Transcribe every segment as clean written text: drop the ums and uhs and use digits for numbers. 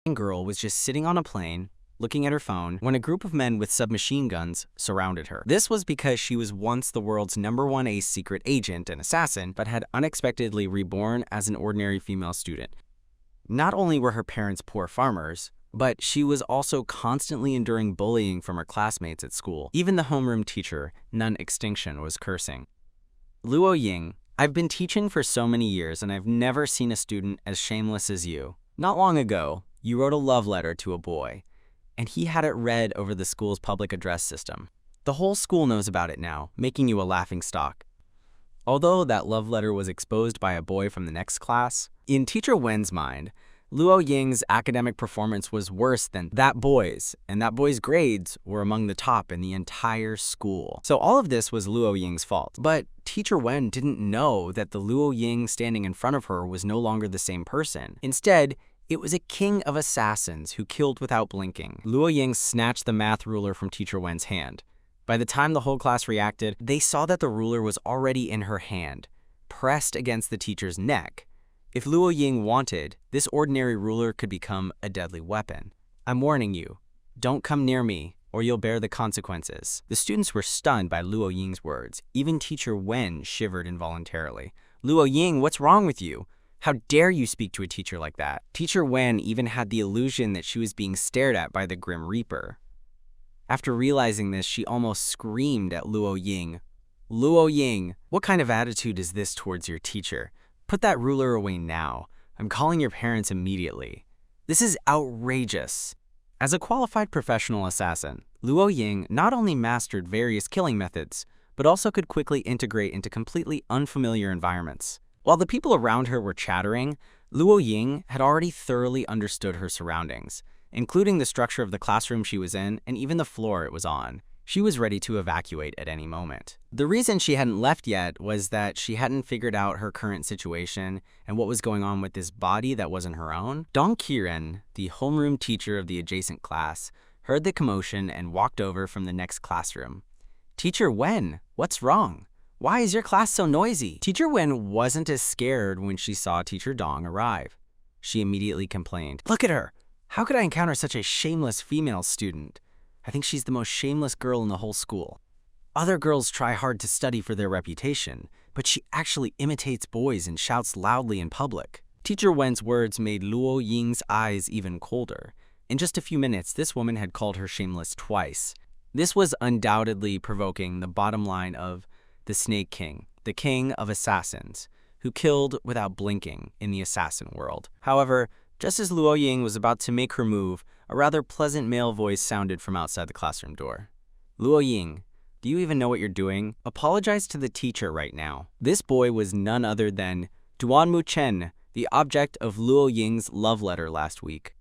Girl was just sitting on a plane, looking at her phone, when a group of men with submachine guns surrounded her. This was because she was once the world's #1 ace secret agent and assassin, but had unexpectedly reborn as an ordinary female student. Not only were her parents poor farmers, but she was also constantly enduring bullying from her classmates at school. Even the homeroom teacher, Nun Extinction, was cursing. Luo Ying, I've been teaching for so many years and I've never seen a student as shameless as you. Not long ago, you wrote a love letter to a boy, and he had it read over the school's public address system. The whole school knows about it now, making you a laughingstock. Although that love letter was exposed by a boy from the next class, in Teacher Wen's mind, Luo Ying's academic performance was worse than that boy's, and that boy's grades were among the top in the entire school. So all of this was Luo Ying's fault. But Teacher Wen didn't know that the Luo Ying standing in front of her was no longer the same person. Instead, it was a king of assassins who killed without blinking. Luo Ying snatched the math ruler from Teacher Wen's hand. By the time the whole class reacted, they saw that the ruler was already in her hand, pressed against the teacher's neck. If Luo Ying wanted, this ordinary ruler could become a deadly weapon. I'm warning you, don't come near me, or you'll bear the consequences. The students were stunned by Luo Ying's words. Even Teacher Wen shivered involuntarily. Luo Ying, what's wrong with you? How dare you speak to a teacher like that? Teacher Wen even had the illusion that she was being stared at by the Grim Reaper. After realizing this, she almost screamed at Luo Ying. Luo Ying, what kind of attitude is this towards your teacher? Put that ruler away now. I'm calling your parents immediately. This is outrageous. As a qualified professional assassin, Luo Ying not only mastered various killing methods, but also could quickly integrate into completely unfamiliar environments. While the people around her were chattering, Luo Ying had already thoroughly understood her surroundings, including the structure of the classroom she was in and even the floor it was on. She was ready to evacuate at any moment. The reason she hadn't left yet was that she hadn't figured out her current situation and what was going on with this body that wasn't her own. Dong Qiren, the homeroom teacher of the adjacent class, heard the commotion and walked over from the next classroom. Teacher Wen, what's wrong? Why is your class so noisy? Teacher Wen wasn't as scared when she saw Teacher Dong arrive. She immediately complained, "Look at her! How could I encounter such a shameless female student? I think she's the most shameless girl in the whole school. Other girls try hard to study for their reputation, but she actually imitates boys and shouts loudly in public." Teacher Wen's words made Luo Ying's eyes even colder. In just a few minutes, this woman had called her shameless twice. This was undoubtedly provoking the bottom line of the Snake King, the king of assassins, who killed without blinking in the assassin world. However, just as Luo Ying was about to make her move, a rather pleasant male voice sounded from outside the classroom door. Luo Ying, do you even know what you're doing? Apologize to the teacher right now. This boy was none other than Duanmu Chen, the object of Luo Ying's love letter last week.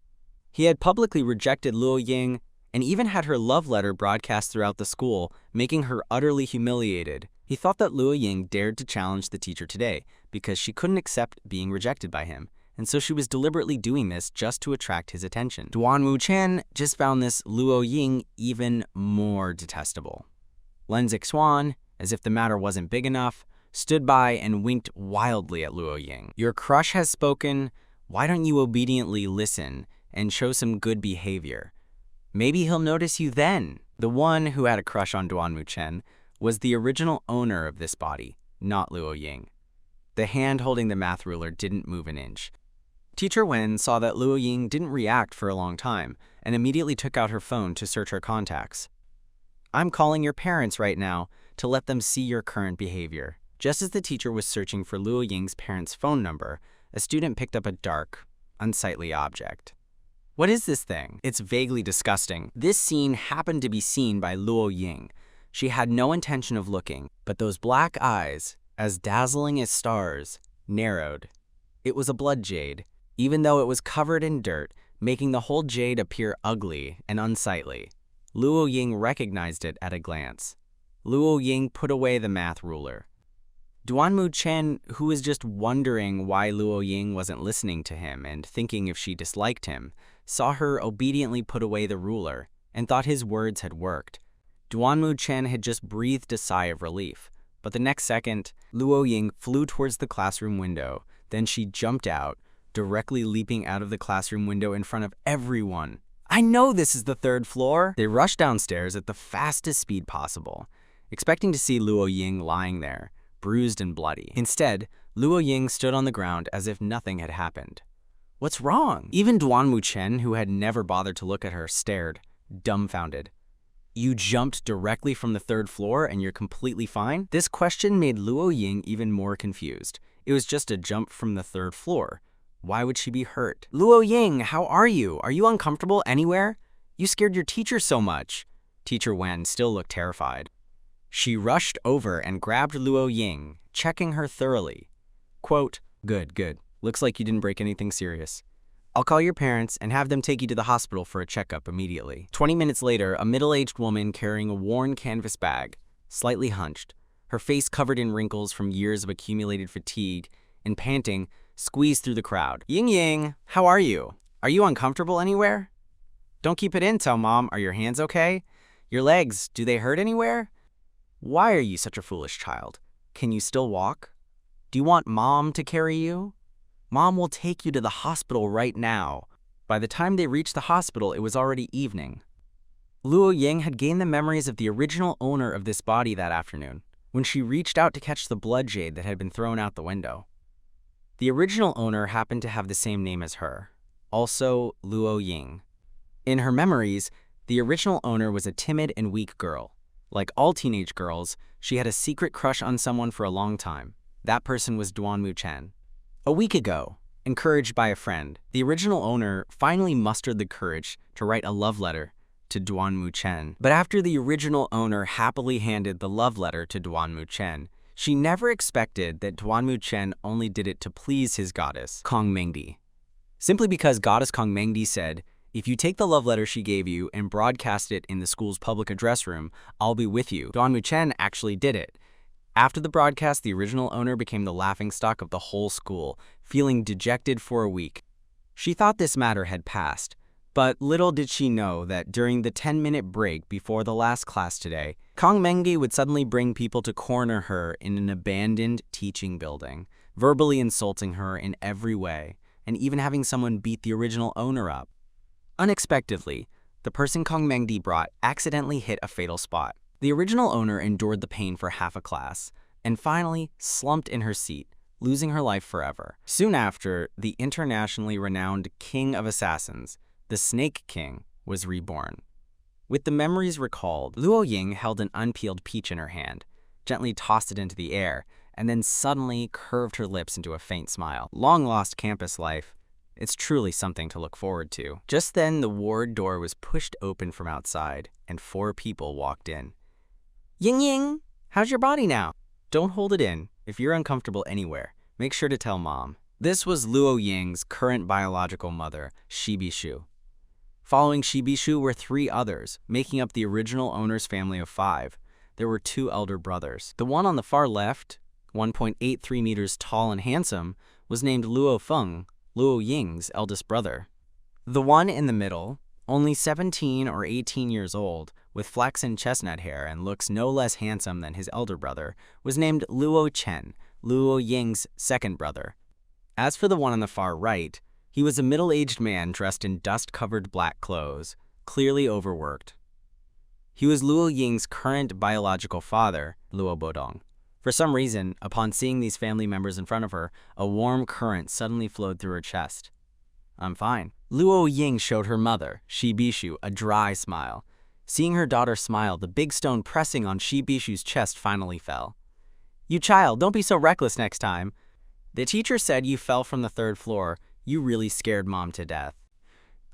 He had publicly rejected Luo Ying and even had her love letter broadcast throughout the school, making her utterly humiliated. He thought that Luo Ying dared to challenge the teacher today because she couldn't accept being rejected by him, and so she was deliberately doing this just to attract his attention. Duanmu Chen just found this Luo Ying even more detestable. Lin Zixuan, as if the matter wasn't big enough, stood by and winked wildly at Luo Ying. Your crush has spoken. Why don't you obediently listen and show some good behavior? Maybe he'll notice you then. The one who had a crush on Duanmu Chen was the original owner of this body, not Luo Ying. The hand holding the math ruler didn't move an inch. Teacher Wen saw that Luo Ying didn't react for a long time and immediately took out her phone to search her contacts. I'm calling your parents right now to let them see your current behavior. Just as the teacher was searching for Luo Ying's parents' phone number, a student picked up a dark, unsightly object. What is this thing? It's vaguely disgusting. This scene happened to be seen by Luo Ying. She had no intention of looking, but those black eyes, as dazzling as stars, narrowed. It was a blood jade, even though it was covered in dirt, making the whole jade appear ugly and unsightly. Luo Ying recognized it at a glance. Luo Ying put away the math ruler. Duanmu Chen, who was just wondering why Luo Ying wasn't listening to him and thinking if she disliked him, saw her obediently put away the ruler and thought his words had worked. Duanmu Chen had just breathed a sigh of relief, but the next second, Luo Ying flew towards the classroom window. Then she jumped out, directly leaping out of the classroom window in front of everyone. "I know this is the third floor!" They rushed downstairs at the fastest speed possible, expecting to see Luo Ying lying there, bruised and bloody. Instead, Luo Ying stood on the ground as if nothing had happened. "What's wrong?" Even Duanmu Chen, who had never bothered to look at her, stared, dumbfounded. "You jumped directly from the third floor and you're completely fine?" This question made Luo Ying even more confused. It was just a jump from the third floor. Why would she be hurt? "Luo Ying, how are you? Are you uncomfortable anywhere? You scared your teacher so much." Teacher Wen still looked terrified. She rushed over and grabbed Luo Ying, checking her thoroughly. Quote, Good. Looks like you didn't break anything serious. I'll call your parents and have them take you to the hospital for a checkup immediately." 20 minutes later, a middle-aged woman carrying a worn canvas bag, slightly hunched, her face covered in wrinkles from years of accumulated fatigue, and panting, squeezed through the crowd. Ying, how are you? Are you uncomfortable anywhere? Don't keep it in, tell Mom. Are your hands okay? Your legs, do they hurt anywhere? Why are you such a foolish child? Can you still walk? Do you want Mom to carry you? Mom will take you to the hospital right now. By the time they reached the hospital, it was already evening. Luo Ying had gained the memories of the original owner of this body that afternoon, when she reached out to catch the blood jade that had been thrown out the window. The original owner happened to have the same name as her, also Luo Ying. In her memories, the original owner was a timid and weak girl. Like all teenage girls, she had a secret crush on someone for a long time. That person was Duanmu Chen. A week ago, encouraged by a friend, the original owner finally mustered the courage to write a love letter to Duanmu Chen. But after the original owner happily handed the love letter to Duanmu Chen, she never expected that Duanmu Chen only did it to please his goddess, Kong Mengdi. Simply because goddess Kong Mengdi said, "If you take the love letter she gave you and broadcast it in the school's public address room, I'll be with you." Duanmu Chen actually did it. After the broadcast, the original owner became the laughingstock of the whole school, feeling dejected for a week. She thought this matter had passed, but little did she know that during the 10-minute break before the last class today, Kong Mengdi would suddenly bring people to corner her in an abandoned teaching building, verbally insulting her in every way, and even having someone beat the original owner up. Unexpectedly, the person Kong Mengdi brought accidentally hit a fatal spot. The original owner endured the pain for half a class, and finally slumped in her seat, losing her life forever. Soon after, the internationally renowned King of Assassins, the Snake King, was reborn. With the memories recalled, Luo Ying held an unpeeled peach in her hand, gently tossed it into the air, and then suddenly curved her lips into a faint smile. Long-lost campus life. It's truly something to look forward to. Just then, the ward door was pushed open from outside, and 4 people walked in. Ying, how's your body now? Don't hold it in. If you're uncomfortable anywhere, make sure to tell Mom. This was Luo Ying's current biological mother, Shibishu. Following Shibishu were 3 others, making up the original owner's family of 5. There were 2 elder brothers. The one on the far left, 1.83 meters tall and handsome, was named Luo Feng, Luo Ying's eldest brother. The one in the middle, only 17 or 18 years old, with flaxen chestnut hair and looks no less handsome than his elder brother, was named Luo Chen, Luo Ying's second brother. As for the one on the far right, he was a middle-aged man dressed in dust-covered black clothes, clearly overworked. He was Luo Ying's current biological father, Luo Bodong. For some reason, upon seeing these family members in front of her, a warm current suddenly flowed through her chest. I'm fine. Luo Ying showed her mother, Shibishu, a dry smile. Seeing her daughter smile, the big stone pressing on Shibishu's chest finally fell. You child, don't be so reckless next time. The teacher said you fell from the 3rd floor. You really scared Mom to death.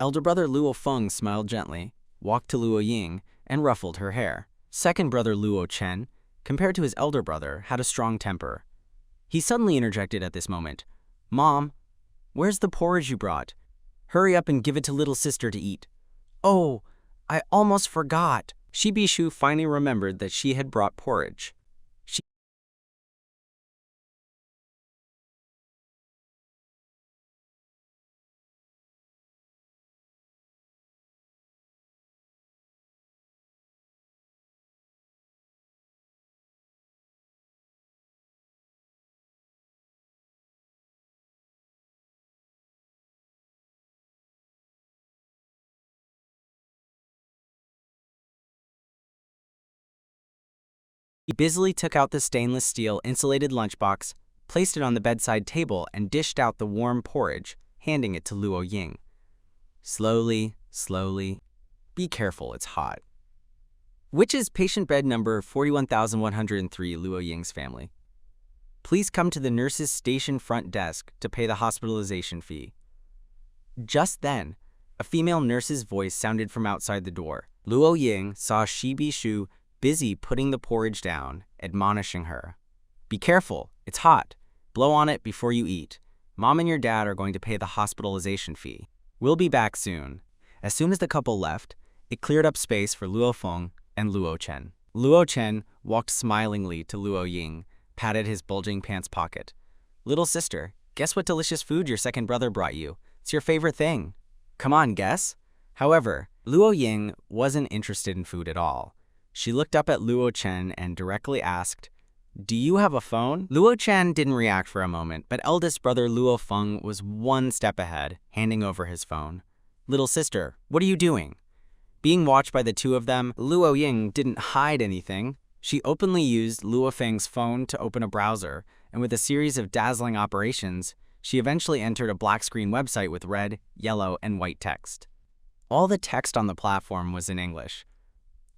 Elder brother Luo Feng smiled gently, walked to Luo Ying, and ruffled her hair. Second brother Luo Chen, compared to his elder brother, had a strong temper. He suddenly interjected at this moment. Mom, where's the porridge you brought? Hurry up and give it to little sister to eat. Oh, I almost forgot. Shibishu finally remembered that she had brought porridge. He busily took out the stainless steel insulated lunchbox, placed it on the bedside table, and dished out the warm porridge, handing it to Luo Ying. Slowly, slowly. Be careful, it's hot. Which is patient bed number 41,103, Luo Ying's family. Please come to the nurse's station front desk to pay the hospitalization fee. Just then, a female nurse's voice sounded from outside the door. Luo Ying saw Shi Bishu busy putting the porridge down, admonishing her. Be careful, it's hot. Blow on it before you eat. Mom and your dad are going to pay the hospitalization fee. We'll be back soon. As soon as the couple left, it cleared up space for Luo Feng and Luo Chen. Luo Chen walked smilingly to Luo Ying, patted his bulging pants pocket. Little sister, guess what delicious food your second brother brought you? It's your favorite thing. Come on, guess. However, Luo Ying wasn't interested in food at all. She looked up at Luo Chen and directly asked, Do you have a phone? Luo Chen didn't react for a moment, but eldest brother Luo Feng was one step ahead, handing over his phone. Little sister, what are you doing? Being watched by the two of them, Luo Ying didn't hide anything. She openly used Luo Feng's phone to open a browser, and with a series of dazzling operations, she eventually entered a black screen website with red, yellow, and white text. All the text on the platform was in English.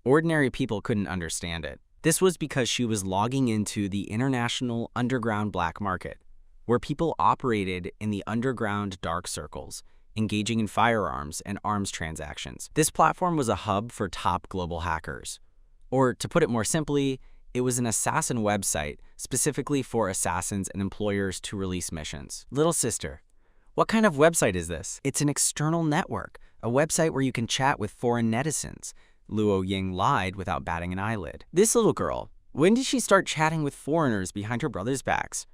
Ordinary people couldn't understand it. This was because she was logging into the international underground black market, where people operated in the underground dark circles, engaging in firearms and arms transactions. This platform was a hub for top global hackers. Or, to put it more simply, it was an assassin website specifically for assassins and employers to release missions. Little sister, what kind of website is this? It's an external network, a website where you can chat with foreign netizens. Luo Ying lied without batting an eyelid. This little girl, when did she start chatting with foreigners behind her brother's backs?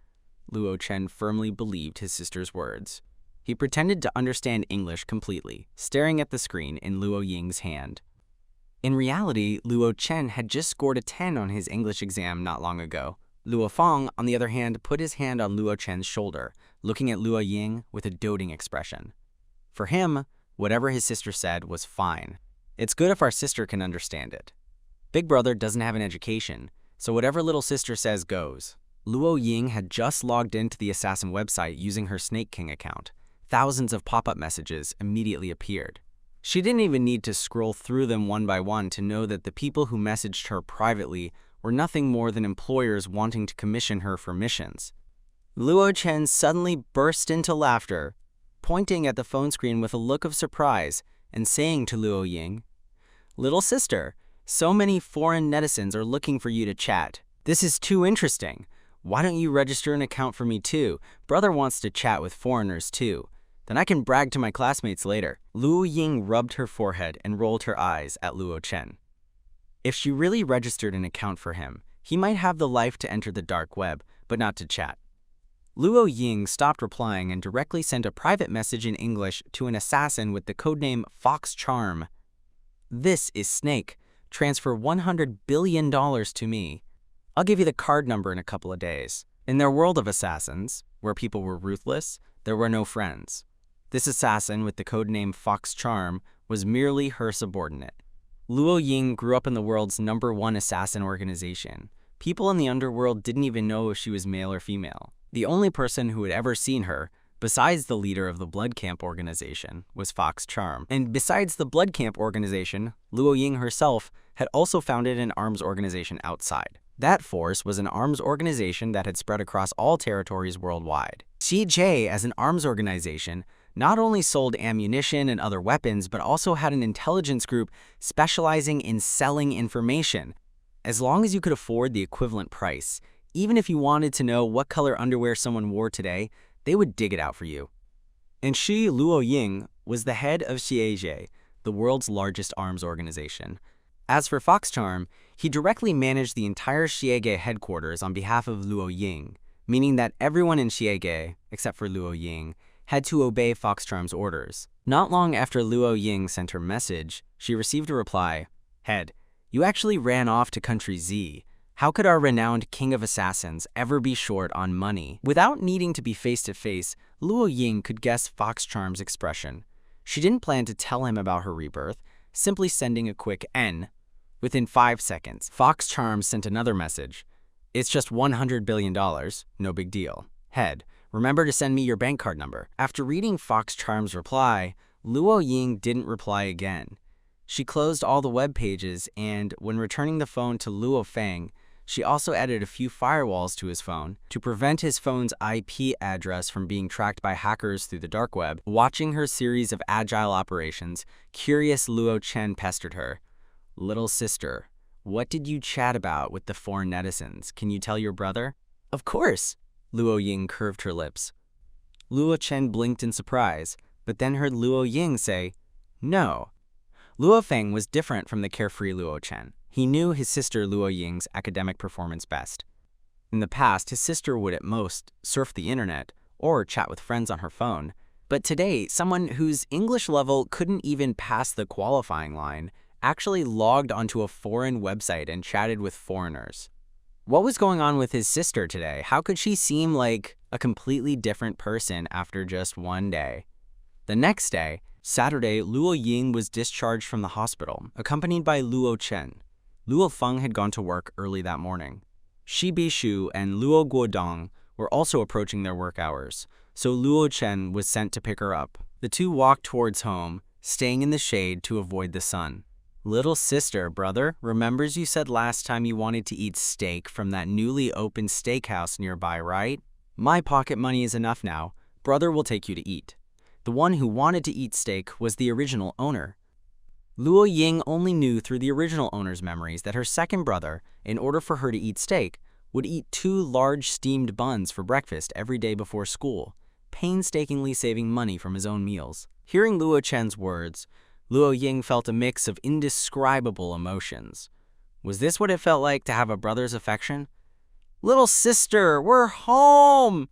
Luo Chen firmly believed his sister's words. He pretended to understand English completely, staring at the screen in Luo Ying's hand. In reality, Luo Chen had just scored a 10 on his English exam not long ago. Luo Feng, on the other hand, put his hand on Luo Chen's shoulder, looking at Luo Ying with a doting expression. For him, whatever his sister said was fine. It's good if our sister can understand it. Big brother doesn't have an education, so whatever little sister says goes. Luo Ying had just logged into the assassin website using her Snake King account. Thousands of pop-up messages immediately appeared. She didn't even need to scroll through them one by one to know that the people who messaged her privately were nothing more than employers wanting to commission her for missions. Luo Chen suddenly burst into laughter, pointing at the phone screen with a look of surprise and saying to Luo Ying, Little sister, so many foreign netizens are looking for you to chat. This is too interesting. Why don't you register an account for me too? Brother wants to chat with foreigners too. Then I can brag to my classmates later. Luo Ying rubbed her forehead and rolled her eyes at Luo Chen. If she really registered an account for him, he might have the life to enter the dark web, but not to chat. Luo Ying stopped replying and directly sent a private message in English to an assassin with the codename Fox Charm. This is Snake. Transfer $100 billion to me. I'll give you the card number in a couple of days. In their world of assassins, where people were ruthless, there were no friends. This assassin with the codename Fox Charm was merely her subordinate. Luo Ying grew up in the world's #1 assassin organization. People in the underworld didn't even know if she was male or female. The only person who had ever seen her, besides the leader of the Blood Camp organization, was Fox Charm. And besides the Blood Camp organization, Luo Ying herself had also founded an arms organization outside. That force was an arms organization that had spread across all territories worldwide. CJ, as an arms organization, not only sold ammunition and other weapons, but also had an intelligence group specializing in selling information. As long as you could afford the equivalent price, even if you wanted to know what color underwear someone wore today, they would dig it out for you. And she, Luo Ying, was the head of CJ, the world's largest arms organization. As for Fox Charm, he directly managed the entire CJ headquarters on behalf of Luo Ying, meaning that everyone in CJ, except for Luo Ying, had to obey Fox Charm's orders. Not long after Luo Ying sent her message, she received a reply, Head, you actually ran off to country Z. How could our renowned king of assassins ever be short on money? Without needing to be face-to-face, Luo Ying could guess Fox Charm's expression. She didn't plan to tell him about her rebirth, simply sending a quick N, Within 5 seconds, Fox Charms sent another message. It's just $100 billion, no big deal. Head, remember to send me your bank card number. After reading Fox Charms' reply, Luo Ying didn't reply again. She closed all the web pages, and when returning the phone to Luo Feng, she also added a few firewalls to his phone to prevent his phone's IP address from being tracked by hackers through the dark web. Watching her series of agile operations, curious Luo Chen pestered her. Little sister, what did you chat about with the foreign netizens? Can you tell your brother? Of course, Luo Ying curved her lips. Luo Chen blinked in surprise, but then heard Luo Ying say, no. Luo Feng was different from the carefree Luo Chen. He knew his sister Luo Ying's academic performance best. In the past, his sister would at most surf the internet or chat with friends on her phone. But today, someone whose English level couldn't even pass the qualifying line actually logged onto a foreign website and chatted with foreigners. What was going on with his sister today? How could she seem like a completely different person after just one day? The next day, Saturday, Luo Ying was discharged from the hospital, accompanied by Luo Chen. Luo Feng had gone to work early that morning. Shi Bishu and Luo Guodong were also approaching their work hours, so Luo Chen was sent to pick her up. The two walked towards home, staying in the shade to avoid the sun. Little sister, brother, remembers you said last time you wanted to eat steak from that newly opened steakhouse nearby, right? My pocket money is enough now. Brother will take you to eat. The one who wanted to eat steak was the original owner. Luo Ying only knew through the original owner's memories that her second brother, in order for her to eat steak, would eat 2 large steamed buns for breakfast every day before school, painstakingly saving money from his own meals. Hearing Luo Chen's words, Luo Ying felt a mix of indescribable emotions. Was this what it felt like to have a brother's affection? Little sister, we're home!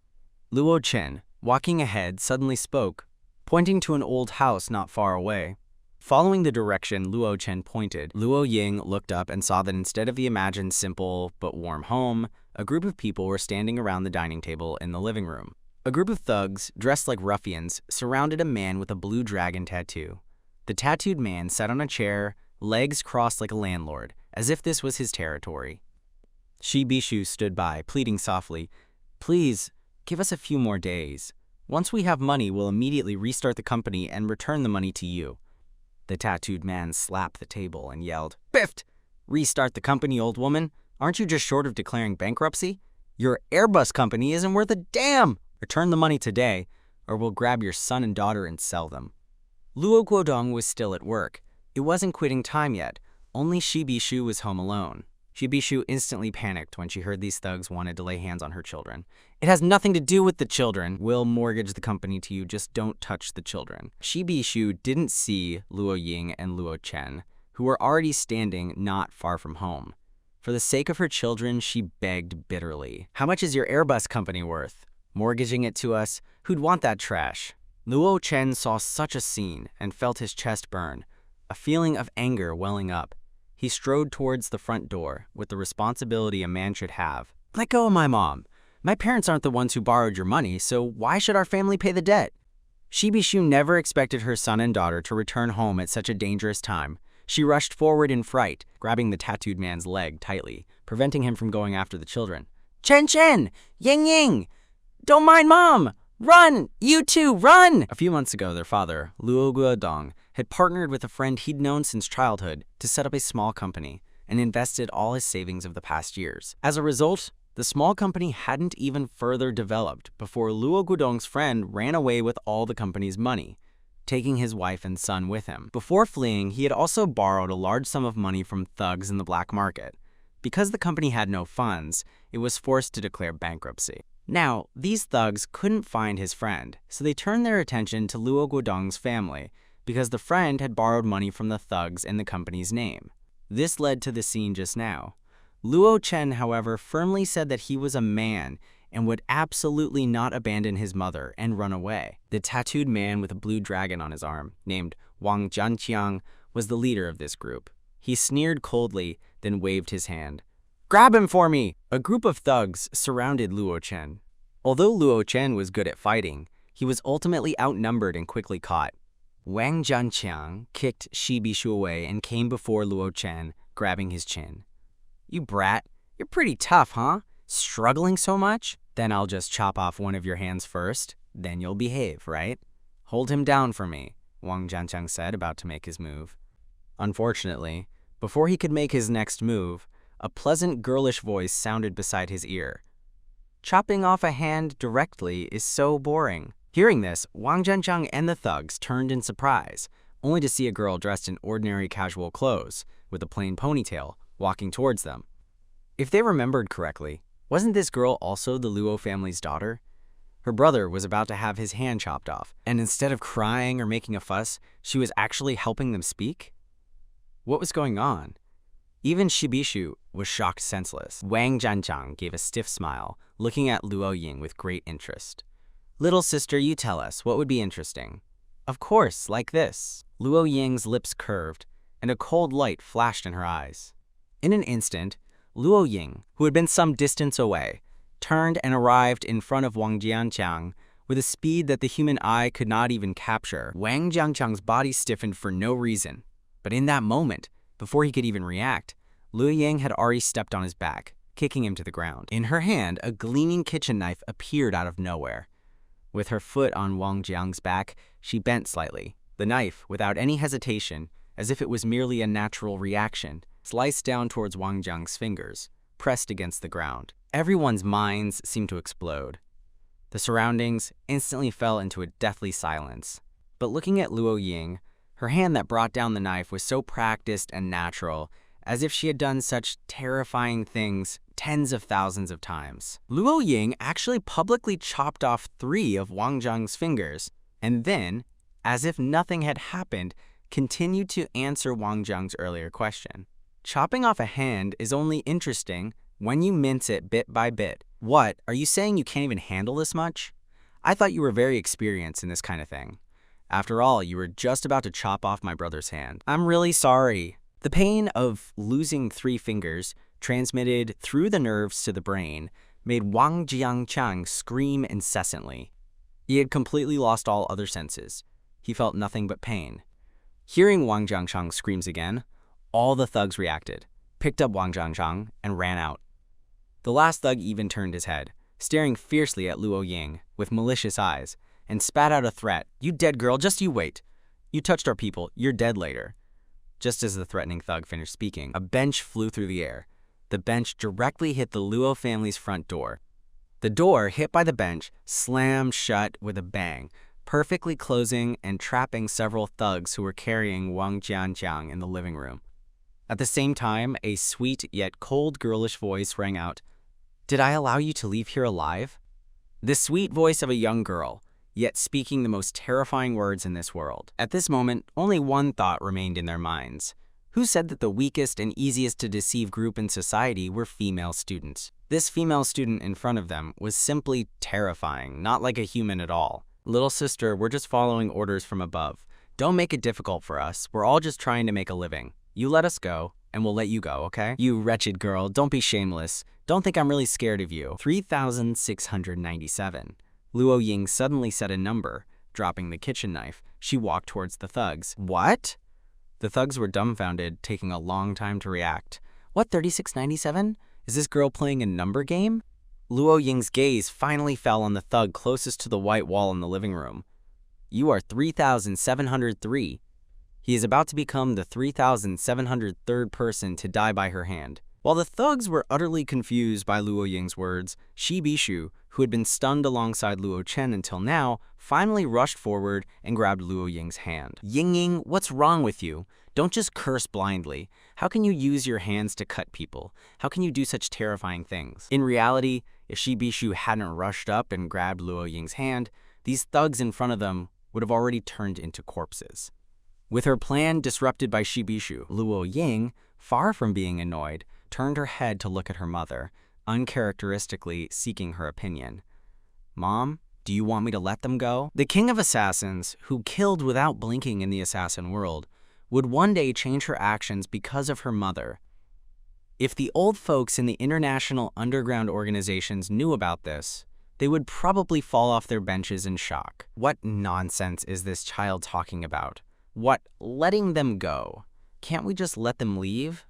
Luo Chen, walking ahead, suddenly spoke, pointing to an old house not far away. Following the direction Luo Chen pointed, Luo Ying looked up and saw that instead of the imagined simple but warm home, a group of people were standing around the dining table in the living room. A group of thugs, dressed like ruffians, surrounded a man with a blue dragon tattoo. The tattooed man sat on a chair, legs crossed like a landlord, as if this was his territory. Shi Bishu stood by, pleading softly, "Please, give us a few more days. Once we have money, we'll immediately restart the company and return the money to you." The tattooed man slapped the table and yelled, "Biffed! Restart the company, old woman? Aren't you just short of declaring bankruptcy? Your Airbus company isn't worth a damn! Return the money today, or we'll grab your son and daughter and sell them." Luo Guodong was still at work. It wasn't quitting time yet. Only Shi Bishu was home alone. Shi Bishu instantly panicked when she heard these thugs wanted to lay hands on her children. "It has nothing to do with the children. We'll mortgage the company to you, just don't touch the children." Shi Bishu didn't see Luo Ying and Luo Chen, who were already standing not far from home. For the sake of her children, she begged bitterly. "How much is your Airbus company worth? Mortgaging it to us? Who'd want that trash?" Luo Chen saw such a scene and felt his chest burn, a feeling of anger welling up. He strode towards the front door with the responsibility a man should have. "Let go of my mom. My parents aren't the ones who borrowed your money, so why should our family pay the debt?" Shi Bishu never expected her son and daughter to return home at such a dangerous time. She rushed forward in fright, grabbing the tattooed man's leg tightly, preventing him from going after the children. "Chen Chen! Ying Ying! Don't mind Mom! Run! You two, run!" A few months ago, their father, Luo Guodong, had partnered with a friend he'd known since childhood to set up a small company and invested all his savings of the past years. As a result, the small company hadn't even further developed before Luo Guodong's friend ran away with all the company's money, taking his wife and son with him. Before fleeing, he had also borrowed a large sum of money from thugs in the black market. Because the company had no funds, it was forced to declare bankruptcy. Now, these thugs couldn't find his friend, so they turned their attention to Luo Guodong's family, because the friend had borrowed money from the thugs in the company's name. This led to the scene just now. Luo Chen, however, firmly said that he was a man and would absolutely not abandon his mother and run away. The tattooed man with a blue dragon on his arm, named Wang Jianqiang, was the leader of this group. He sneered coldly, then waved his hand. "Grab him for me!" A group of thugs surrounded Luo Chen. Although Luo Chen was good at fighting, he was ultimately outnumbered and quickly caught. Wang Jianqiang kicked Shi Bishu away and came before Luo Chen, grabbing his chin. "You brat, you're pretty tough, huh? Struggling so much? Then I'll just chop off one of your hands first, then you'll behave, right? Hold him down for me," Wang Jianqiang said, about to make his move. Unfortunately, before he could make his next move, a pleasant girlish voice sounded beside his ear. "Chopping off a hand directly is so boring." Hearing this, Wang Jianqiang and the thugs turned in surprise, only to see a girl dressed in ordinary casual clothes, with a plain ponytail, walking towards them. If they remembered correctly, wasn't this girl also the Luo family's daughter? Her brother was about to have his hand chopped off, and instead of crying or making a fuss, she was actually helping them speak? What was going on? Even Shibishu was shocked senseless. Wang Jianqiang gave a stiff smile, looking at Luo Ying with great interest. "Little sister, you tell us, what would be interesting?" "Of course, like this." Luo Ying's lips curved, and a cold light flashed in her eyes. In an instant, Luo Ying, who had been some distance away, turned and arrived in front of Wang Jianqiang with a speed that the human eye could not even capture. Wang Jianqiang's body stiffened for no reason, but in that moment, before he could even react, Luo Ying had already stepped on his back, kicking him to the ground. In her hand, a gleaming kitchen knife appeared out of nowhere. With her foot on Wang Jiang's back, she bent slightly. The knife, without any hesitation, as if it was merely a natural reaction, sliced down towards Wang Jiang's fingers, pressed against the ground. Everyone's minds seemed to explode. The surroundings instantly fell into a deathly silence. But looking at Luo Ying, her hand that brought down the knife was so practiced and natural, as if she had done such terrifying things tens of thousands of times. Luo Ying actually publicly chopped off 3 of Wang Jiang's fingers, and then, as if nothing had happened, continued to answer Wang Jiang's earlier question. Chopping off a hand is only interesting when you mince it bit by bit. What, are you saying you can't even handle this much? I thought you were very experienced in this kind of thing. After all, you were just about to chop off my brother's hand. I'm really sorry. The pain of losing 3 fingers, transmitted through the nerves to the brain, made Wang Jianqiang scream incessantly. He had completely lost all other senses. He felt nothing but pain. Hearing Wang Jianqiang's screams again, all the thugs reacted, picked up Wang Jianqiang, and ran out. The last thug even turned his head, staring fiercely at Luo Ying with malicious eyes, and spat out a threat. "You dead girl, just you wait. You touched our people, you're dead later." Just as the threatening thug finished speaking, a bench flew through the air. The bench directly hit the Luo family's front door. The door, hit by the bench, slammed shut with a bang, perfectly closing and trapping several thugs who were carrying Wang Jianqiang in the living room. At the same time, a sweet yet cold girlish voice rang out, "Did I allow you to leave here alive?" The sweet voice of a young girl, yet speaking the most terrifying words in this world. At this moment, only one thought remained in their minds. Who said that the weakest and easiest to deceive group in society were female students? This female student in front of them was simply terrifying, not like a human at all. "Little sister, we're just following orders from above. Don't make it difficult for us. We're all just trying to make a living. You let us go, and we'll let you go, okay? You wretched girl, don't be shameless. Don't think I'm really scared of you." 3,697. Luo Ying suddenly said a number. Dropping the kitchen knife, she walked towards the thugs. "What?" The thugs were dumbfounded, taking a long time to react. "What, 3697? Is this girl playing a number game?" Luo Ying's gaze finally fell on the thug closest to the white wall in the living room. "You are 3,703. He is about to become the 3,703rd person to die by her hand. While the thugs were utterly confused by Luo Ying's words, Shibishu, who had been stunned alongside Luo Chen until now, finally rushed forward and grabbed Luo Ying's hand. Ying, what's wrong with you? Don't just curse blindly. How can you use your hands to cut people? How can you do such terrifying things? In reality, if Shibishu hadn't rushed up and grabbed Luo Ying's hand, these thugs in front of them would have already turned into corpses. With her plan disrupted by Shibishu, Luo Ying, far from being annoyed, turned her head to look at her mother, uncharacteristically seeking her opinion. "Mom, do you want me to let them go?" The king of assassins, who killed without blinking in the assassin world, would one day change her actions because of her mother. If the old folks in the international underground organizations knew about this, they would probably fall off their benches in shock. What nonsense is this child talking about? What, letting them go? Can't we just let them leave?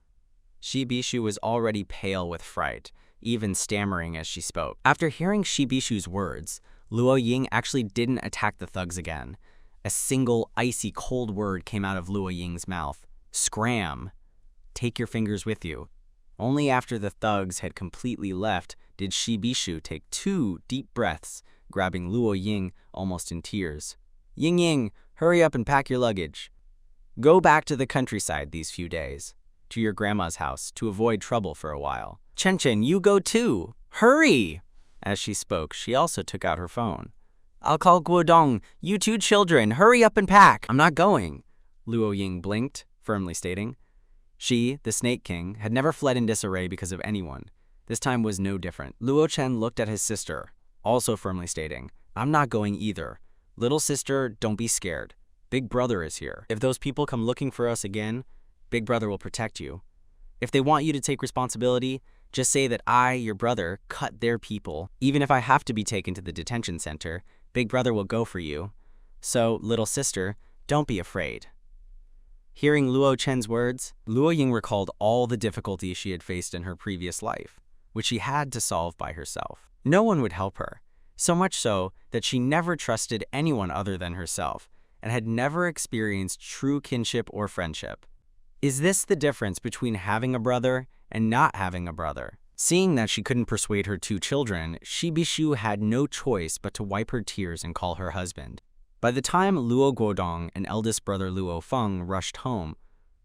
Shibishu was already pale with fright, even stammering as she spoke. After hearing Shibishu's words, Luo Ying actually didn't attack the thugs again. A single icy cold word came out of Luo Ying's mouth. Scram. Take your fingers with you. Only after the thugs had completely left did Shibishu take 2 deep breaths, grabbing Luo Ying almost in tears. Ying Ying, hurry up and pack your luggage. Go back to the countryside these few days, to your grandma's house, to avoid trouble for a while. Chen Chen, you go too. Hurry! As she spoke, she also took out her phone. I'll call Guodong. You 2 children, hurry up and pack. I'm not going. Luo Ying blinked, firmly stating. She, the Snake King, had never fled in disarray because of anyone. This time was no different. Luo Chen looked at his sister, also firmly stating, I'm not going either. Little sister, don't be scared. Big brother is here. If those people come looking for us again, Big brother will protect you. If they want you to take responsibility, just say that I, your brother, cut their people. Even if I have to be taken to the detention center, Big brother will go for you. So, little sister, don't be afraid. Hearing Luo Chen's words, Luo Ying recalled all the difficulties she had faced in her previous life, which she had to solve by herself. No one would help her, so much so that she never trusted anyone other than herself, and had never experienced true kinship or friendship. Is this the difference between having a brother and not having a brother? Seeing that she couldn't persuade her 2 children, Shibishu had no choice but to wipe her tears and call her husband. By the time Luo Guodong and eldest brother Luo Feng rushed home,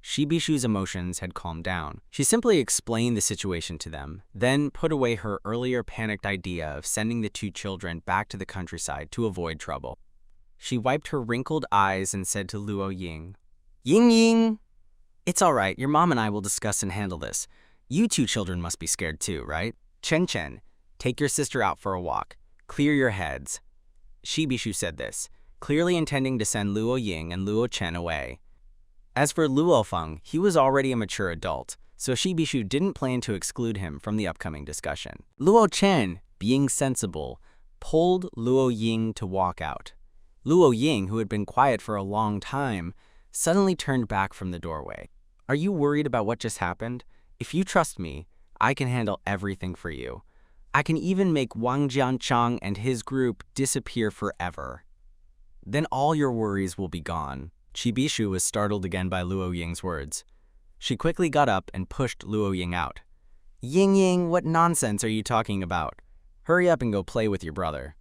Shibishu's emotions had calmed down. She simply explained the situation to them, then put away her earlier panicked idea of sending the 2 children back to the countryside to avoid trouble. She wiped her wrinkled eyes and said to Luo Ying, Ying Ying! It's all right, your mom and I will discuss and handle this. You 2 children must be scared too, right? Chen Chen, take your sister out for a walk. Clear your heads. Shibishu said this, clearly intending to send Luo Ying and Luo Chen away. As for Luo Feng, he was already a mature adult, so Shibishu didn't plan to exclude him from the upcoming discussion. Luo Chen, being sensible, pulled Luo Ying to walk out. Luo Ying, who had been quiet for a long time, suddenly turned back from the doorway. Are you worried about what just happened? If you trust me, I can handle everything for you. I can even make Wang Jianchang and his group disappear forever. Then all your worries will be gone. Shibishu was startled again by Luo Ying's words. She quickly got up and pushed Luo Ying out. Ying Ying, what nonsense are you talking about? Hurry up and go play with your brother.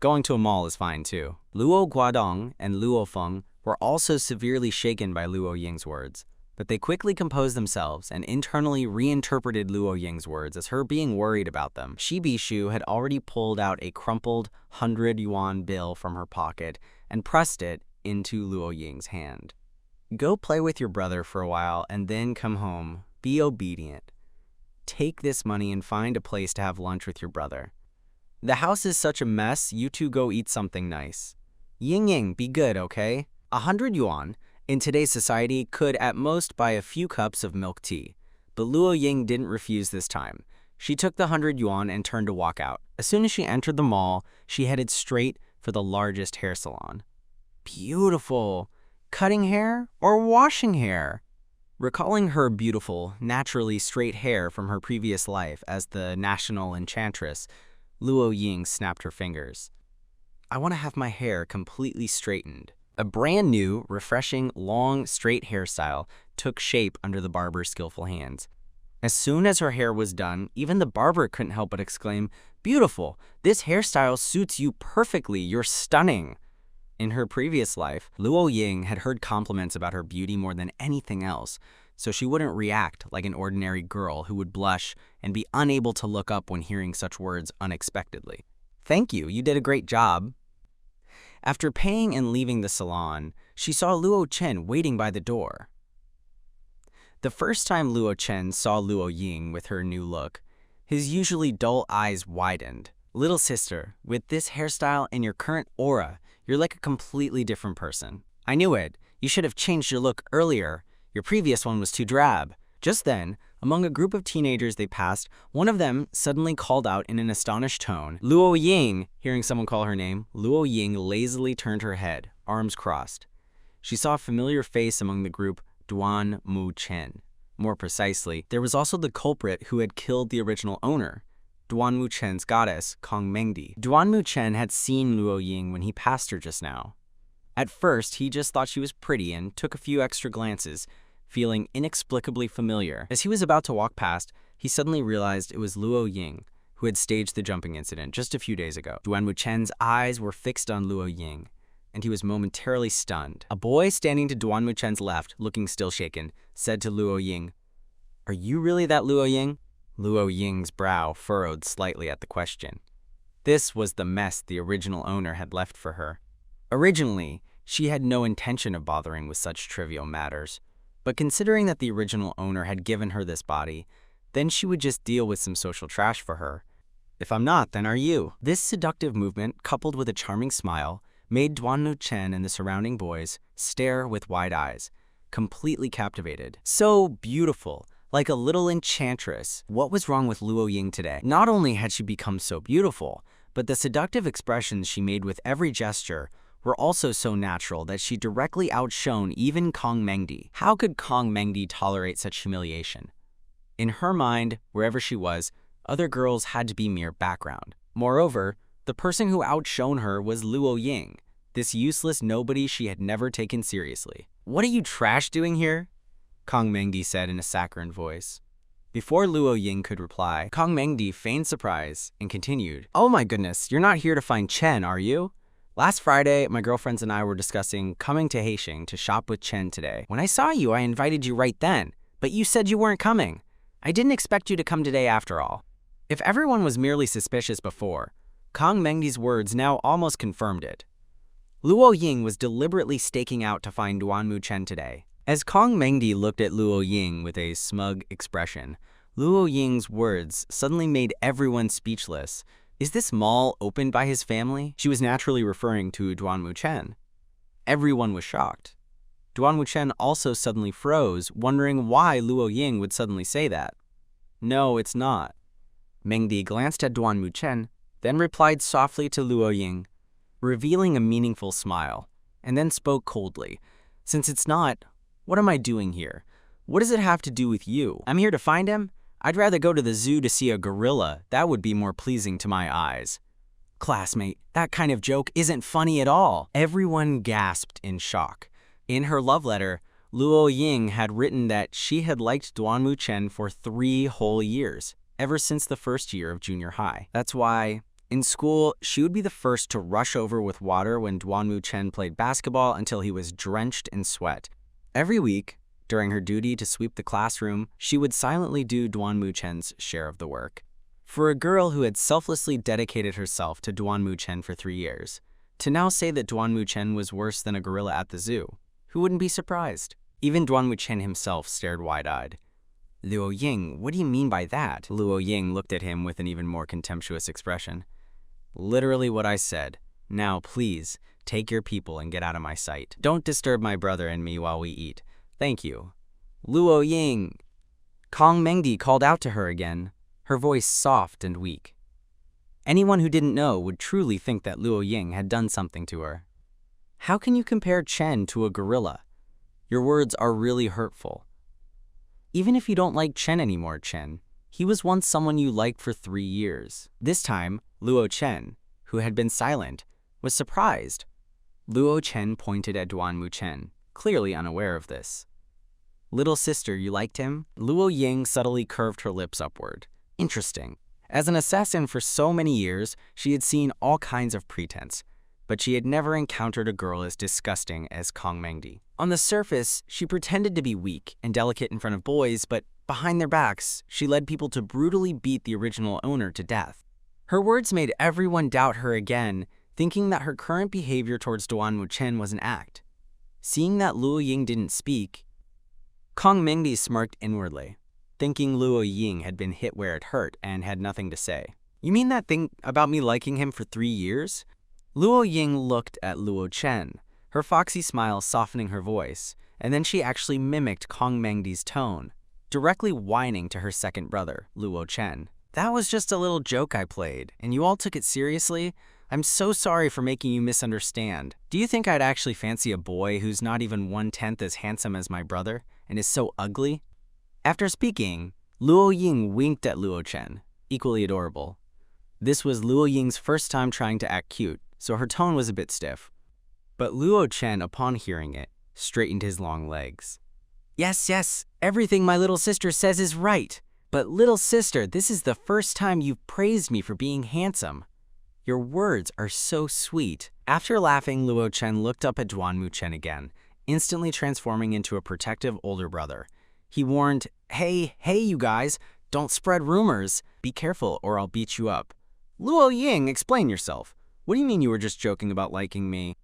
Going to a mall is fine too. Luo Guodong and Luo Feng were also severely shaken by Luo Ying's words, but they quickly composed themselves and internally reinterpreted Luo Ying's words as her being worried about them. Shibishu had already pulled out a crumpled 100-yuan bill from her pocket and pressed it into Luo Ying's hand. Go play with your brother for a while and then come home. Be obedient. Take this money and find a place to have lunch with your brother. The house is such a mess, you 2 go eat something nice. Ying Ying, be good, okay? 100 yuan in today's society could at most buy a few cups of milk tea, but Luo Ying didn't refuse this time. She took the 100 yuan and turned to walk out. As soon as she entered the mall, she headed straight for the largest hair salon. Beautiful! Cutting hair or washing hair? Recalling her beautiful, naturally straight hair from her previous life as the national enchantress, Luo Ying snapped her fingers. I want to have my hair completely straightened. A brand new, refreshing, long, straight hairstyle took shape under the barber's skillful hands. As soon as her hair was done, even the barber couldn't help but exclaim, "Beautiful! This hairstyle suits you perfectly. You're stunning!" In her previous life, Luo Ying had heard compliments about her beauty more than anything else, so she wouldn't react like an ordinary girl who would blush and be unable to look up when hearing such words unexpectedly. Thank you, you did a great job. After paying and leaving the salon, she saw Luo Chen waiting by the door. The first time Luo Chen saw Luo Ying with her new look, his usually dull eyes widened. Little sister, with this hairstyle and your current aura, you're like a completely different person. I knew it. You should have changed your look earlier. Your previous one was too drab. Just then, among a group of teenagers they passed, one of them suddenly called out in an astonished tone, "Luo Ying!" Hearing someone call her name, Luo Ying lazily turned her head, arms crossed. She saw a familiar face among the group, Duan Mu Chen. More precisely, there was also the culprit who had killed the original owner, Duanmu Chen's goddess, Kong Mengdi. Duanmu Chen had seen Luo Ying when he passed her just now. At first, he just thought she was pretty and took a few extra glances, feeling inexplicably familiar. As he was about to walk past, he suddenly realized it was Luo Ying, who had staged the jumping incident just a few days ago. Duanmu Chen's eyes were fixed on Luo Ying, and he was momentarily stunned. A boy standing to Duanmu Chen's left, looking still shaken, said to Luo Ying, "Are you really that Luo Ying?" Luo Ying's brow furrowed slightly at the question. This was the mess the original owner had left for her. Originally, she had no intention of bothering with such trivial matters, but considering that the original owner had given her this body, then she would just deal with some social trash for her. "If I'm not, then are you?" This seductive movement, coupled with a charming smile, made Duanmu Chen and the surrounding boys stare with wide eyes, completely captivated. So beautiful, like a little enchantress. What was wrong with Luo Ying today? Not only had she become so beautiful, but the seductive expressions she made with every gesture were also so natural that she directly outshone even Kong Mengdi. How could Kong Mengdi tolerate such humiliation? In her mind, wherever she was, other girls had to be mere background. Moreover, the person who outshone her was Luo Ying, this useless nobody she had never taken seriously. "What are you trash doing here?" Kong Mengdi said in a saccharine voice. Before Luo Ying could reply, Kong Mengdi feigned surprise and continued, "Oh my goodness, you're not here to find Chen, are you? Last Friday, my girlfriends and I were discussing coming to Heixing to shop with Chen today. When I saw you, I invited you right then, but you said you weren't coming. I didn't expect you to come today after all." If everyone was merely suspicious before, Kong Mengdi's words now almost confirmed it. Luo Ying was deliberately staking out to find Duanmu Chen today. As Kong Mengdi looked at Luo Ying with a smug expression, Luo Ying's words suddenly made everyone speechless. Is this mall opened by his family? She was naturally referring to Duanmu Chen. Everyone was shocked. Duanmu Chen also suddenly froze, wondering why Luo Ying would suddenly say that. "No, it's not." Mengdi glanced at Duanmu Chen, then replied softly to Luo Ying, revealing a meaningful smile, and then spoke coldly. "Since it's not, what am I doing here? What does it have to do with you? I'm here to find him? I'd rather go to the zoo to see a gorilla. That would be more pleasing to my eyes." "Classmate, that kind of joke isn't funny at all." Everyone gasped in shock. In her love letter, Luo Ying had written that she had liked Duanmu Chen for 3 whole years, ever since the first year of junior high. That's why, in school, she would be the first to rush over with water when Duanmu Chen played basketball until he was drenched in sweat. Every week, during her duty to sweep the classroom, she would silently do Duanmu Chen's share of the work. For a girl who had selflessly dedicated herself to Duanmu Chen for 3 years, to now say that Duanmu Chen was worse than a gorilla at the zoo, who wouldn't be surprised? Even Duanmu Chen himself stared wide-eyed. "Luo Ying, what do you mean by that?" Luo Ying looked at him with an even more contemptuous expression. "Literally what I said. Now, please, take your people and get out of my sight. Don't disturb my brother and me while we eat. Thank you." "Luo Ying!" Kong Mengdi called out to her again, her voice soft and weak. Anyone who didn't know would truly think that Luo Ying had done something to her. "How can you compare Chen to a gorilla? Your words are really hurtful. Even if you don't like Chen anymore, Chen, he was once someone you liked for 3 years." This time, Luo Chen, who had been silent, was surprised. Luo Chen pointed at Duanmu Chen, clearly unaware of this. "Little sister, you liked him?" Luo Ying subtly curved her lips upward. Interesting. As an assassin for so many years, she had seen all kinds of pretense, but she had never encountered a girl as disgusting as Kong Mengdi. On the surface, she pretended to be weak and delicate in front of boys, but behind their backs, she led people to brutally beat the original owner to death. Her words made everyone doubt her again, thinking that her current behavior towards Duanmu Chen was an act. Seeing that Luo Ying didn't speak, Kong Mengdi smirked inwardly, thinking Luo Ying had been hit where it hurt and had nothing to say. "You mean that thing about me liking him for 3 years? Luo Ying looked at Luo Chen, her foxy smile softening her voice, and then she actually mimicked Kong Mengdi's tone, directly whining to her second brother, Luo Chen. "That was just a little joke I played, and you all took it seriously? I'm so sorry for making you misunderstand. Do you think I'd actually fancy a boy who's not even 1/10 as handsome as my brother and is so ugly?" After speaking, Luo Ying winked at Luo Chen, equally adorable. This was Luo Ying's first time trying to act cute, so her tone was a bit stiff. But Luo Chen, upon hearing it, straightened his long legs. Yes, yes, everything my little sister says is right. But little sister, this is the first time you've praised me for being handsome. Your words are so sweet. After laughing, Luo Chen looked up at Duanmu Chen again, instantly transforming into a protective older brother. He warned, Hey, you guys, don't spread rumors. Be careful or I'll beat you up. Luo Ying, explain yourself. What do you mean you were just joking about liking me?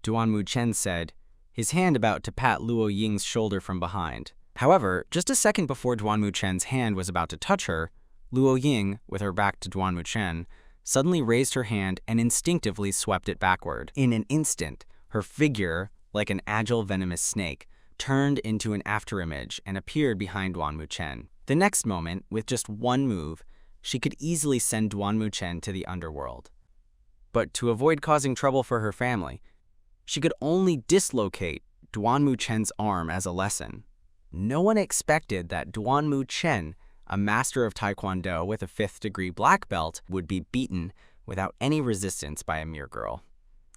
Duanmu Chen said, his hand about to pat Luo Ying's shoulder from behind. However, just a second before Duanmu Chen's hand was about to touch her, Luo Ying, with her back to Duanmu Chen, suddenly raised her hand and instinctively swept it backward. In an instant, her figure, like an agile venomous snake, turned into an afterimage and appeared behind Duanmu Chen. The next moment, with just one move, she could easily send Duanmu Chen to the underworld. But to avoid causing trouble for her family, she could only dislocate Duanmu Chen's arm as a lesson. No one expected that Duanmu Chen, a master of Taekwondo with a 5th-degree black belt, would be beaten without any resistance by a mere girl.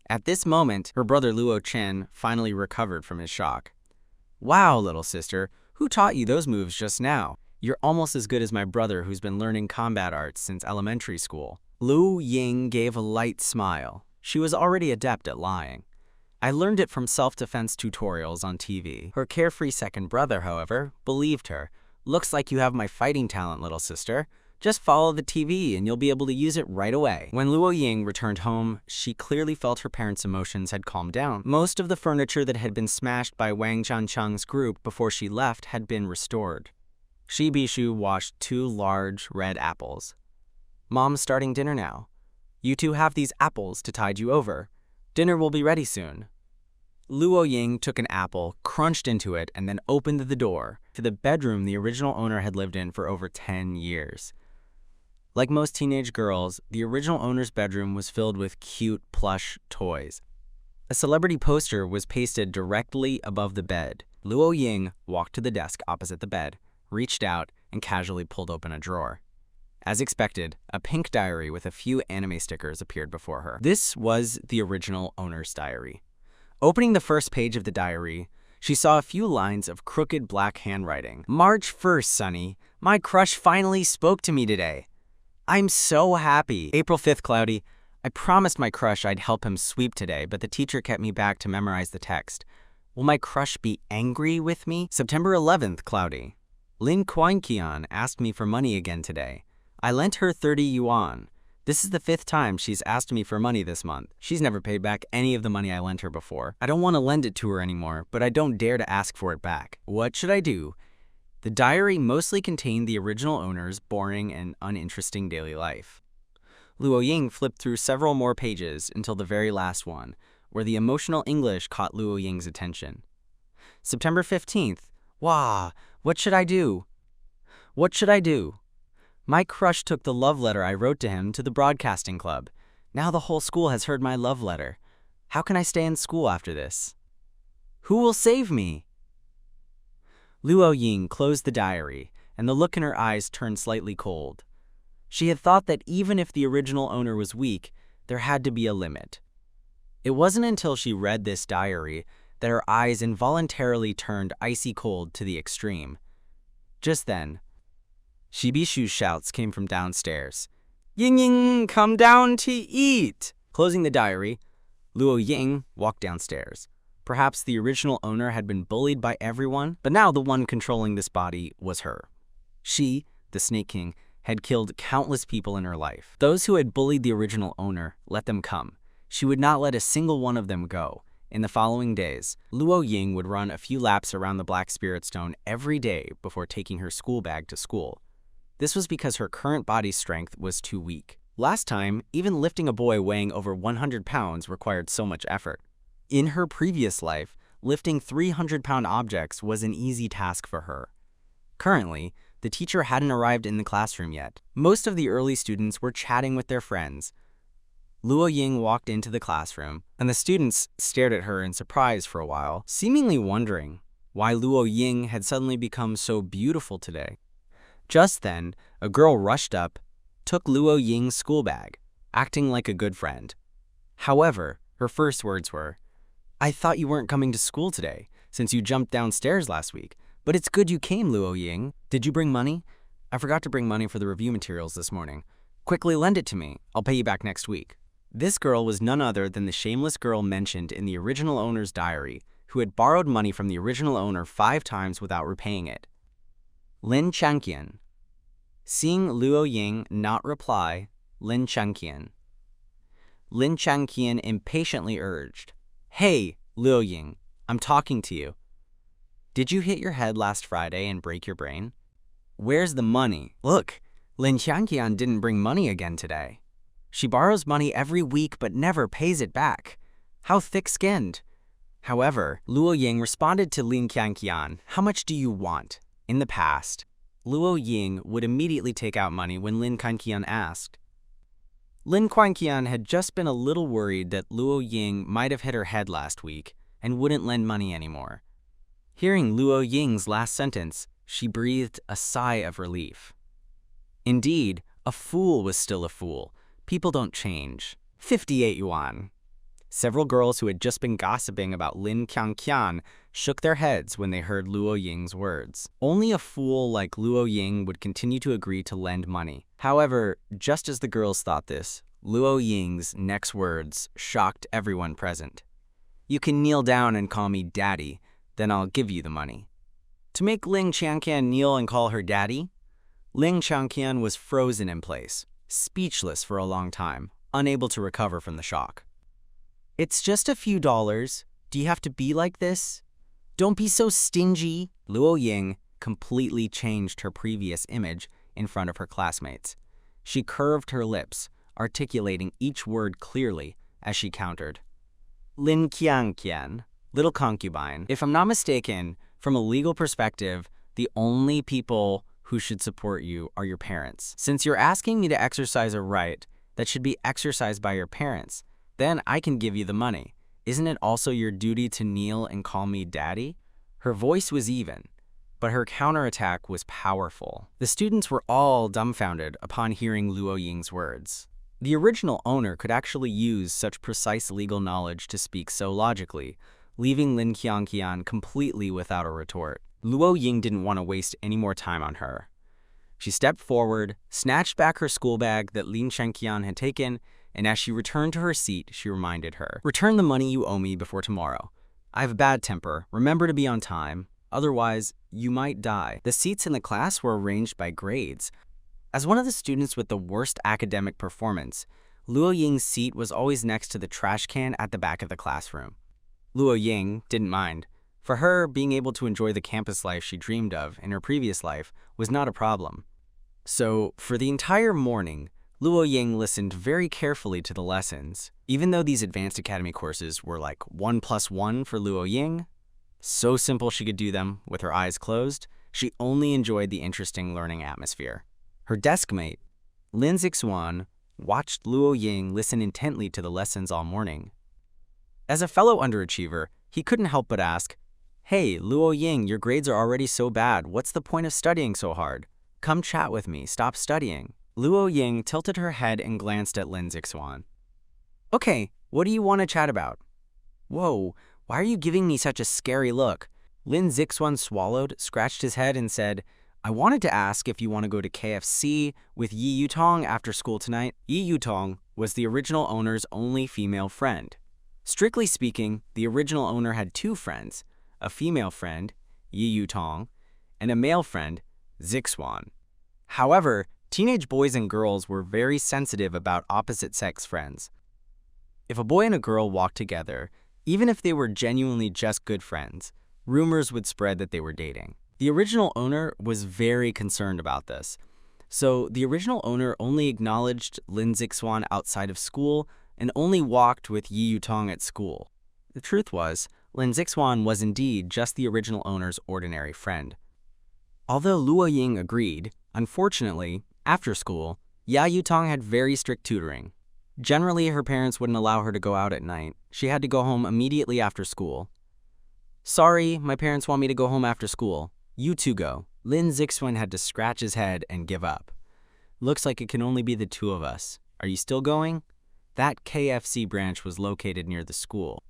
At this moment, her brother Luo Chen finally recovered from his shock. Wow, little sister, who taught you those moves just now? You're almost as good as my brother who's been learning combat arts since elementary school. Luo Ying gave a light smile. She was already adept at lying. I learned it from self-defense tutorials on TV. Her carefree second brother, however, believed her. Looks like you have my fighting talent, little sister. Just follow the TV and you'll be able to use it right away. When Luo Ying returned home, she clearly felt her parents' emotions had calmed down. Most of the furniture that had been smashed by Wang Jiancheng's group before she left had been restored. Shi Bishu washed 2 large red apples. Mom's starting dinner now. You two have these apples to tide you over. Dinner will be ready soon. Luo Ying took an apple, crunched into it, and then opened the door to the bedroom the original owner had lived in for over 10 years. Like most teenage girls, the original owner's bedroom was filled with cute plush toys. A celebrity poster was pasted directly above the bed. Luo Ying walked to the desk opposite the bed, reached out, and casually pulled open a drawer. As expected, a pink diary with a few anime stickers appeared before her. This was the original owner's diary. Opening the first page of the diary, she saw a few lines of crooked black handwriting. March 1st, Sunny. My crush finally spoke to me today. I'm so happy. April 5th, Cloudy. I promised my crush I'd help him sweep today, but the teacher kept me back to memorize the text. Will my crush be angry with me? September 11th, Cloudy. Lin Kuan-kian asked me for money again today. I lent her 30 yuan. This is the 5th time she's asked me for money this month. She's never paid back any of the money I lent her before. I don't want to lend it to her anymore, but I don't dare to ask for it back. What should I do? The diary mostly contained the original owner's boring and uninteresting daily life. Luo Ying flipped through several more pages until the very last one, where the emotional English caught Luo Ying's attention. September 15th. Wah, what should I do? What should I do? My crush took the love letter I wrote to him to the broadcasting club. Now the whole school has heard my love letter. How can I stay in school after this? Who will save me? Luo Ying closed the diary, and the look in her eyes turned slightly cold. She had thought that even if the original owner was weak, there had to be a limit. It wasn't until she read this diary that her eyes involuntarily turned icy cold to the extreme. Just then, Shi Bishu's shouts came from downstairs. Ying Ying, come down to eat! Closing the diary, Luo Ying walked downstairs. Perhaps the original owner had been bullied by everyone, but now the one controlling this body was her. She, the Snake King, had killed countless people in her life. Those who had bullied the original owner let them come. She would not let a single one of them go. In the following days, Luo Ying would run a few laps around the Black Spirit Stone every day before taking her school bag to school. This was because her current body strength was too weak. Last time, even lifting a boy weighing over 100 pounds required so much effort. In her previous life, lifting 300-pound objects was an easy task for her. Currently, the teacher hadn't arrived in the classroom yet. Most of the early students were chatting with their friends. Luo Ying walked into the classroom, and the students stared at her in surprise for a while, seemingly wondering, why Luo Ying had suddenly become so beautiful today. Just then, a girl rushed up, took Luo Ying's school bag, acting like a good friend. However, her first words were, "I thought you weren't coming to school today, since you jumped downstairs last week. But it's good you came, Luo Ying. Did you bring money? I forgot to bring money for the review materials this morning. Quickly lend it to me. I'll pay you back next week." This girl was none other than the shameless girl mentioned in the original owner's diary, who had borrowed money from the original owner 5 times without repaying it. Lin Changqian. Seeing Luo Ying not reply, Lin Changqian impatiently urged, "Hey, Luo Ying, I'm talking to you. Did you hit your head last Friday and break your brain? Where's the money? Look, Lin Changqian didn't bring money again today. She borrows money every week but never pays it back. How thick-skinned." However, Luo Ying responded to Lin Changqian, "How much do you want?" In the past, Luo Ying would immediately take out money when Lin Changqian asked. Lin Changqian had just been a little worried that Luo Ying might have hit her head last week and wouldn't lend money anymore. Hearing Luo Ying's last sentence, she breathed a sigh of relief. Indeed, a fool was still a fool. People don't change. 58 yuan. Several girls who had just been gossiping about Lin Changqian shook their heads when they heard Luo Ying's words. Only a fool like Luo Ying would continue to agree to lend money. However, just as the girls thought this, Luo Ying's next words shocked everyone present. "You can kneel down and call me daddy, then I'll give you the money." To make Lin Changqian kneel and call her daddy? Lin Changqian was frozen in place, speechless for a long time, unable to recover from the shock. "It's just a few dollars. Do you have to be like this? Don't be so stingy." Luo Ying completely changed her previous image in front of her classmates. She curved her lips, articulating each word clearly as she countered. "Lin Changqian, little concubine. If I'm not mistaken, from a legal perspective, the only people who should support you are your parents. Since you're asking me to exercise a right that should be exercised by your parents, then I can give you the money. Isn't it also your duty to kneel and call me daddy?" Her voice was even, but her counterattack was powerful. The students were all dumbfounded upon hearing Luo Ying's words. The original owner could actually use such precise legal knowledge to speak so logically, leaving Lin Changqian completely without a retort. Luo Ying didn't want to waste any more time on her. She stepped forward, snatched back her school bag that Lin Changqian had taken, and as she returned to her seat, she reminded her, "Return the money you owe me before tomorrow. I have a bad temper. Remember to be on time. Otherwise, you might die." The seats in the class were arranged by grades. As one of the students with the worst academic performance, Luo Ying's seat was always next to the trash can at the back of the classroom. Luo Ying didn't mind. For her, being able to enjoy the campus life she dreamed of in her previous life was not a problem. So, for the entire morning, Luo Ying listened very carefully to the lessons. Even though these advanced academy courses were like 1 + 1 for Luo Ying, so simple she could do them with her eyes closed, she only enjoyed the interesting learning atmosphere. Her deskmate, Lin Zixuan, watched Luo Ying listen intently to the lessons all morning. As a fellow underachiever, he couldn't help but ask, "Hey, Luo Ying, your grades are already so bad. What's the point of studying so hard? Come chat with me. Stop studying." Luo Ying tilted her head and glanced at Lin Zixuan. "Okay, what do you want to chat about?" "Whoa, why are you giving me such a scary look?" Lin Zixuan swallowed, scratched his head, and said, "I wanted to ask if you want to go to KFC with Yi Yutong after school tonight." Yi Yutong was the original owner's only female friend. Strictly speaking, the original owner had 2 friends, a female friend, Yi Yutong, and a male friend, Zixuan. However, teenage boys and girls were very sensitive about opposite-sex friends. If a boy and a girl walked together, even if they were genuinely just good friends, rumors would spread that they were dating. The original owner was very concerned about this. So the original owner only acknowledged Lin Zixuan outside of school and only walked with Yi Yutong at school. The truth was, Lin Zixuan was indeed just the original owner's ordinary friend. Although Luo Ying agreed, unfortunately, after school, Ya Yutong had very strict tutoring. Generally, her parents wouldn't allow her to go out at night. She had to go home immediately after school. Sorry, my parents want me to go home after school. You two go. Lin Zixuan had to scratch his head and give up. Looks like it can only be the two of us. Are you still going? That KFC branch was located near the school.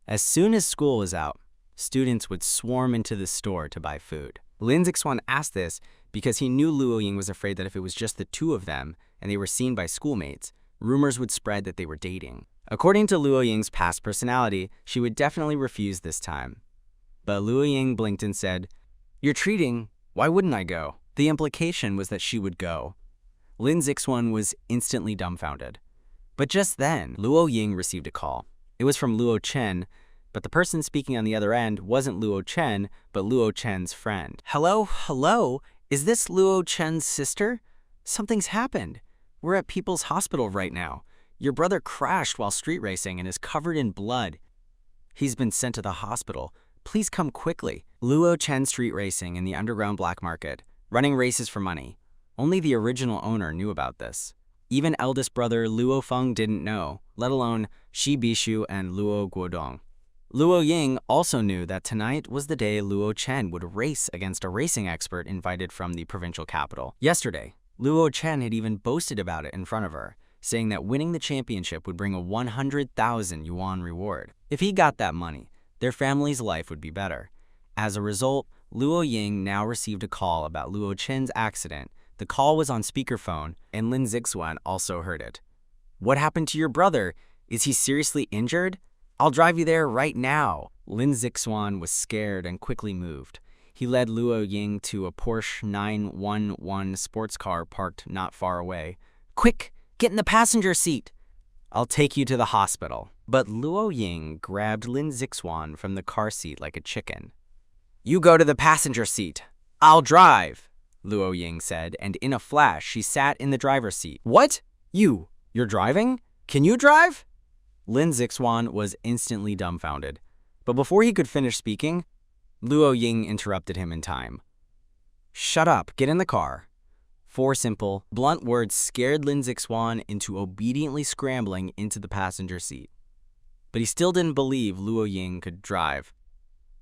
As soon as school was out, students would swarm into the store to buy food. Lin Zixuan asked this because he knew Luo Ying was afraid that if it was just the two of them and they were seen by schoolmates, rumors would spread that they were dating. According to Luo Ying's past personality, she would definitely refuse this time. But Luo Ying blinked and said, "You're treating, why wouldn't I go?" The implication was that she would go. Lin Zixuan was instantly dumbfounded. But just then, Luo Ying received a call. It was from Luo Chen, but the person speaking on the other end wasn't Luo Chen, but Luo Chen's friend. Hello? Is this Luo Chen's sister? Something's happened. We're at People's Hospital right now. Your brother crashed while street racing and is covered in blood. He's been sent to the hospital. Please come quickly. Luo Chen street racing in the underground black market, running races for money. Only the original owner knew about this. Even eldest brother Luo Feng didn't know, let alone Shi Bishu and Luo Guodong. Luo Ying also knew that tonight was the day Luo Chen would race against a racing expert invited from the provincial capital. Yesterday, Luo Chen had even boasted about it in front of her, saying that winning the championship would bring a 100,000 yuan reward. If he got that money, their family's life would be better. As a result, Luo Ying now received a call about Luo Chen's accident. The call was on speakerphone, and Lin Zixuan also heard it. "What happened to your brother? Is he seriously injured? I'll drive you there right now." Lin Zixuan was scared and quickly moved. He led Luo Ying to a Porsche 911 sports car parked not far away. "Quick, get in the passenger seat. I'll take you to the hospital." But Luo Ying grabbed Lin Zixuan from the car seat like a chicken. "You go to the passenger seat. I'll drive," Luo Ying said, and in a flash, she sat in the driver's seat. "What? You're driving? Can you drive?" Lin Zixuan was instantly dumbfounded. But before he could finish speaking, Luo Ying interrupted him in time. "Shut up, get in the car." 4 simple, blunt words scared Lin Zixuan into obediently scrambling into the passenger seat. But he still didn't believe Luo Ying could drive.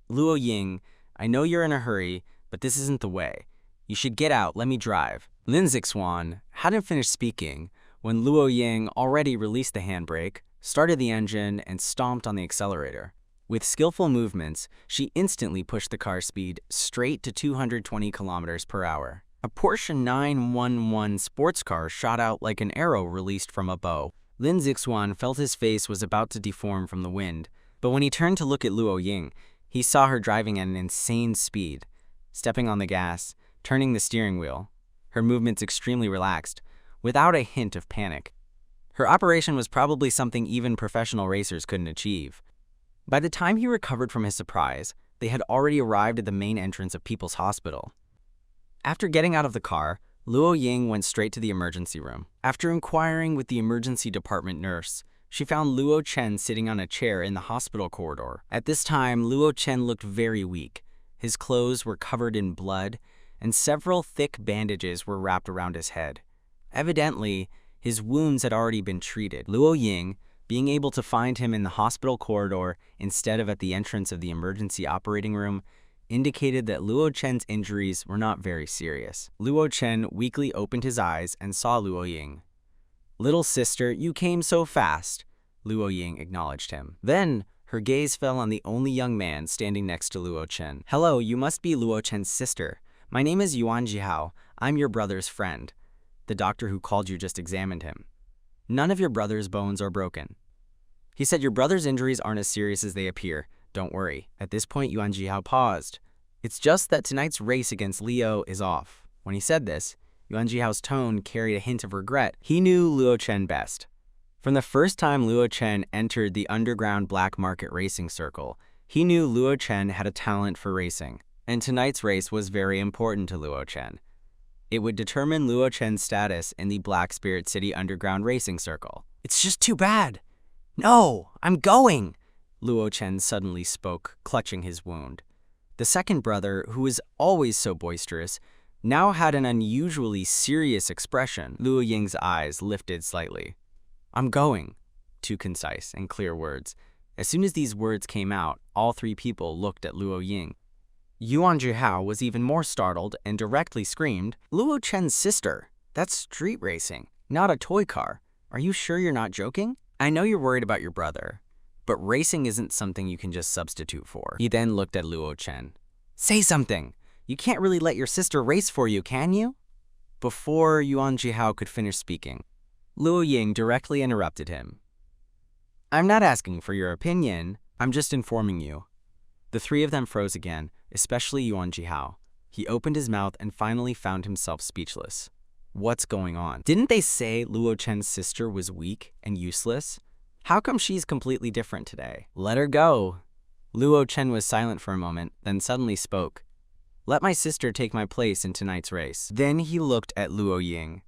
"Luo Ying, I know you're in a hurry, but this isn't the way. You should get out, let me drive." Lin Zixuan hadn't finished speaking when Luo Ying already released the handbrake, started the engine, and stomped on the accelerator. With skillful movements, she instantly pushed the car's speed straight to 220 kilometers per hour. A Porsche 911 sports car shot out like an arrow released from a bow. Lin Zixuan felt his face was about to deform from the wind, but when he turned to look at Luo Ying, he saw her driving at an insane speed, stepping on the gas, turning the steering wheel, her movements extremely relaxed, without a hint of panic. Her operation was probably something even professional racers couldn't achieve. By the time he recovered from his surprise, they had already arrived at the main entrance of People's Hospital. After getting out of the car, Luo Ying went straight to the emergency room. After inquiring with the emergency department nurse, she found Luo Chen sitting on a chair in the hospital corridor. At this time, Luo Chen looked very weak. His clothes were covered in blood, and several thick bandages were wrapped around his head. Evidently, his wounds had already been treated. Luo Ying, being able to find him in the hospital corridor instead of at the entrance of the emergency operating room, indicated that Luo Chen's injuries were not very serious. Luo Chen weakly opened his eyes and saw Luo Ying. "Little sister, you came so fast," Luo Ying acknowledged him. Then, her gaze fell on the only young man standing next to Luo Chen. "Hello, you must be Luo Chen's sister. My name is Yuan Jihao. I'm your brother's friend. The doctor who called you just examined him. None of your brother's bones are broken. He said your brother's injuries aren't as serious as they appear. Don't worry." At this point, Yuan Jihao paused. "It's just that tonight's race against Leo is off." When he said this, Yuan Jihao's tone carried a hint of regret. He knew Luo Chen best. From the first time Luo Chen entered the underground black market racing circle, he knew Luo Chen had a talent for racing, and tonight's race was very important to Luo Chen. It would determine Luo Chen's status in the Black Spirit City underground racing circle. "It's just too bad." "No, I'm going," Luo Chen suddenly spoke, clutching his wound. The second brother, who was always so boisterous, now had an unusually serious expression. Luo Ying's eyes lifted slightly. "I'm going," 2 concise and clear words, As soon as these words came out, all three people looked at Luo Ying. Yuan Jihao was even more startled and directly screamed, "Luo Chen's sister! That's street racing, not a toy car. Are you sure you're not joking? I know you're worried about your brother, but racing isn't something you can just substitute for." He then looked at Luo Chen. "Say something! You can't really let your sister race for you, can you?" Before Yuan Jihao could finish speaking, Luo Ying directly interrupted him. "I'm not asking for your opinion, I'm just informing you." The three of them froze again, especially Yuan Jihao. He opened his mouth and finally found himself speechless. What's going on? Didn't they say Luo Chen's sister was weak and useless? How come she's completely different today? Let her go. Luo Chen was silent for a moment, then suddenly spoke. "Let my sister take my place in tonight's race." Then he looked at Luo Ying.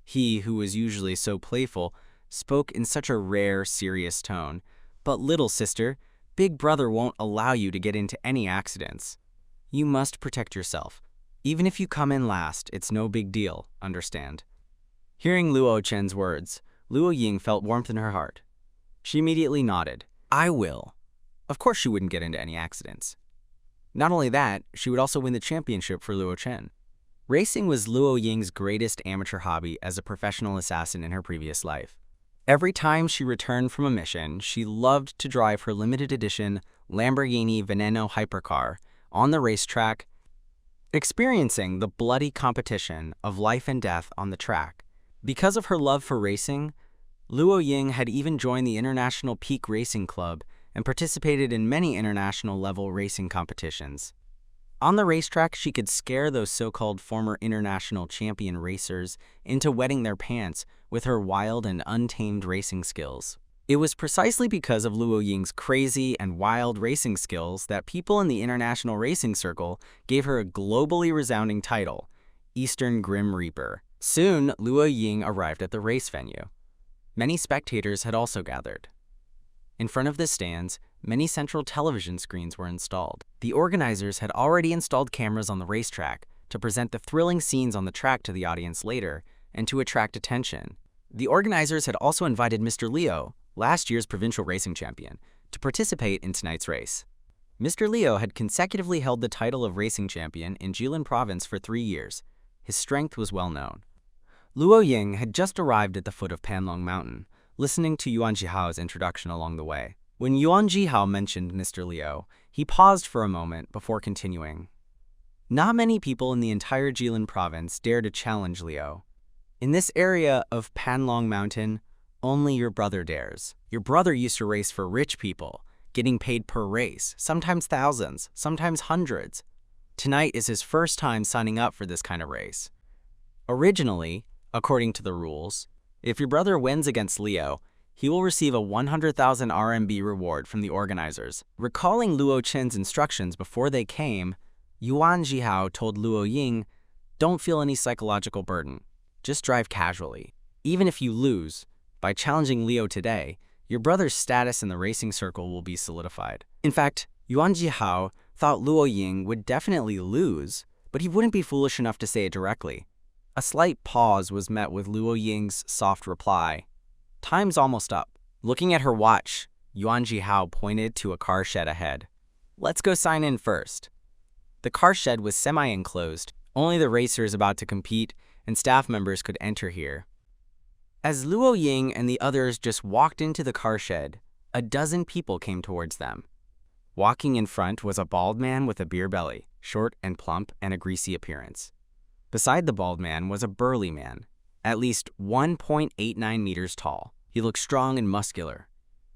He, who was usually so playful, spoke in such a rare, serious tone. "But little sister, Big Brother won't allow you to get into any accidents. You must protect yourself. Even if you come in last, it's no big deal, understand?" Hearing Luo Chen's words, Luo Ying felt warmth in her heart. She immediately nodded. "I will." Of course she wouldn't get into any accidents. Not only that, she would also win the championship for Luo Chen. Racing was Luo Ying's greatest amateur hobby as a professional assassin in her previous life. Every time she returned from a mission, she loved to drive her limited edition Lamborghini Veneno hypercar on the racetrack, experiencing the bloody competition of life and death on the track. Because of her love for racing, Luo Ying had even joined the International Peak Racing Club and participated in many international-level racing competitions. On the racetrack, she could scare those so-called former international champion racers into wetting their pants with her wild and untamed racing skills. It was precisely because of Luo Ying's crazy and wild racing skills that people in the international racing circle gave her a globally resounding title, Eastern Grim Reaper. Soon, Luo Ying arrived at the race venue. Many spectators had also gathered. In front of the stands, many central television screens were installed. The organizers had already installed cameras on the racetrack to present the thrilling scenes on the track to the audience later and to attract attention. The organizers had also invited Mr. Liu, last year's provincial racing champion, to participate in tonight's race. Mr. Liu had consecutively held the title of racing champion in Jilin province for 3 years. His strength was well known. Luo Ying had just arrived at the foot of Panlong Mountain, listening to Yuan Jihao's introduction along the way. When Yuan Jihao mentioned Mr. Liu, he paused for a moment before continuing. Not many people in the entire Jilin province dare to challenge Liu. In this area of Panlong Mountain, only your brother dares. Your brother used to race for rich people, getting paid per race, sometimes thousands, sometimes hundreds. Tonight is his first time signing up for this kind of race. Originally, according to the rules, if your brother wins against Liu, he will receive a 100,000 RMB reward from the organizers. Recalling Luo Chen's instructions before they came, Yuan Jihao told Luo Ying, "Don't feel any psychological burden. Just drive casually. Even if you lose, by challenging Liu today, your brother's status in the racing circle will be solidified." In fact, Yuan Jihao thought Luo Ying would definitely lose, but he wouldn't be foolish enough to say it directly. A slight pause was met with Luo Ying's soft reply. "Time's almost up." Looking at her watch, Yuan Jihao pointed to a car shed ahead. "Let's go sign in first." The car shed was semi-enclosed. Only the racers about to compete and staff members could enter here. As Luo Ying and the others just walked into the car shed, a dozen people came towards them. Walking in front was a bald man with a beer belly, short and plump and a greasy appearance. Beside the bald man was a burly man, at least 1.89 meters tall. He looked strong and muscular,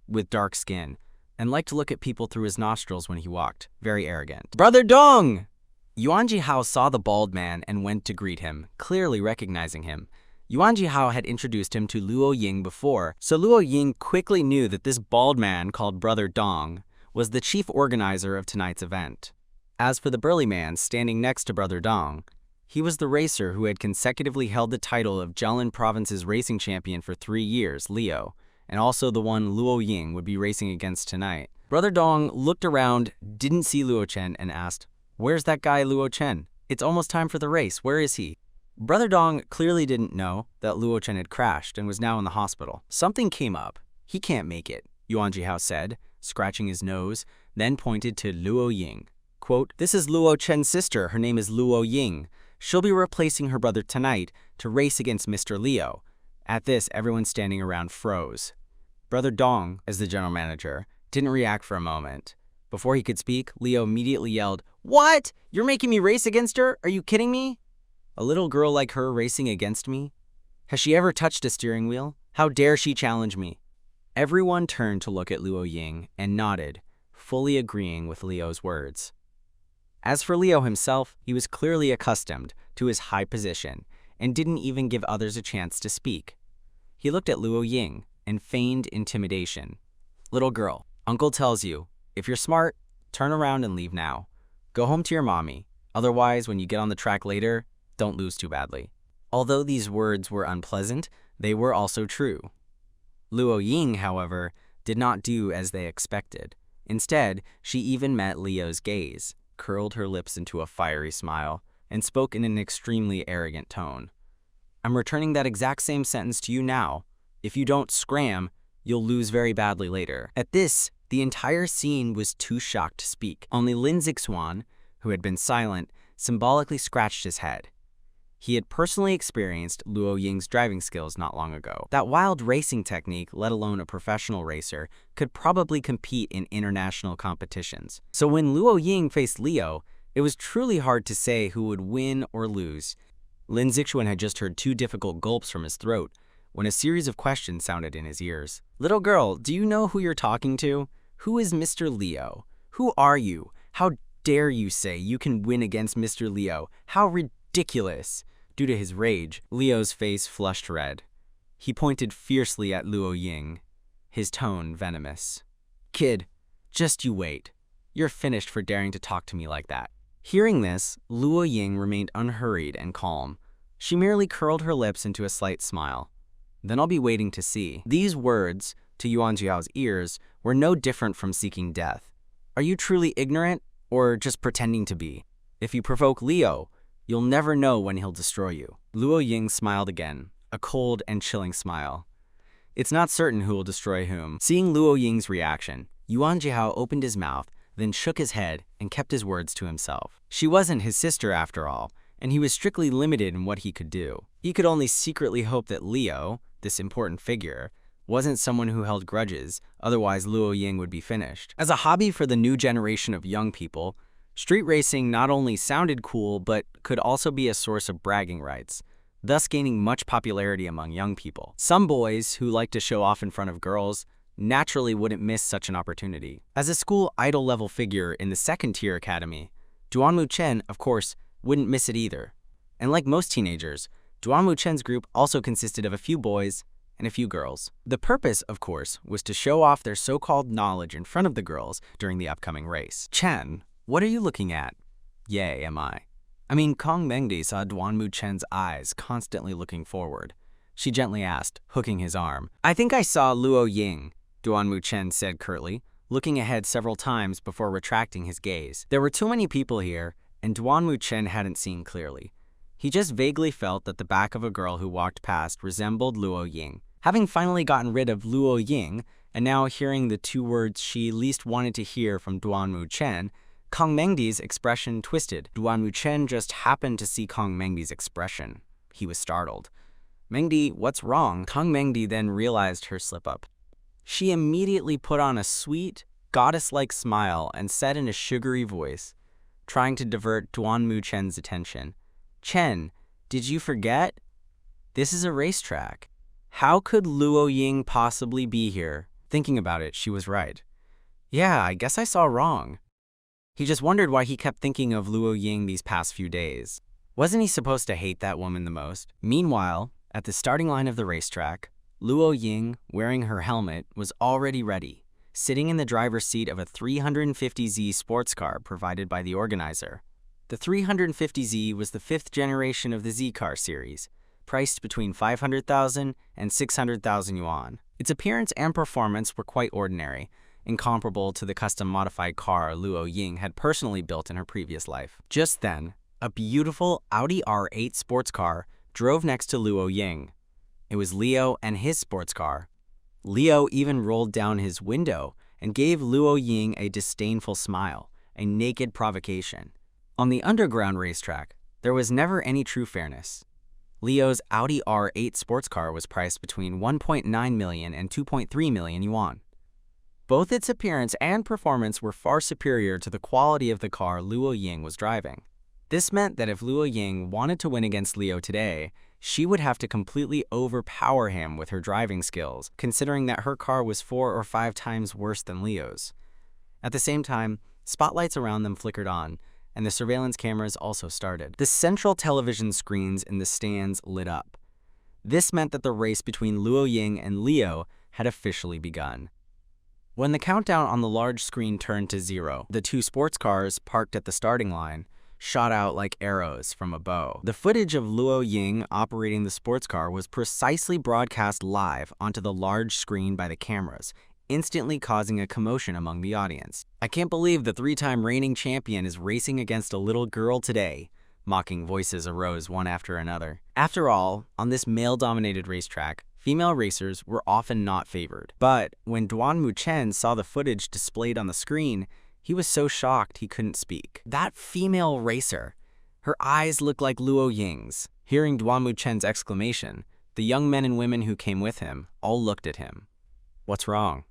with dark skin, and liked to look at people through his nostrils when he walked, very arrogant. "Brother Dong!" Yuan Jihao saw the bald man and went to greet him, clearly recognizing him. Yuan Jihao had introduced him to Luo Ying before, so Luo Ying quickly knew that this bald man called Brother Dong was the chief organizer of tonight's event. As for the burly man standing next to Brother Dong, he was the racer who had consecutively held the title of Jilin Province's racing champion for 3 years, Liu, and also the one Luo Ying would be racing against tonight. Brother Dong looked around, didn't see Luo Chen, and asked, "Where's that guy Luo Chen? It's almost time for the race. Where is he?" Brother Dong clearly didn't know that Luo Chen had crashed and was now in the hospital. "Something came up. He can't make it," Yuan Jihao said, scratching his nose, then pointed to Luo Ying. Quote, "This is Luo Chen's sister. Her name is Luo Ying. She'll be replacing her brother tonight to race against Mr. Leo." At this, everyone standing around froze. Brother Dong, as the general manager, didn't react for a moment. Before he could speak, Leo immediately yelled, "What? You're making me race against her? Are you kidding me? A little girl like her racing against me? Has she ever touched a steering wheel? How dare she challenge me?" Everyone turned to look at Luo Ying and nodded, fully agreeing with Leo's words. As for Leo himself, he was clearly accustomed to his high position and didn't even give others a chance to speak. He looked at Luo Ying and feigned intimidation. "Little girl, Uncle tells you, if you're smart, turn around and leave now. Go home to your mommy. Otherwise, when you get on the track later, don't lose too badly." Although these words were unpleasant, they were also true. Luo Ying, however, did not do as they expected. Instead, she even met Leo's gaze, curled her lips into a fiery smile, and spoke in an extremely arrogant tone. "I'm returning that exact same sentence to you now. If you don't scram, you'll lose very badly later." At this, the entire scene was too shocked to speak. Only Lin Zixuan, who had been silent, symbolically scratched his head. He had personally experienced Luo Ying's driving skills not long ago. That wild racing technique, let alone a professional racer, could probably compete in international competitions. So when Luo Ying faced Leo, it was truly hard to say who would win or lose. Lin Zixuan had just heard 2 difficult gulps from his throat when a series of questions sounded in his ears. "Little girl, do you know who you're talking to? Who is Mr. Leo? Who are you? How dare you say you can win against Mr. Leo? How ridiculous!" Due to his rage, Leo's face flushed red. He pointed fiercely at Luo Ying, his tone venomous. "Kid, just you wait. You're finished for daring to talk to me like that." Hearing this, Luo Ying remained unhurried and calm. She merely curled her lips into a slight smile. "Then I'll be waiting to see." These words, to Yuan Jiao's ears, were no different from seeking death. Are you truly ignorant, or just pretending to be? If you provoke Leo, you'll never know when he'll destroy you. Luo Ying smiled again, a cold and chilling smile. It's not certain who will destroy whom. Seeing Luo Ying's reaction, Yuan Jiao opened his mouth, then shook his head and kept his words to himself. She wasn't his sister after all, and he was strictly limited in what he could do. He could only secretly hope that Leo, this important figure, wasn't someone who held grudges, otherwise Luo Ying would be finished. As a hobby for the new generation of young people, street racing not only sounded cool, but could also be a source of bragging rights, thus gaining much popularity among young people. Some boys who like to show off in front of girls naturally wouldn't miss such an opportunity. As a school idol-level figure in the second-tier academy, Duanmu Chen, of course, wouldn't miss it either. And like most teenagers, Duanmu Chen's group also consisted of a few boys and a few girls. The purpose, of course, was to show off their so-called knowledge in front of the girls during the upcoming race. "Chen, what are you looking at?" "Yay, am I?" Kong Mengdi saw Duanmu Chen's eyes constantly looking forward. She gently asked, hooking his arm. "I think I saw Luo Ying," Duanmu Chen said curtly, looking ahead several times before retracting his gaze. There were too many people here, and Duanmu Chen hadn't seen clearly. He just vaguely felt that the back of a girl who walked past resembled Luo Ying. Having finally gotten rid of Luo Ying, and now hearing the 2 words she least wanted to hear from Duanmu Chen, Kong Mengdi's expression twisted. Duanmu Chen just happened to see Kong Mengdi's expression. He was startled. "Mengdi, what's wrong?" Kong Mengdi then realized her slip-up. She immediately put on a sweet, goddess-like smile and said in a sugary voice, trying to divert Duanmu Chen's attention, "Chen, did you forget? This is a racetrack. How could Luo Ying possibly be here?" Thinking about it, she was right. "Yeah, I guess I saw wrong." He just wondered why he kept thinking of Luo Ying these past few days. Wasn't he supposed to hate that woman the most? Meanwhile, at the starting line of the racetrack, Luo Ying, wearing her helmet, was already ready, sitting in the driver's seat of a 350Z sports car provided by the organizer. The 350Z was the 5th generation of the Z-Car series, priced between 500,000 and 600,000 yuan. Its appearance and performance were quite ordinary, incomparable to the custom-modified car Luo Ying had personally built in her previous life. Just then, a beautiful Audi R8 sports car drove next to Luo Ying. It was Leo and his sports car. Leo even rolled down his window and gave Luo Ying a disdainful smile, a naked provocation. On the underground racetrack, there was never any true fairness. Leo's Audi R8 sports car was priced between 1.9 million and 2.3 million yuan. Both its appearance and performance were far superior to the quality of the car Luo Ying was driving. This meant that if Luo Ying wanted to win against Leo today, she would have to completely overpower him with her driving skills, considering that her car was 4 or 5 times worse than Leo's. At the same time, spotlights around them flickered on, and the surveillance cameras also started. The central television screens in the stands lit up. This meant that the race between Luo Ying and Leo had officially begun. When the countdown on the large screen turned to 0, the 2 sports cars parked at the starting line shot out like arrows from a bow. The footage of Luo Ying operating the sports car was precisely broadcast live onto the large screen by the cameras, instantly causing a commotion among the audience. "I can't believe the 3-time reigning champion is racing against a little girl today," mocking voices arose one after another. After all, on this male-dominated racetrack, female racers were often not favored. But when Duan Muchen saw the footage displayed on the screen, he was so shocked he couldn't speak. That female racer! Her eyes looked like Luo Ying's. Hearing Duan Muchen's exclamation, the young men and women who came with him all looked at him. "What's wrong?"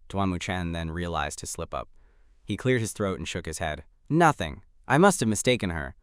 Duan Muchen then realized his slip-up. He cleared his throat and shook his head. "Nothing. I must have mistaken her.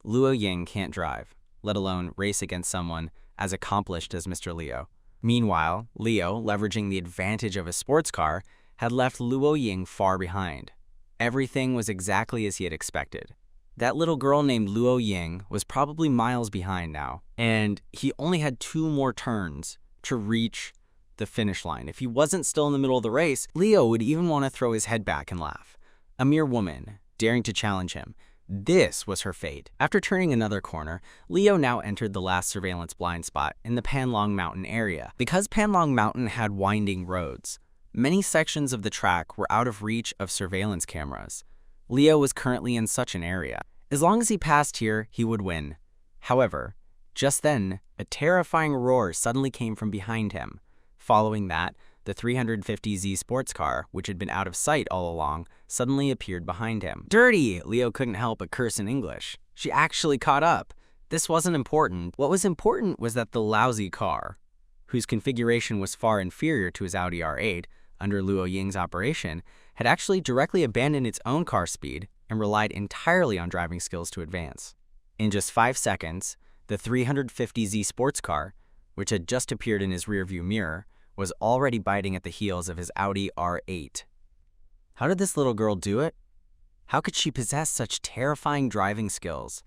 Luo Ying can't drive, let alone race against someone as accomplished as Mr. Leo." Meanwhile, Leo, leveraging the advantage of a sports car, had left Luo Ying far behind. Everything was exactly as he had expected. That little girl named Luo Ying was probably miles behind now, and he only had 2 more turns to reach the finish line. If he wasn't still in the middle of the race, Leo would even want to throw his head back and laugh. A mere woman, daring to challenge him. This was her fate. After turning another corner, Leo now entered the last surveillance blind spot in the Panlong Mountain area. Because Panlong Mountain had winding roads, many sections of the track were out of reach of surveillance cameras. Leo was currently in such an area. As long as he passed here, he would win. However, just then, a terrifying roar suddenly came from behind him. Following that, the 350Z sports car, which had been out of sight all along, suddenly appeared behind him. "Dirty!" Leo couldn't help but curse in English. She actually caught up. This wasn't important. What was important was that the lousy car, whose configuration was far inferior to his Audi R8 under Luo Ying's operation, had actually directly abandoned its own car speed and relied entirely on driving skills to advance. In just 5 seconds, the 350Z sports car, which had just appeared in his rearview mirror, was already biting at the heels of his Audi R8. How did this little girl do it? How could she possess such terrifying driving skills?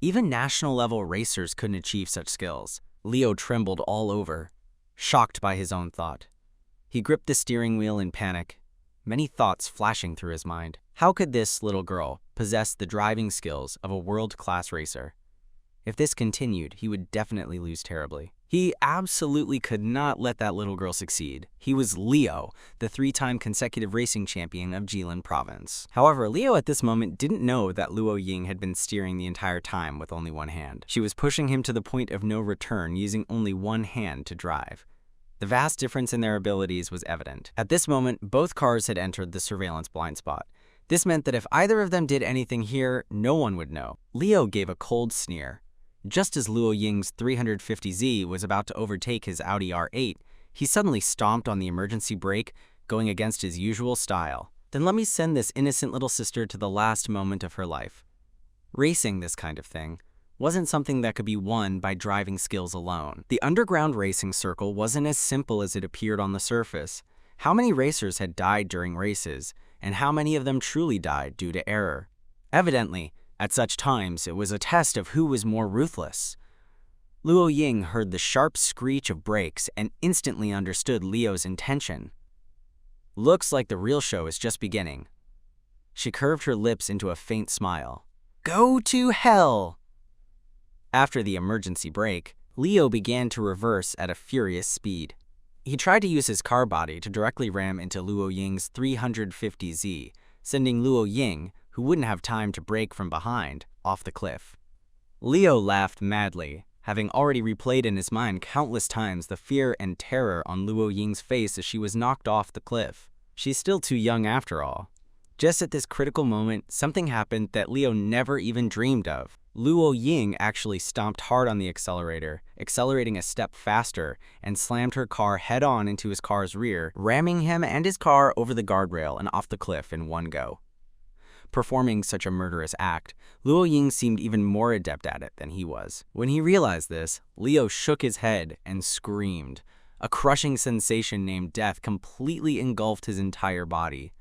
Even national-level racers couldn't achieve such skills. Leo trembled all over, shocked by his own thought. He gripped the steering wheel in panic, many thoughts flashing through his mind. How could this little girl possess the driving skills of a world-class racer? If this continued, he would definitely lose terribly. He absolutely could not let that little girl succeed. He was Leo, the 3-time consecutive racing champion of Jilin province. However, Leo at this moment didn't know that Luo Ying had been steering the entire time with only one hand. She was pushing him to the point of no return, using only one hand to drive. The vast difference in their abilities was evident. At this moment, both cars had entered the surveillance blind spot. This meant that if either of them did anything here, no one would know. Leo gave a cold sneer. Just as Luo Ying's 350Z was about to overtake his Audi R8, he suddenly stomped on the emergency brake, going against his usual style. Then let me send this innocent little sister to the last moment of her life. Racing this kind of thing wasn't something that could be won by driving skills alone. The underground racing circle wasn't as simple as it appeared on the surface. How many racers had died during races, and how many of them truly died due to error? Evidently, at such times, it was a test of who was more ruthless. Luo Ying heard the sharp screech of brakes and instantly understood Leo's intention. Looks like the real show is just beginning. She curved her lips into a faint smile. Go to hell! After the emergency brake, Leo began to reverse at a furious speed. He tried to use his car body to directly ram into Luo Ying's 350Z, sending Luo Ying, who wouldn't have time to brake from behind, off the cliff. Leo laughed madly, having already replayed in his mind countless times the fear and terror on Luo Ying's face as she was knocked off the cliff. She's still too young after all. Just at this critical moment, something happened that Leo never even dreamed of. Luo Ying actually stomped hard on the accelerator, accelerating a step faster, and slammed her car head-on into his car's rear, ramming him and his car over the guardrail and off the cliff in one go. Performing such a murderous act, Luo Ying seemed even more adept at it than he was. When he realized this, Leo shook his head and screamed. A crushing sensation named death completely engulfed his entire body.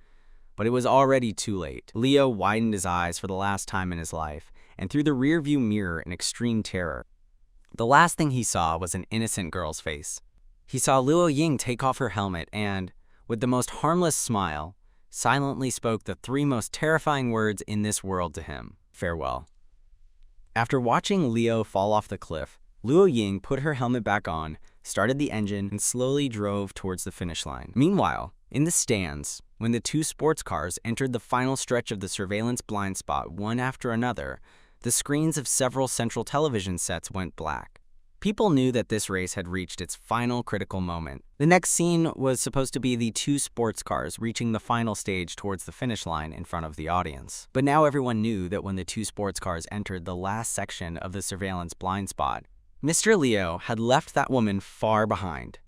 But it was already too late. Leo widened his eyes for the last time in his life, and through the rearview mirror in extreme terror. The last thing he saw was an innocent girl's face. He saw Luo Ying take off her helmet and, with the most harmless smile, silently spoke the three most terrifying words in this world to him: farewell. After watching Leo fall off the cliff, Luo Ying put her helmet back on, started the engine, and slowly drove towards the finish line. Meanwhile, in the stands, when the two sports cars entered the final stretch of the surveillance blind spot one after another, the screens of several central television sets went black. People knew that this race had reached its final critical moment. The next scene was supposed to be the two sports cars reaching the final stage towards the finish line in front of the audience. But now everyone knew that when the two sports cars entered the last section of the surveillance blind spot, Mr. Leo had left that woman far behind.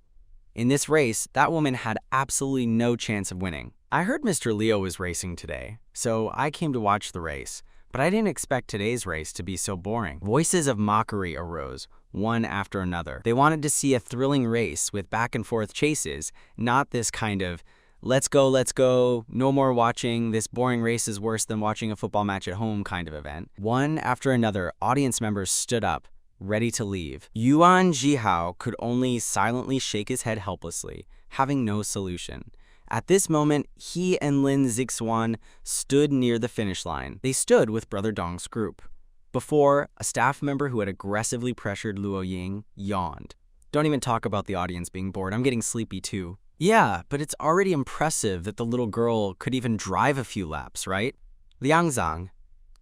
In this race, that woman had absolutely no chance of winning. I heard Mr. Leo was racing today, so I came to watch the race. But I didn't expect today's race to be so boring. Voices of mockery arose, one after another. They wanted to see a thrilling race with back-and-forth chases, not this kind of, let's go, no more watching, this boring race is worse than watching a football match at home kind of event. One after another, audience members stood up, ready to leave. Yuan Jihao could only silently shake his head helplessly, having no solution. At this moment, he and Lin Zixuan stood near the finish line. They stood with Brother Dong's group. Before, a staff member who had aggressively pressured Luo Ying yawned. Don't even talk about the audience being bored. I'm getting sleepy too. Yeah, but it's already impressive that the little girl could even drive a few laps, right? Liang Zhang,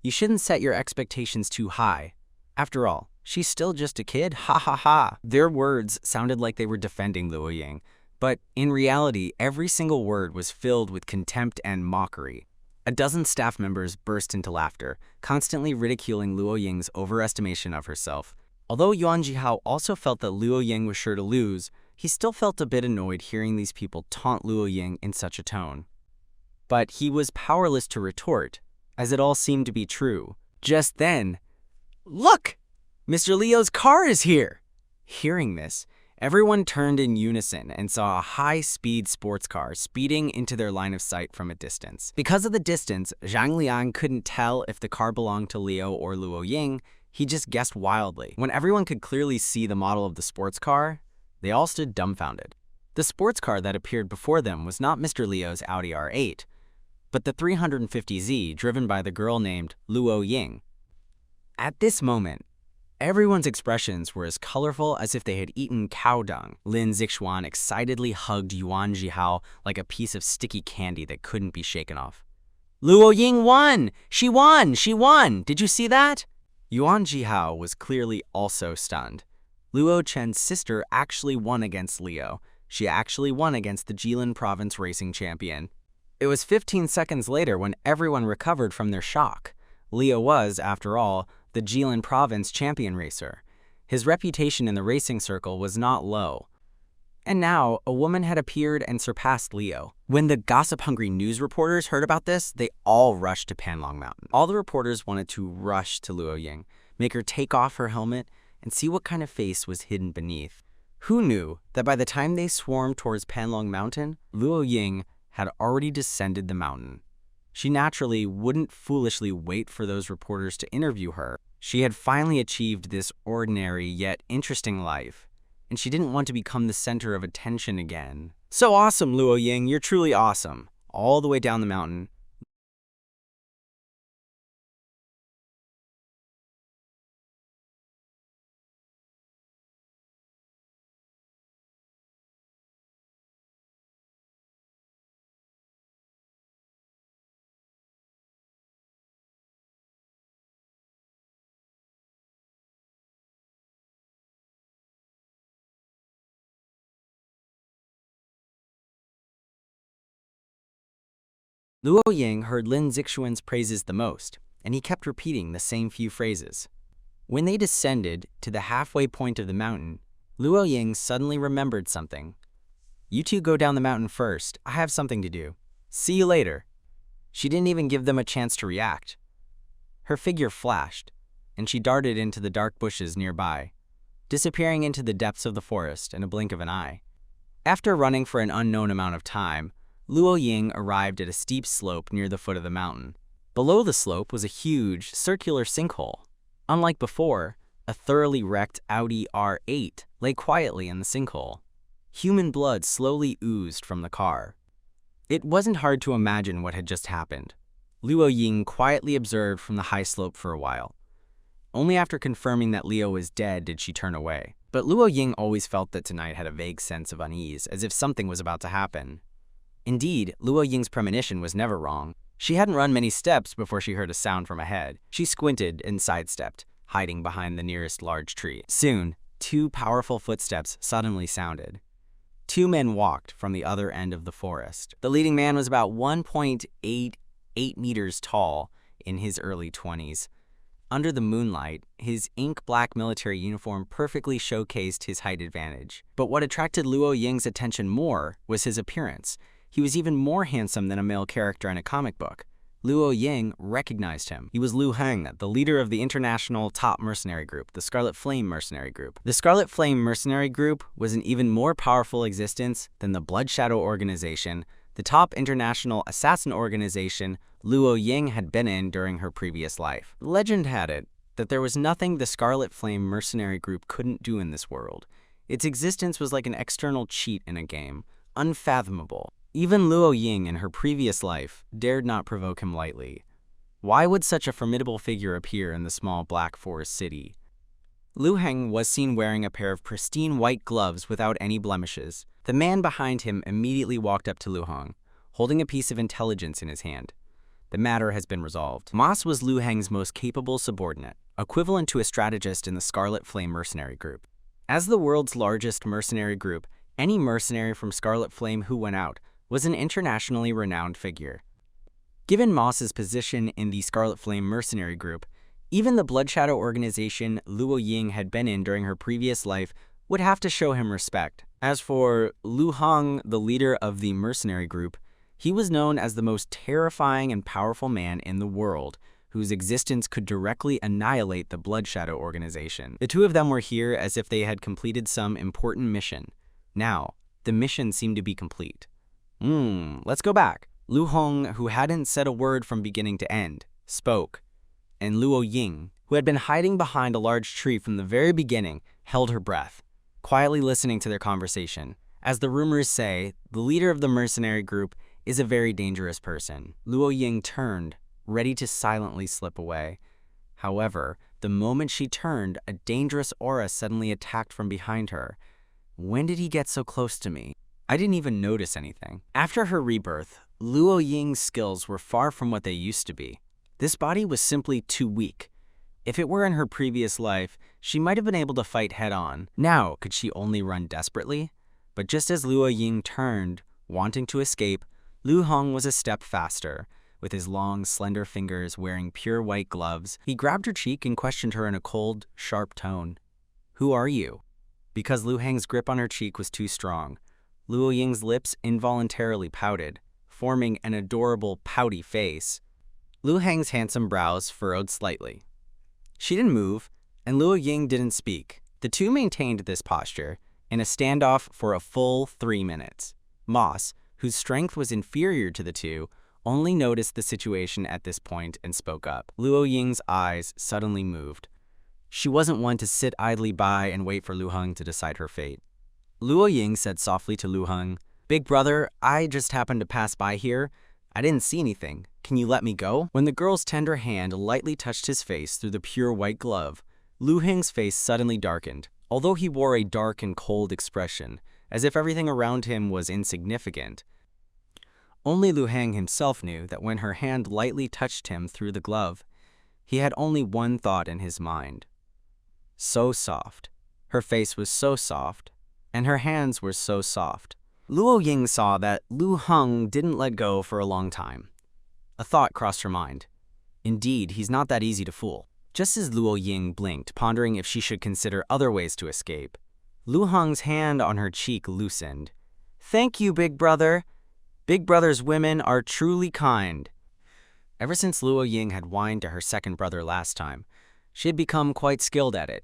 you shouldn't set your expectations too high. After all, she's still just a kid, ha ha ha. Their words sounded like they were defending Luo Ying. But in reality, every single word was filled with contempt and mockery. A dozen staff members burst into laughter, constantly ridiculing Luo Ying's overestimation of herself. Although Yuan Jihao also felt that Luo Ying was sure to lose, he still felt a bit annoyed hearing these people taunt Luo Ying in such a tone. But he was powerless to retort, as it all seemed to be true. Just then, look! Mr. Leo's car is here! Hearing this, everyone turned in unison and saw a high-speed sports car speeding into their line of sight from a distance. Because of the distance, Zhang Liang couldn't tell if the car belonged to Leo or Luo Ying. He just guessed wildly. When everyone could clearly see the model of the sports car, they all stood dumbfounded. The sports car that appeared before them was not Mr. Leo's Audi R8, but the 350Z driven by the girl named Luo Ying. At this moment, everyone's expressions were as colorful as if they had eaten cow dung. Lin Zixuan excitedly hugged Yuan Jihao like a piece of sticky candy that couldn't be shaken off. Luo Ying won! She won! She won! Did you see that? Yuan Jihao was clearly also stunned. Luo Chen's sister actually won against Leo. She actually won against the Jilin province racing champion. It was 15 seconds later when everyone recovered from their shock. Leo was, after all, the Jilin province champion racer. His reputation in the racing circle was not low. And now, a woman had appeared and surpassed Leo. When the gossip-hungry news reporters heard about this, they all rushed to Panlong Mountain. All the reporters wanted to rush to Luo Ying, make her take off her helmet, and see what kind of face was hidden beneath. Who knew that by the time they swarmed towards Panlong Mountain, Luo Ying had already descended the mountain. She naturally wouldn't foolishly wait for those reporters to interview her. She had finally achieved this ordinary yet interesting life, and she didn't want to become the center of attention again. So awesome, Luo Ying, you're truly awesome. All the way down the mountain, Luo Ying heard Lin Zixuan's praises the most, and he kept repeating the same few phrases. When they descended to the halfway point of the mountain, Luo Ying suddenly remembered something. "You two go down the mountain first. I have something to do. See you later." She didn't even give them a chance to react. Her figure flashed, and she darted into the dark bushes nearby, disappearing into the depths of the forest in a blink of an eye. After running for an unknown amount of time, Luo Ying arrived at a steep slope near the foot of the mountain. Below the slope was a huge, circular sinkhole. Unlike before, a thoroughly wrecked Audi R8 lay quietly in the sinkhole. Human blood slowly oozed from the car. It wasn't hard to imagine what had just happened. Luo Ying quietly observed from the high slope for a while. Only after confirming that Leo was dead did she turn away. But Luo Ying always felt that tonight had a vague sense of unease, as if something was about to happen. Indeed, Luo Ying's premonition was never wrong. She hadn't run many steps before she heard a sound from ahead. She squinted and sidestepped, hiding behind the nearest large tree. Soon, two powerful footsteps suddenly sounded. Two men walked from the other end of the forest. The leading man was about 1.88 meters tall, in his early 20s. Under the moonlight, his ink-black military uniform perfectly showcased his height advantage. But what attracted Luo Ying's attention more was his appearance. He was even more handsome than a male character in a comic book. Luo Ying recognized him. He was Lu Heng, the leader of the international top mercenary group, the Scarlet Flame Mercenary Group. The Scarlet Flame Mercenary Group was an even more powerful existence than the Blood Shadow Organization, the top international assassin organization Luo Ying had been in during her previous life. Legend had it that there was nothing the Scarlet Flame Mercenary Group couldn't do in this world. Its existence was like an external cheat in a game, unfathomable. Even Luo Ying in her previous life dared not provoke him lightly. Why would such a formidable figure appear in the small black forest city? Lu Heng was seen wearing a pair of pristine white gloves without any blemishes. The man behind him immediately walked up to Lu Heng, holding a piece of intelligence in his hand. The matter has been resolved. Moss was Lu Heng's most capable subordinate, equivalent to a strategist in the Scarlet Flame Mercenary Group. As the world's largest mercenary group, any mercenary from Scarlet Flame who went out was an internationally renowned figure. Given Moss's position in the Scarlet Flame Mercenary Group, even the Blood Shadow organization Luo Ying had been in during her previous life would have to show him respect. As for Lu Heng, the leader of the mercenary group, he was known as the most terrifying and powerful man in the world, whose existence could directly annihilate the Blood Shadow organization. The two of them were here as if they had completed some important mission. Now, the mission seemed to be complete. Let's go back. Lu Heng, who hadn't said a word from beginning to end, spoke, and Luo Ying, who had been hiding behind a large tree from the very beginning, held her breath, quietly listening to their conversation. As the rumors say, the leader of the mercenary group is a very dangerous person. Luo Ying turned, ready to silently slip away. However, the moment she turned, a dangerous aura suddenly attacked from behind her. When did he get so close to me? I didn't even notice anything. After her rebirth, Luo Ying's skills were far from what they used to be. This body was simply too weak. If it were in her previous life, she might have been able to fight head-on. Now, could she only run desperately? But just as Luo Ying turned, wanting to escape, Lu Heng was a step faster. With his long, slender fingers wearing pure white gloves, he grabbed her cheek and questioned her in a cold, sharp tone. "Who are you?" Because Lu Heng's grip on her cheek was too strong, Luo Ying's lips involuntarily pouted, forming an adorable, pouty face. Lu Heng's handsome brows furrowed slightly. She didn't move, and Luo Ying didn't speak. The two maintained this posture in a standoff for a full 3 minutes. Moss, whose strength was inferior to the two, only noticed the situation at this point and spoke up. Luo Ying's eyes suddenly moved. She wasn't one to sit idly by and wait for Lu Heng to decide her fate. Luo Ying said softly to Lu Heng, "Big brother, I just happened to pass by here. I didn't see anything. Can you let me go?" When the girl's tender hand lightly touched his face through the pure white glove, Lu Heng's face suddenly darkened, although he wore a dark and cold expression, as if everything around him was insignificant. Only Lu Heng himself knew that when her hand lightly touched him through the glove, he had only one thought in his mind. So soft. Her face was so soft, and her hands were so soft. Luo Ying saw that Lu Heng didn't let go for a long time. A thought crossed her mind. Indeed, he's not that easy to fool. Just as Luo Ying blinked, pondering if she should consider other ways to escape, Lu Heng's hand on her cheek loosened. "Thank you, big brother. Big brother's women are truly kind." Ever since Luo Ying had whined to her second brother last time, she had become quite skilled at it.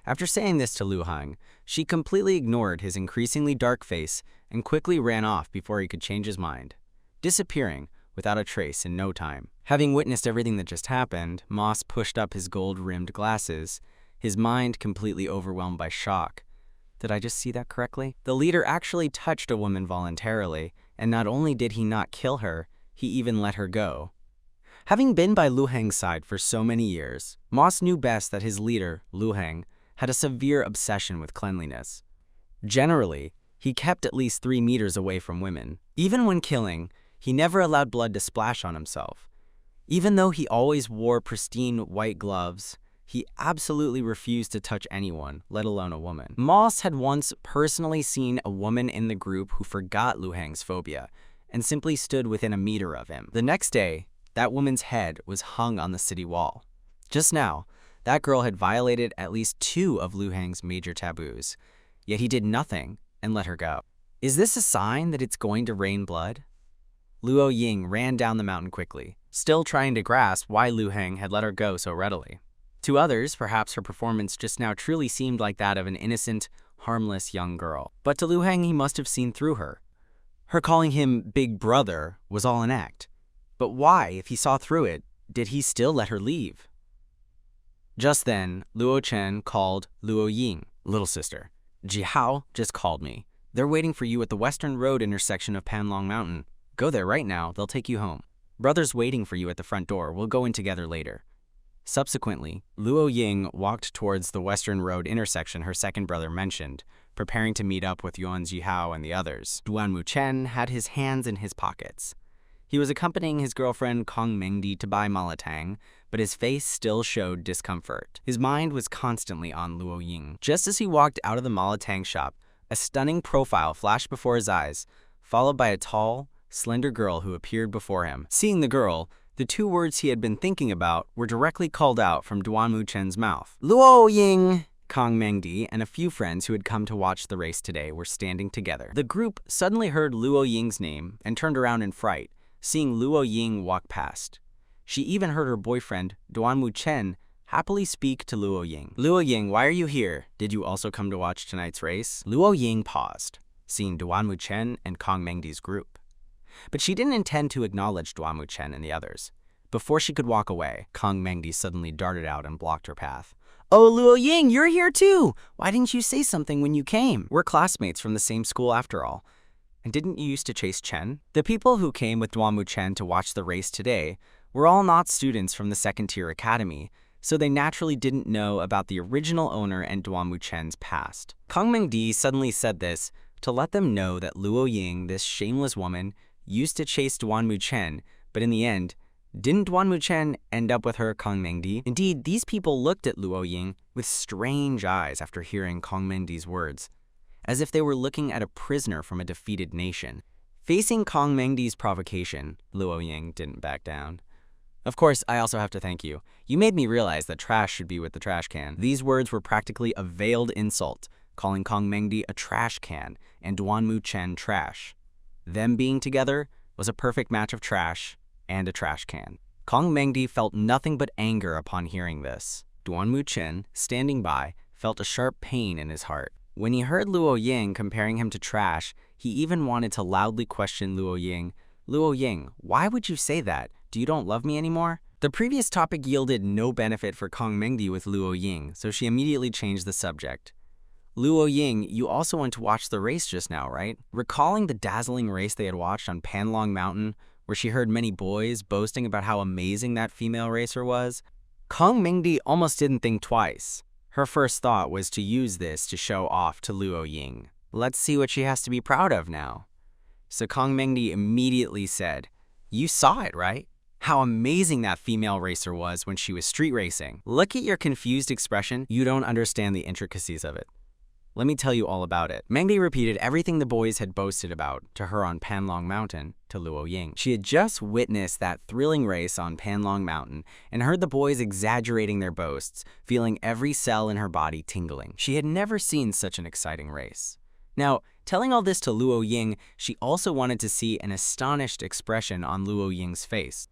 After saying this to Lu Heng, she completely ignored his increasingly dark face and quickly ran off before he could change his mind, disappearing without a trace in no time. Having witnessed everything that just happened, Moss pushed up his gold-rimmed glasses, his mind completely overwhelmed by shock. Did I just see that correctly? The leader actually touched a woman voluntarily, and not only did he not kill her, he even let her go. Having been by Lu Heng's side for so many years, Moss knew best that his leader, Lu Heng, had a severe obsession with cleanliness. Generally, he kept at least 3 meters away from women. Even when killing, he never allowed blood to splash on himself. Even though he always wore pristine white gloves, he absolutely refused to touch anyone, let alone a woman. Moss had once personally seen a woman in the group who forgot Lu Heng's phobia and simply stood within a meter of him. The next day, that woman's head was hung on the city wall. Just now, that girl had violated at least 2 of Lu Heng's major taboos, yet he did nothing and let her go. Is this a sign that it's going to rain blood? Luo Ying ran down the mountain quickly, still trying to grasp why Lu Heng had let her go so readily. To others, perhaps her performance just now truly seemed like that of an innocent, harmless young girl. But to Lu Heng, he must have seen through her. Her calling him Big Brother was all an act. But why, if he saw through it, did he still let her leave? Just then, Luo Chen called Luo Ying, "Little sister, Jihao just called me. They're waiting for you at the Western Road intersection of Panlong Mountain. Go there right now, they'll take you home. Brother's waiting for you at the front door, we'll go in together later." Subsequently, Luo Ying walked towards the Western Road intersection her second brother mentioned, preparing to meet up with Yuan Jihao and the others. Duanmu Chen had his hands in his pockets. He was accompanying his girlfriend Kong Mengdi to buy malatang, but his face still showed discomfort. His mind was constantly on Luo Ying. Just as he walked out of the malatang shop, a stunning profile flashed before his eyes, followed by a tall, slender girl who appeared before him. Seeing the girl, the 2 words he had been thinking about were directly called out from Duanmu Chen's mouth. Luo Ying! Kong Mengdi and a few friends who had come to watch the race today were standing together. The group suddenly heard Luo Ying's name and turned around in fright, seeing Luo Ying walk past. She even heard her boyfriend, Duanmu Chen, happily speak to Luo Ying. "Luo Ying, why are you here? Did you also come to watch tonight's race?" Luo Ying paused, seeing Duanmu Chen and Kong Mengdi's group. But she didn't intend to acknowledge Duanmu Chen and the others. Before she could walk away, Kong Mengdi suddenly darted out and blocked her path. "Oh, Luo Ying, you're here too! Why didn't you say something when you came? We're classmates from the same school after all. And didn't you used to chase Chen?" The people who came with Duanmu Chen to watch the race today were all not students from the second-tier academy, so they naturally didn't know about the original owner and Duanmu Chen's past. Kong Mengdi suddenly said this to let them know that Luo Ying, this shameless woman, used to chase Duanmu Chen, but in the end, didn't Duanmu Chen end up with her Kong Mengdi? Indeed, these people looked at Luo Ying with strange eyes after hearing Kong Mengdi's words, as if they were looking at a prisoner from a defeated nation. Facing Kong Mengdi's provocation, Luo Ying didn't back down. "Of course, I also have to thank you. You made me realize that trash should be with the trash can." These words were practically a veiled insult, calling Kong Mengdi a trash can and Duanmu Chen trash. Them being together was a perfect match of trash and a trash can. Kong Mengdi felt nothing but anger upon hearing this. Duanmu Chen, standing by, felt a sharp pain in his heart. When he heard Luo Ying comparing him to trash, he even wanted to loudly question Luo Ying. "Luo Ying, why would you say that? Do you don't love me anymore?" The previous topic yielded no benefit for Kong Mengdi with Luo Ying, so she immediately changed the subject. "Luo Ying, you also went to watch the race just now, right?" Recalling the dazzling race they had watched on Panlong Mountain, where she heard many boys boasting about how amazing that female racer was, Kong Mengdi almost didn't think twice. Her first thought was to use this to show off to Luo Ying. Let's see what she has to be proud of now. So Kong Mengdi immediately said, "You saw it, right? How amazing that female racer was when she was street racing. Look at your confused expression. You don't understand the intricacies of it. Let me tell you all about it. Mengdi repeated everything the boys had boasted about to her on Panlong Mountain to Luo Ying. She had just witnessed that thrilling race on Panlong Mountain and heard the boys exaggerating their boasts, feeling every cell in her body tingling. She had never seen such an exciting race. Now, telling all this to Luo Ying, she also wanted to see an astonished expression on Luo Ying's face.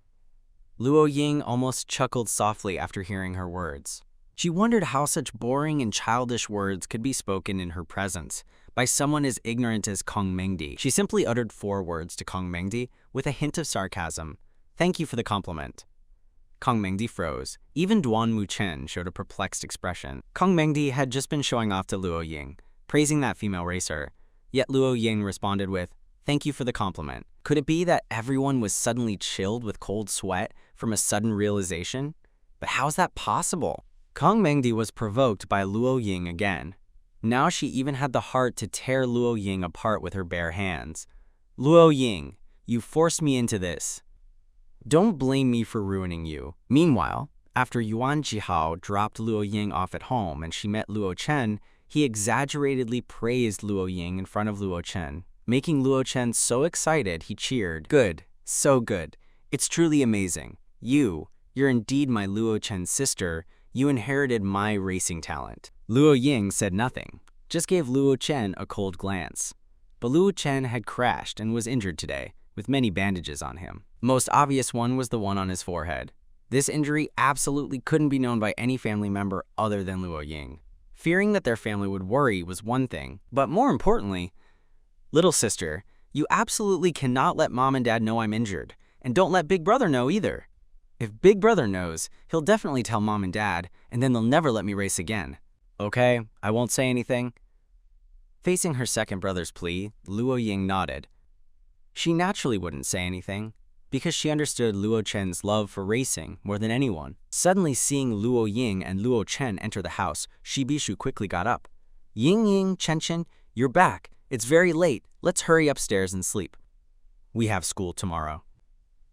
Luo Ying almost chuckled softly after hearing her words. She wondered how such boring and childish words could be spoken in her presence by someone as ignorant as Kong Mengdi. She simply uttered 4 words to Kong Mengdi with a hint of sarcasm. "Thank you for the compliment." Kong Mengdi froze. Even Duan Muchen showed a perplexed expression. Kong Mengdi had just been showing off to Luo Ying, praising that female racer. Yet Luo Ying responded with, "Thank you for the compliment." Could it be that everyone was suddenly chilled with cold sweat from a sudden realization? But how's that possible? Kong Mengdi was provoked by Luo Ying again. Now she even had the heart to tear Luo Ying apart with her bare hands. "Luo Ying, you forced me into this. Don't blame me for ruining you." Meanwhile, after Yuan Jihao dropped Luo Ying off at home and she met Luo Chen, he exaggeratedly praised Luo Ying in front of Luo Chen, making Luo Chen so excited he cheered. "Good, so good. It's truly amazing. You're indeed my Luo Chen's sister. You inherited my racing talent." Luo Ying said nothing, just gave Luo Chen a cold glance. But Luo Chen had crashed and was injured today, with many bandages on him. Most obvious one was the one on his forehead. This injury absolutely couldn't be known by any family member other than Luo Ying. Fearing that their family would worry was one thing, but more importantly, "Little sister, you absolutely cannot let mom and dad know I'm injured, and don't let big brother know either. If big brother knows, he'll definitely tell mom and dad, and then they'll never let me race again." "Okay, I won't say anything." Facing her second brother's plea, Luo Ying nodded. She naturally wouldn't say anything, because she understood Luo Chen's love for racing more than anyone. Suddenly seeing Luo Ying and Luo Chen enter the house, Shi Bishu quickly got up. "Ying, Chen, you're back. It's very late. Let's hurry upstairs and sleep. We have school tomorrow."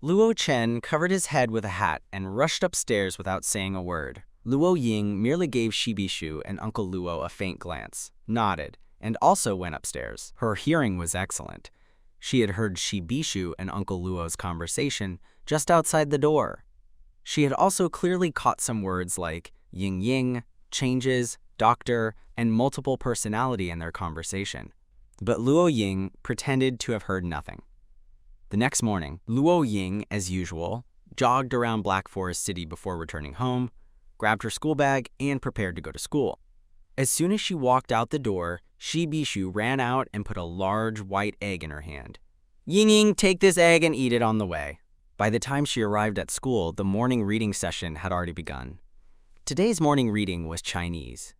Luo Chen covered his head with a hat and rushed upstairs without saying a word. Luo Ying merely gave Shi Bishu and Uncle Luo a faint glance, nodded, and also went upstairs. Her hearing was excellent. She had heard Shi Bishu and Uncle Luo's conversation just outside the door. She had also clearly caught some words like Ying Ying, changes, doctor, and multiple personality in their conversation. But Luo Ying pretended to have heard nothing. The next morning, Luo Ying, as usual, jogged around Black Forest City before returning home, grabbed her school bag, and prepared to go to school. As soon as she walked out the door, Shi Bishu ran out and put a large white egg in her hand. "Ying Ying, take this egg and eat it on the way." By the time she arrived at school, the morning reading session had already begun. Today's morning reading was Chinese.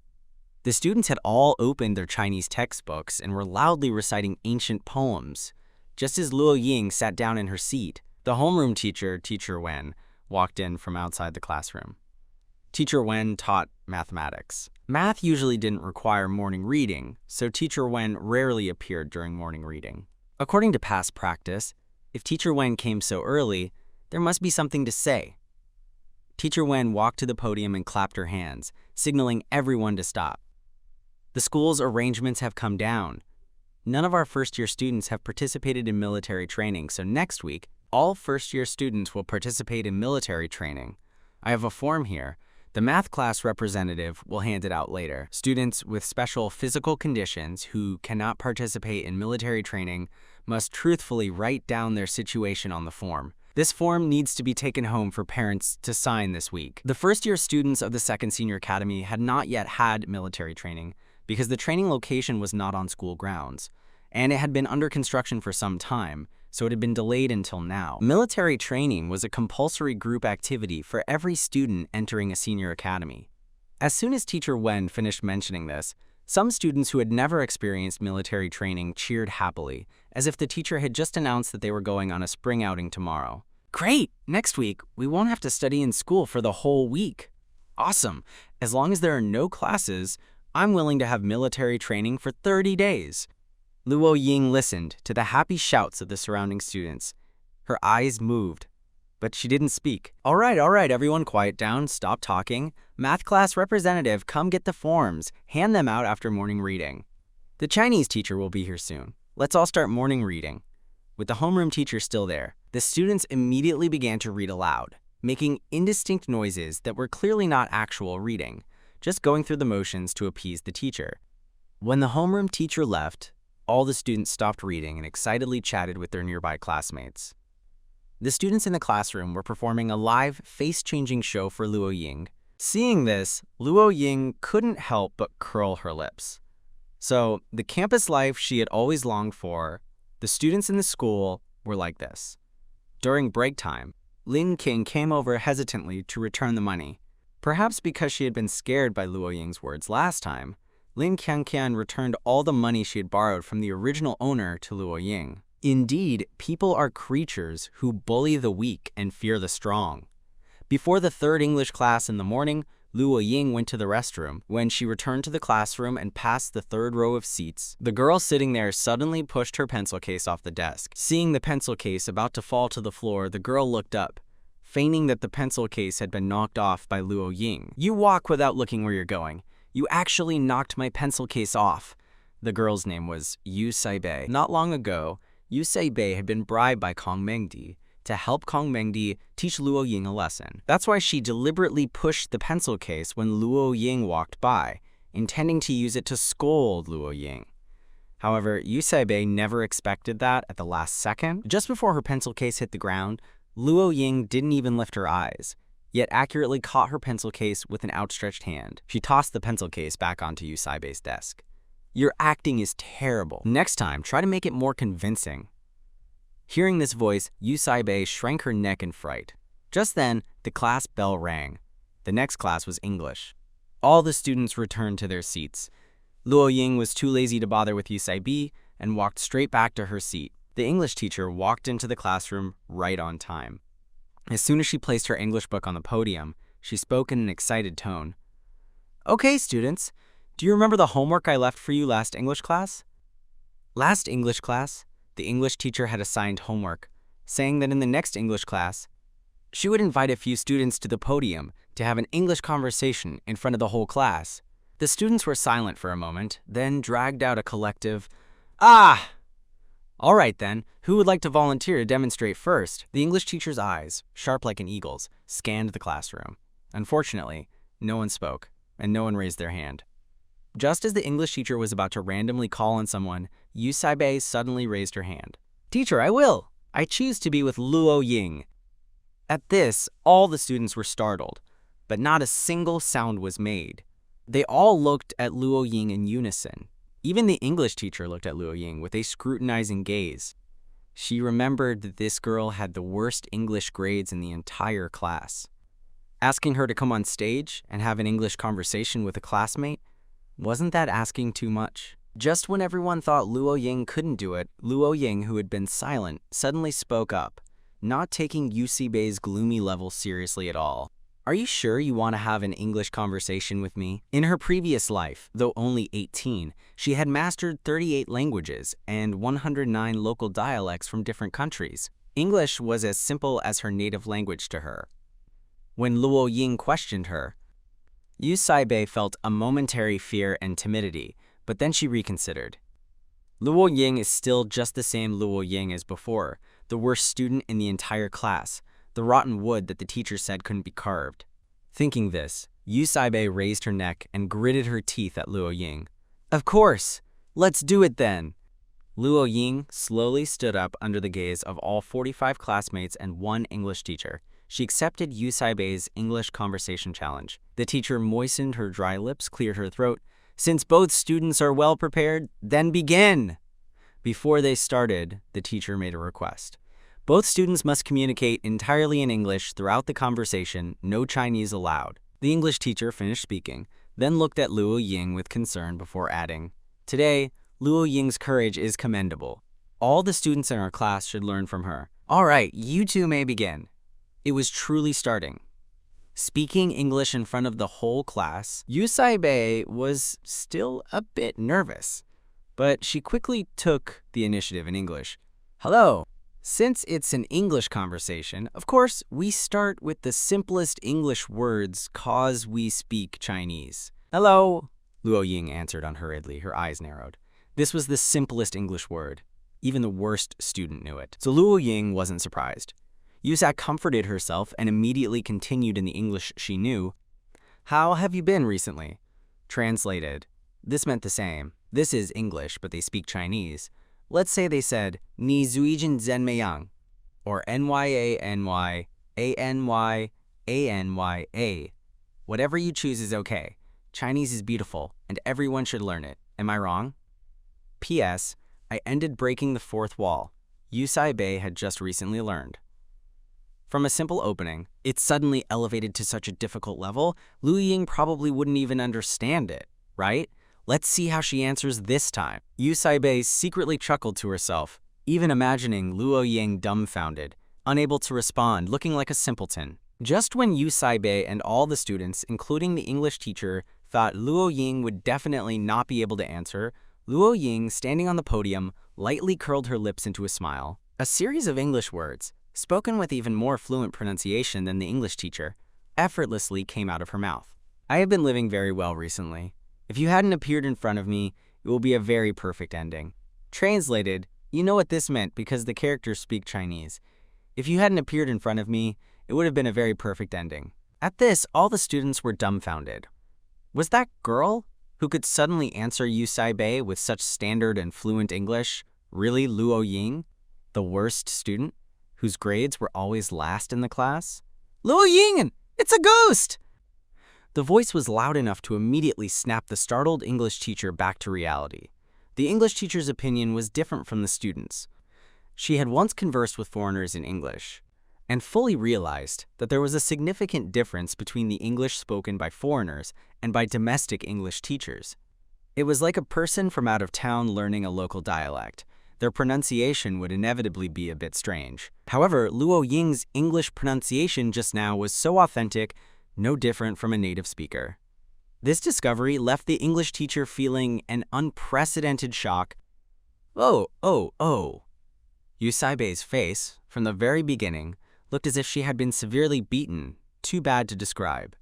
The students had all opened their Chinese textbooks and were loudly reciting ancient poems. Just as Luo Ying sat down in her seat, the homeroom teacher, Teacher Wen, walked in from outside the classroom. Teacher Wen taught mathematics. Math usually didn't require morning reading, so Teacher Wen rarely appeared during morning reading. According to past practice, if Teacher Wen came so early, there must be something to say. Teacher Wen walked to the podium and clapped her hands, signaling everyone to stop. "The school's arrangements have come down. None of our first-year students have participated in military training, so next week, all first-year students will participate in military training. I have a form here. The math class representative will hand it out later. Students with special physical conditions who cannot participate in military training must truthfully write down their situation on the form. This form needs to be taken home for parents to sign this week." The first-year students of the Second Senior Academy had not yet had military training because the training location was not on school grounds, and it had been under construction for some time, so it had been delayed until now. Military training was a compulsory group activity for every student entering a senior academy. As soon as Teacher Wen finished mentioning this, some students who had never experienced military training cheered happily, as if the teacher had just announced that they were going on a spring outing tomorrow. "Great! Next week, we won't have to study in school for the whole week. Awesome! As long as there are no classes, I'm willing to have military training for 30 days. Luo Ying listened to the happy shouts of the surrounding students. Her eyes moved. but she didn't speak. All right, everyone quiet down, stop talking. Math class representative, come get the forms. Hand them out after morning reading. The Chinese teacher will be here soon. Let's all start morning reading. With the homeroom teacher still there, the students immediately began to read aloud, making indistinct noises that were clearly not actual reading, just going through the motions to appease the teacher. When the homeroom teacher left, all the students stopped reading and excitedly chatted with their nearby classmates. The students in the classroom were performing a live, face-changing show for Luo Ying. Seeing this, Luo Ying couldn't help but curl her lips. So, the campus life she had always longed for, the students in the school were like this. During break time, Lin King came over hesitantly to return the money. Perhaps because she had been scared by Luo Ying's words last time, Lin Qian returned all the money she had borrowed from the original owner to Luo Ying. Indeed, people are creatures who bully the weak and fear the strong. Before the third English class in the morning, Luo Ying went to the restroom. When she returned to the classroom and passed the third row of seats, the girl sitting there suddenly pushed her pencil case off the desk. Seeing the pencil case about to fall to the floor, the girl looked up, feigning that the pencil case had been knocked off by Luo Ying. "You walk without looking where you're going. You actually knocked my pencil case off." The girl's name was Yu Saibei. Not long ago, Yu Saibei had been bribed by Kong Mengdi to help Kong Mengdi teach Luo Ying a lesson. That's why she deliberately pushed the pencil case when Luo Ying walked by, intending to use it to scold Luo Ying. However, Yu Saibei never expected that at the last second. Just before her pencil case hit the ground, Luo Ying didn't even lift her eyes, yet accurately caught her pencil case with an outstretched hand. She tossed the pencil case back onto Yu Saibei's desk. "Your acting is terrible. Next time, try to make it more convincing." Hearing this voice, Yu Saibei shrank her neck in fright. Just then, the class bell rang. The next class was English. All the students returned to their seats. Luo Ying was too lazy to bother with Yu Saibei and walked straight back to her seat. The English teacher walked into the classroom right on time. As soon as she placed her English book on the podium, she spoke in an excited tone. "Okay, students. Do you remember the homework I left for you last English class?" Last English class, the English teacher had assigned homework, saying that in the next English class, she would invite a few students to the podium to have an English conversation in front of the whole class. The students were silent for a moment, then dragged out a collective, "Ah! All right then, who would like to volunteer to demonstrate first?" The English teacher's eyes, sharp like an eagle's, scanned the classroom. Unfortunately, no one spoke, and no one raised their hand. Just as the English teacher was about to randomly call on someone, Yu Saibei suddenly raised her hand. "Teacher, I will. I choose to be with Luo Ying." At this, all the students were startled, but not a single sound was made. They all looked at Luo Ying in unison. Even the English teacher looked at Luo Ying with a scrutinizing gaze. She remembered that this girl had the worst English grades in the entire class. Asking her to come on stage and have an English conversation with a classmate, wasn't that asking too much? Just when everyone thought Luo Ying couldn't do it, Luo Ying, who had been silent, suddenly spoke up, not taking Yu Saibei's gloomy level seriously at all. "Are you sure you want to have an English conversation with me?" In her previous life, though only 18, she had mastered 38 languages and 109 local dialects from different countries. English was as simple as her native language to her. When Luo Ying questioned her, Yu Saibei felt a momentary fear and timidity, but then she reconsidered. Luo Ying is still just the same Luo Ying as before, the worst student in the entire class, the rotten wood that the teacher said couldn't be carved. Thinking this, Yu Saibei raised her neck and gritted her teeth at Luo Ying. "Of course! Let's do it then!" Luo Ying slowly stood up under the gaze of all 45 classmates and one English teacher. She accepted Yu Saibei's English conversation challenge. The teacher moistened her dry lips, cleared her throat. "Since both students are well prepared, then begin!" Before they started, the teacher made a request. Both students must communicate entirely in English throughout the conversation, no Chinese allowed. The English teacher finished speaking, then looked at Luo Ying with concern before adding, "Today, Luo Ying's courage is commendable. All the students in our class should learn from her. All right, you two may begin." It was truly starting. Speaking English in front of the whole class, Yu Saibei was still a bit nervous, but she quickly took the initiative in English. "Hello. Since it's an English conversation, of course, we start with the simplest English words cause we speak Chinese. Hello, Luo Ying answered unhurriedly, her eyes narrowed. This was the simplest English word. Even the worst student knew it. So Luo Ying wasn't surprised. Yusa comforted herself and immediately continued in the English she knew. How have you been recently? Translated. This meant the same. This is English, but they speak Chinese. Let's say they said, Ni zuijin zen meyang, or NYANY, ANY, ANYA. Whatever you choose is okay. Chinese is beautiful, and everyone should learn it. Am I wrong? P.S. I ended breaking the fourth wall. Yusai Bei had just recently learned. From a simple opening, it suddenly elevated to such a difficult level, Lu Ying probably wouldn't even understand it, right? Let's see how she answers this time. Yusai Bei secretly chuckled to herself, even imagining Luo Ying dumbfounded, unable to respond, looking like a simpleton. Just when Yusai Bei and all the students, including the English teacher, thought Luo Ying would definitely not be able to answer, Luo Ying, standing on the podium, lightly curled her lips into a smile. A series of English words, spoken with even more fluent pronunciation than the English teacher, effortlessly came out of her mouth. I have been living very well recently. If you hadn't appeared in front of me, it will be a very perfect ending. Translated, you know what this meant because the characters speak Chinese. If you hadn't appeared in front of me, it would have been a very perfect ending. At this, all the students were dumbfounded. Was that girl, who could suddenly answer Yusai Bei with such standard and fluent English, really Luo Ying, the worst student, whose grades were always last in the class? Luo Ying, it's a ghost! The voice was loud enough to immediately snap the startled English teacher back to reality. The English teacher's opinion was different from the students'. She had once conversed with foreigners in English, and fully realized that there was a significant difference between the English spoken by foreigners and by domestic English teachers. It was like a person from out of town learning a local dialect. Their pronunciation would inevitably be a bit strange. However, Luo Ying's English pronunciation just now was so authentic, no different from a native speaker. This discovery left the English teacher feeling an unprecedented shock. Oh. Yusai Bei's face, from the very beginning, looked as if she had been severely beaten, too bad to describe.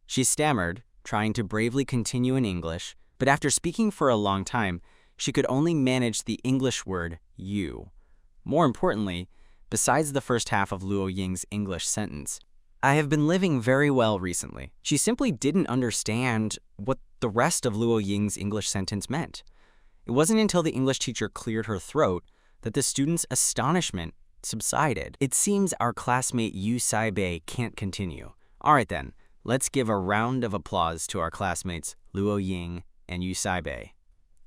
She stammered, trying to bravely continue in English, but after speaking for a long time, she could only manage the English word you. More importantly, besides the first half of Luo Ying's English sentence, I have been living very well recently. She simply didn't understand what the rest of Luo Ying's English sentence meant. It wasn't until the English teacher cleared her throat that the student's astonishment subsided. It seems our classmate Yusai Bei can't continue. All right then, let's give a round of applause to our classmates Luo Ying and Yusai Bei.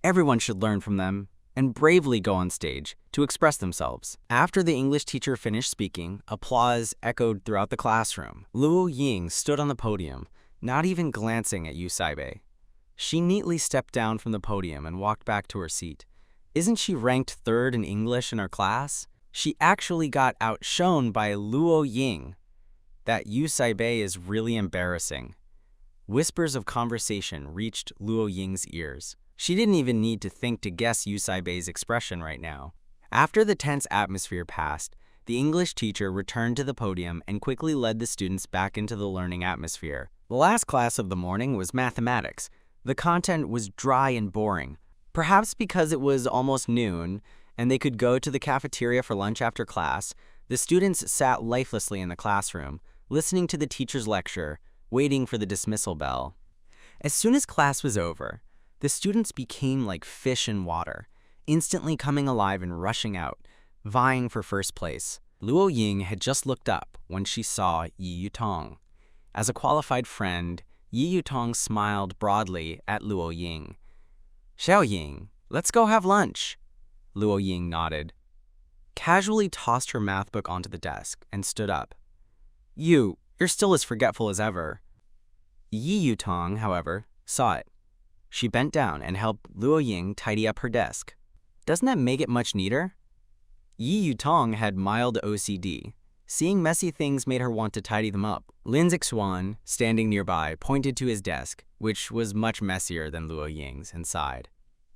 Everyone should learn from them and bravely go on stage to express themselves. After the English teacher finished speaking, applause echoed throughout the classroom. Luo Ying stood on the podium, not even glancing at Yusai Bei. She neatly stepped down from the podium and walked back to her seat. Isn't she ranked third in English in her class? She actually got outshone by Luo Ying. That Yusai Bei is really embarrassing. Whispers of conversation reached Luo Ying's ears. She didn't even need to think to guess Yusai Bei's expression right now. After the tense atmosphere passed, the English teacher returned to the podium and quickly led the students back into the learning atmosphere. The last class of the morning was mathematics. The content was dry and boring, perhaps because it was almost noon and they could go to the cafeteria for lunch after class. The students sat lifelessly in the classroom, listening to the teacher's lecture, waiting for the dismissal bell. As soon as class was over, the students became like fish in water, instantly coming alive and rushing out, vying for first place. Luo Ying had just looked up when she saw Yi Yutong. As a qualified friend, Yi Yutong smiled broadly at Luo Ying. "Xiao Ying, let's go have lunch." Luo Ying nodded, casually tossed her math book onto the desk, and stood up. You're still as forgetful as ever." Yi Yutong, however, saw it. She bent down and helped Luo Ying tidy up her desk. Doesn't that make it much neater? Yi Yutong had mild OCD. Seeing messy things made her want to tidy them up. Lin Zixuan, standing nearby, pointed to his desk, which was much messier than Luo Ying's, and sighed.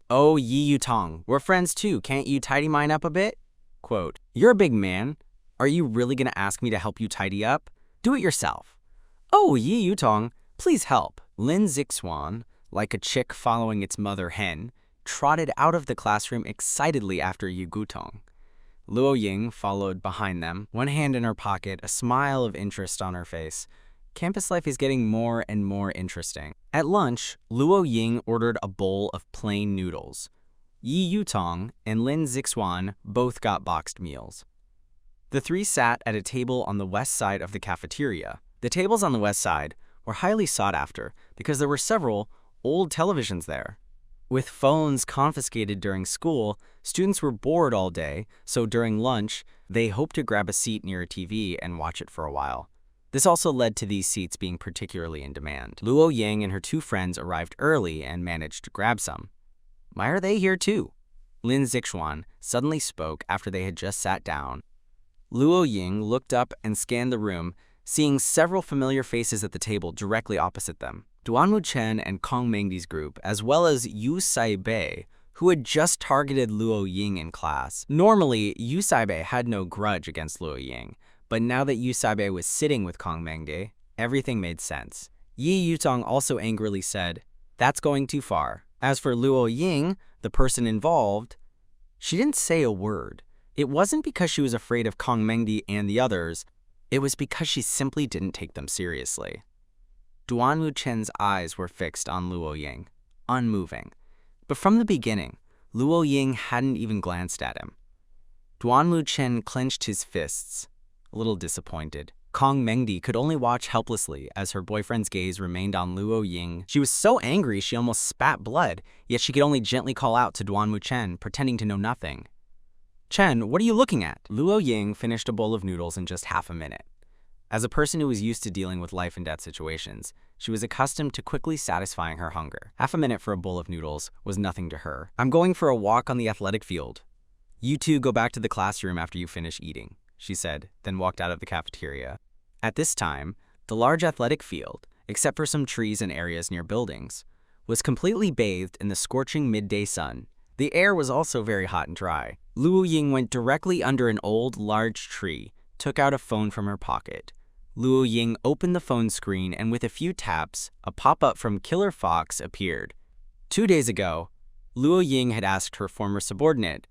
"Oh, Yi Yutong, we're friends too. Can't you tidy mine up a bit?" Quote, "You're a big man. Are you really going to ask me to help you tidy up? Do it yourself." "Oh, Yi Yutong, please help." Lin Zixuan, like a chick following its mother hen, trotted out of the classroom excitedly after Yu Gutong. Luo Ying followed behind them, one hand in her pocket, a smile of interest on her face. Campus life is getting more and more interesting. At lunch, Luo Ying ordered a bowl of plain noodles. Yi Yutong and Lin Zixuan both got boxed meals. The three sat at a table on the west side of the cafeteria. The tables on the west side were highly sought after because there were several old televisions there. With phones confiscated during school, students were bored all day, so during lunch, they hoped to grab a seat near a TV and watch it for a while. This also led to these seats being particularly in demand. Luo Ying and her two friends arrived early and managed to grab some. "Why are they here too?" Lin Zixuan suddenly spoke after they had just sat down. Luo Ying looked up and scanned the room, seeing several familiar faces at the table directly opposite them. Duanmu Chen and Kong Mengdi's group, as well as Yu Saibei, who had just targeted Luo Ying in class. Normally, Yu Saibei had no grudge against Luo Ying, but now that Yu Saibei was sitting with Kong Mengdi, everything made sense. Yi Yutong also angrily said, "That's going too far." As for Luo Ying, the person involved, she didn't say a word. It wasn't because she was afraid of Kong Mengdi and the others, it was because she simply didn't take them seriously. Duanmu Chen's eyes were fixed on Luo Ying, unmoving. But from the beginning, Luo Ying hadn't even glanced at him. Duanmu Chen clenched his fists, a little disappointed. Kong Mengdi could only watch helplessly as her boyfriend's gaze remained on Luo Ying. She was so angry she almost spat blood, yet she could only gently call out to Duanmu Chen, pretending to know nothing. "Chen, what are you looking at?" Luo Ying finished a bowl of noodles in just half a minute. As a person who was used to dealing with life and death situations, she was accustomed to quickly satisfying her hunger. Half a minute for a bowl of noodles was nothing to her. "I'm going for a walk on the athletic field. You two go back to the classroom after you finish eating," she said, then walked out of the cafeteria. At this time, the large athletic field, except for some trees and areas near buildings, was completely bathed in the scorching midday sun. The air was also very hot and dry. Luo Ying went directly under an old, large tree, took out a phone from her pocket. Luo Ying opened the phone screen, and with a few taps, a pop-up from Killer Fox appeared. 2 days ago, Luo Ying had asked her former subordinate,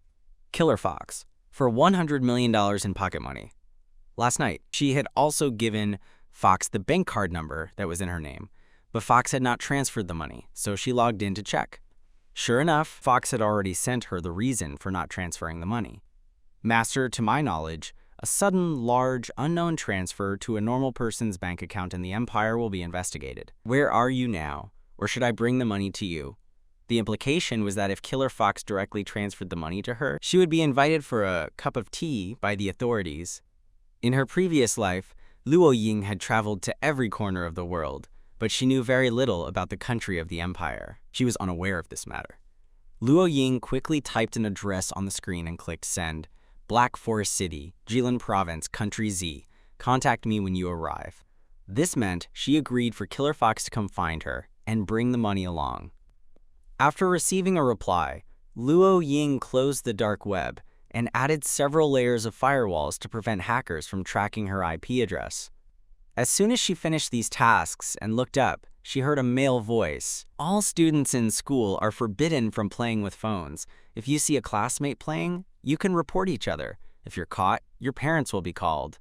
Killer Fox, for $100 million in pocket money. Last night, she had also given Fox the bank card number that was in her name, but Fox had not transferred the money, so she logged in to check. Sure enough, Fox had already sent her the reason for not transferring the money. "Master, to my knowledge, a sudden, large, unknown transfer to a normal person's bank account in the Empire will be investigated. Where are you now? Or should I bring the money to you?" The implication was that if Killer Fox directly transferred the money to her, she would be invited for a cup of tea by the authorities. In her previous life, Luo Ying had traveled to every corner of the world, but she knew very little about the country of the Empire. She was unaware of this matter. Luo Ying quickly typed an address on the screen and clicked send. "Black Forest City, Jilin Province, Country Z. Contact me when you arrive." This meant she agreed for Killer Fox to come find her and bring the money along. After receiving a reply, Luo Ying closed the dark web and added several layers of firewalls to prevent hackers from tracking her IP address. As soon as she finished these tasks and looked up, she heard a male voice. "All students in school are forbidden from playing with phones. If you see a classmate playing, you can report each other. If you're caught, your parents will be called.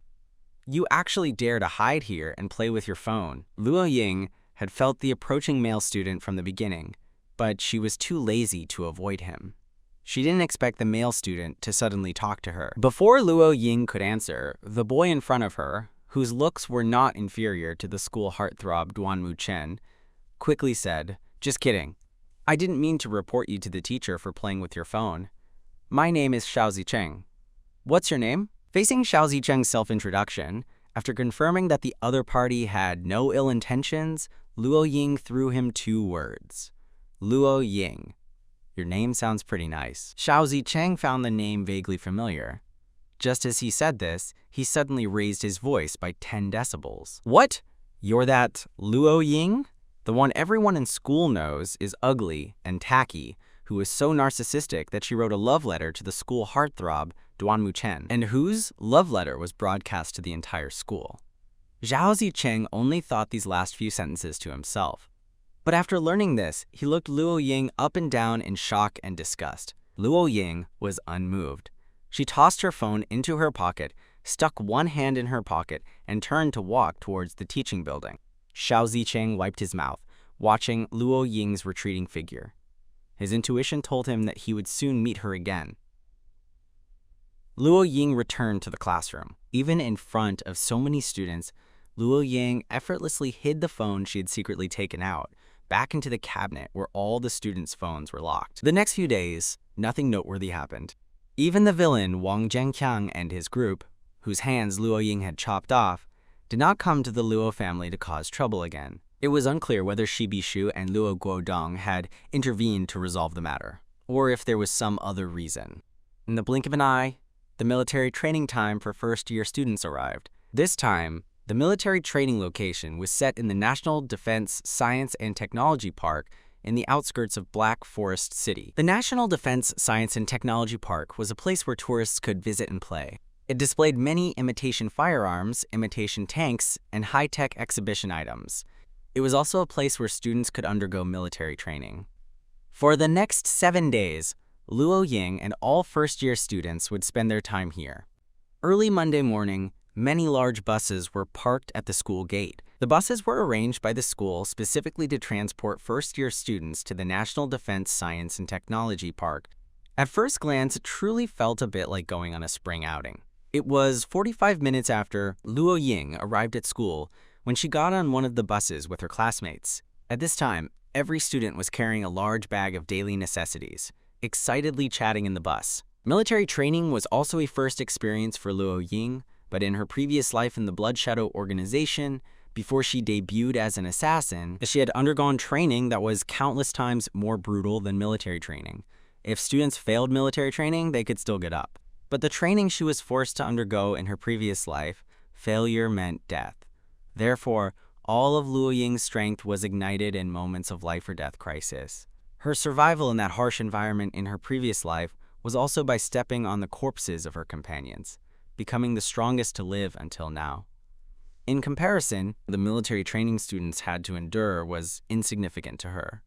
You actually dare to hide here and play with your phone." Luo Ying had felt the approaching male student from the beginning, but she was too lazy to avoid him. She didn't expect the male student to suddenly talk to her. Before Luo Ying could answer, the boy in front of her, whose looks were not inferior to the school heartthrob Duanmu Chen, quickly said, "Just kidding. I didn't mean to report you to the teacher for playing with your phone. My name is Xiao Zicheng. What's your name?" Facing Xiao Zicheng's self-introduction, after confirming that the other party had no ill intentions, Luo Ying threw him 2 words. "Luo Ying. Your name sounds pretty nice." Xiao Zicheng found the name vaguely familiar. Just as he said this, he suddenly raised his voice by 10 decibels. "What? You're that Luo Ying? The one everyone in school knows is ugly and tacky, who was so narcissistic that she wrote a love letter to the school heartthrob, Duan Muchen, and whose love letter was broadcast to the entire school. Zhao Zicheng only thought these last few sentences to himself. But after learning this, he looked Luo Ying up and down in shock and disgust. Luo Ying was unmoved. She tossed her phone into her pocket, stuck one hand in her pocket, and turned to walk towards the teaching building. Zhao Zicheng wiped his mouth, watching Luo Ying's retreating figure. His intuition told him that he would soon meet her again. Luo Ying returned to the classroom. Even in front of so many students, Luo Ying effortlessly hid the phone she had secretly taken out, back into the cabinet where all the students' phones were locked. The next few days, nothing noteworthy happened. Even the villain Wang Zhengqiang and his group, whose hands Luo Ying had chopped off, did not come to the Luo family to cause trouble again. It was unclear whether Shi Bishu and Luo Guodong had intervened to resolve the matter, or if there was some other reason. In the blink of an eye, the military training time for first-year students arrived. This time, the military training location was set in the National Defense Science and Technology Park in the outskirts of Black Forest City. The National Defense Science and Technology Park was a place where tourists could visit and play. It displayed many imitation firearms, imitation tanks, and high-tech exhibition items. It was also a place where students could undergo military training. For the next 7 days, Luo Ying and all first-year students would spend their time here. Early Monday morning, many large buses were parked at the school gate. The buses were arranged by the school specifically to transport first-year students to the National Defense Science and Technology Park. At first glance, it truly felt a bit like going on a spring outing. It was 45 minutes after Luo Ying arrived at school when she got on one of the buses with her classmates. At this time, every student was carrying a large bag of daily necessities, excitedly chatting in the bus. Military training was also a first experience for Luo Ying, but in her previous life in the Blood Shadow organization, before she debuted as an assassin, she had undergone training that was countless times more brutal than military training. If students failed military training, they could still get up. But the training she was forced to undergo in her previous life, failure meant death. Therefore, all of Luo Ying's strength was ignited in moments of life or death crisis. Her survival in that harsh environment in her previous life was also by stepping on the corpses of her companions, becoming the strongest to live until now. In comparison, the military training students had to endure was insignificant to her.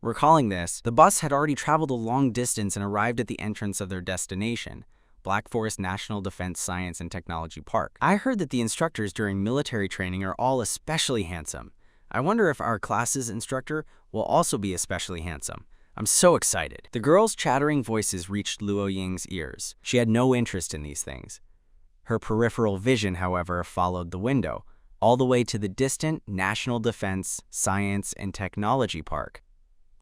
Recalling this, the bus had already traveled a long distance and arrived at the entrance of their destination, Black Forest National Defense Science and Technology Park. I heard that the instructors during military training are all especially handsome. I wonder if our class's instructor will also be especially handsome. I'm so excited. The girls' chattering voices reached Luo Ying's ears. She had no interest in these things. Her peripheral vision, however, followed the window, all the way to the distant National Defense Science and Technology Park.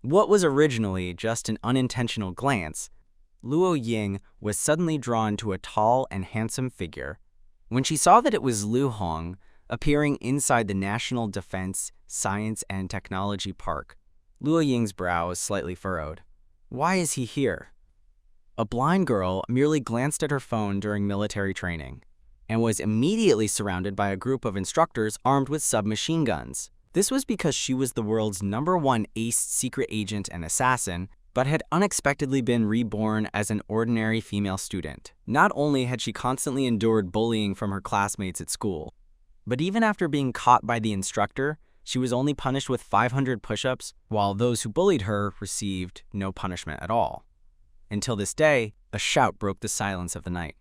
What was originally just an unintentional glance, Luo Ying was suddenly drawn to a tall and handsome figure. When she saw that it was Lu Hong appearing inside the National Defense Science and Technology Park, Luo Ying's brow was slightly furrowed. Why is he here? A blind girl merely glanced at her phone during military training and was immediately surrounded by a group of instructors armed with submachine guns. This was because she was the world's #1 ace secret agent and assassin, but had unexpectedly been reborn as an ordinary female student. Not only had she constantly endured bullying from her classmates at school, but even after being caught by the instructor, she was only punished with 500 push-ups, while those who bullied her received no punishment at all. Until this day, a shout broke the silence of the night.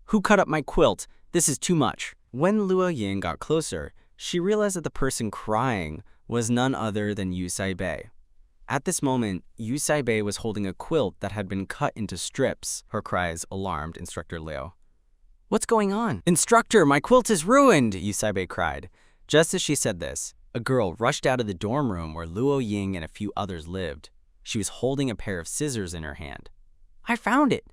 "Who cut up my quilt? This is too much." When Luo Ying got closer, she realized that the person crying was none other than Yu Saibei. At this moment, Yu Saibei was holding a quilt that had been cut into strips. Her cries alarmed Instructor Liu. "What's going on?" "Instructor, my quilt is ruined!" Yu Saibei cried. Just as she said this, a girl rushed out of the dorm room where Luo Ying and a few others lived. She was holding a pair of scissors in her hand. "I found it!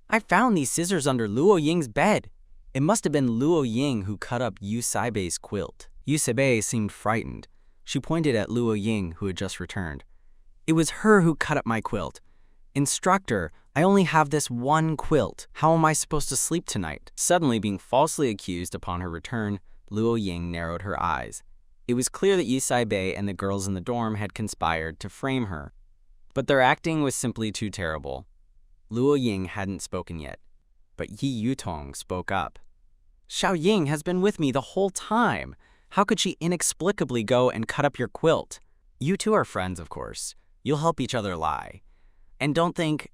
I found these scissors under Luo Ying's bed." It must have been Luo Ying who cut up Yu Saibei's quilt. Yu Saibei seemed frightened. She pointed at Luo Ying, who had just returned. "It was her who cut up my quilt. Instructor, I only have this one quilt. How am I supposed to sleep tonight?" Suddenly being falsely accused upon her return, Luo Ying narrowed her eyes. It was clear that Yu Saibei and the girls in the dorm had conspired to frame her. But their acting was simply too terrible. Luo Ying hadn't spoken yet, but Yi Yutong spoke up. Xiao Ying has been with me the whole time. How could she inexplicably go and cut up your quilt? You two are friends, of course. You'll help each other lie. And don't think,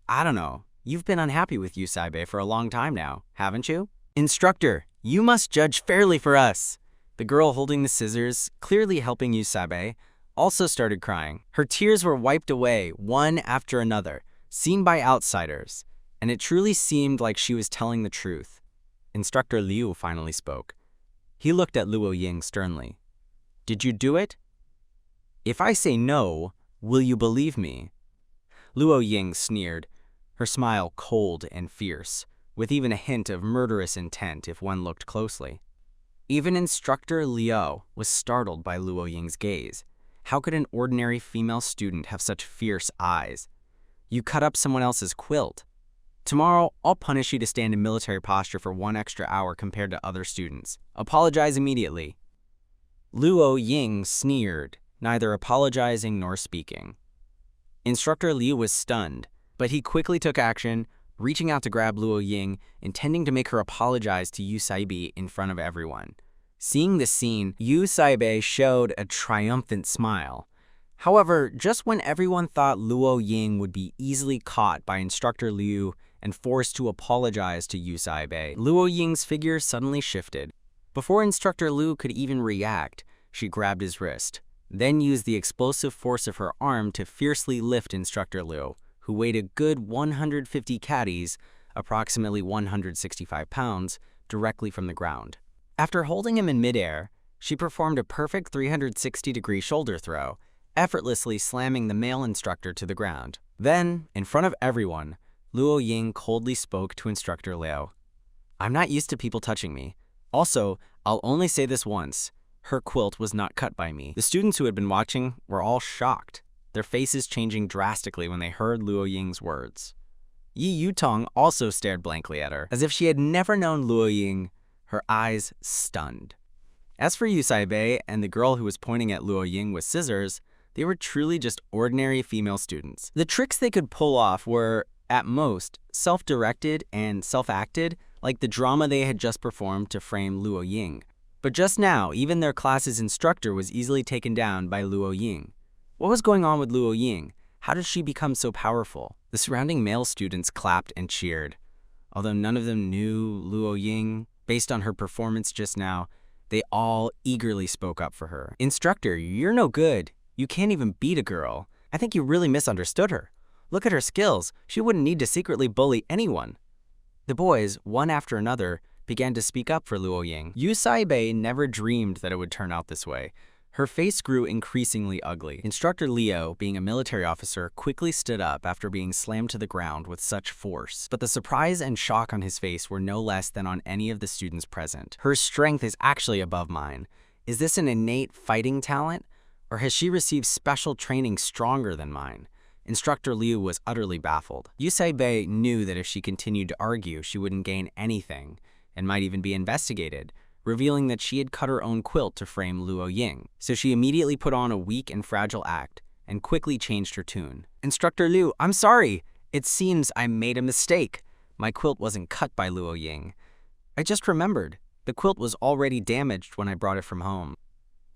I don't know, you've been unhappy with Yu Saibe for a long time now, haven't you? Instructor, you must judge fairly for us. The girl holding the scissors, clearly helping Yu Saibe, also started crying. Her tears were wiped away, one after another, seen by outsiders, and it truly seemed like she was telling the truth. Instructor Liu finally spoke. He looked at Luo Ying sternly. Did you do it? If I say no, will you believe me? Luo Ying sneered, her smile cold and fierce, with even a hint of murderous intent if one looked closely. Even Instructor Liu was startled by Luo Ying's gaze. How could an ordinary female student have such fierce eyes? You cut up someone else's quilt. Tomorrow, I'll punish you to stand in military posture for 1 extra hour compared to other students. Apologize immediately. Luo Ying sneered, neither apologizing nor speaking. Instructor Liu was stunned, but he quickly took action, reaching out to grab Luo Ying, intending to make her apologize to Yu Saibe in front of everyone. Seeing this scene, Yu Saibe showed a triumphant smile. However, just when everyone thought Luo Ying would be easily caught by Instructor Liu and forced to apologize to Yu Saibe, Luo Ying's figure suddenly shifted. Before Instructor Liu could even react, she grabbed his wrist, then used the explosive force of her arm to fiercely lift Instructor Liu, who weighed a good 150 caddies, approximately 165 pounds, directly from the ground. After holding him in midair, she performed a perfect 360-degree shoulder throw, effortlessly slamming the male instructor to the ground. Then, in front of everyone, Luo Ying coldly spoke to Instructor Liu. I'm not used to people touching me. Also, I'll only say this once. Her quilt was not cut by me. The students who had been watching were all shocked, their faces changing drastically when they heard Luo Ying's words. Yi Yutong also stared blankly at her, as if she had never known Luo Ying, her eyes stunned. As for Yu Saibe and the girl who was pointing at Luo Ying with scissors, they were truly just ordinary female students. The tricks they could pull off were, at most, self-directed and self-acted, like the drama they had just performed to frame Luo Ying. But just now, even their class's instructor was easily taken down by Luo Ying. What was going on with Luo Ying? How did she become so powerful? The surrounding male students clapped and cheered. Although none of them knew Luo Ying, based on her performance just now, they all eagerly spoke up for her. Instructor, you're no good. You can't even beat a girl. I think you really misunderstood her. Look at her skills. She wouldn't need to secretly bully anyone. The boys, one after another, began to speak up for Luo Ying. Yu Saibe never dreamed that it would turn out this way. Her face grew increasingly ugly. Instructor Liu, being a military officer, quickly stood up after being slammed to the ground with such force. But the surprise and shock on his face were no less than on any of the students present. Her strength is actually above mine. Is this an innate fighting talent? Or has she received special training stronger than mine? Instructor Liu was utterly baffled. Yu Saibe knew that if she continued to argue, she wouldn't gain anything, and might even be investigated, revealing that she had cut her own quilt to frame Luo Ying. So she immediately put on a weak and fragile act, and quickly changed her tune. Instructor Liu, I'm sorry. It seems I made a mistake. My quilt wasn't cut by Luo Ying. I just remembered. The quilt was already damaged when I brought it from home.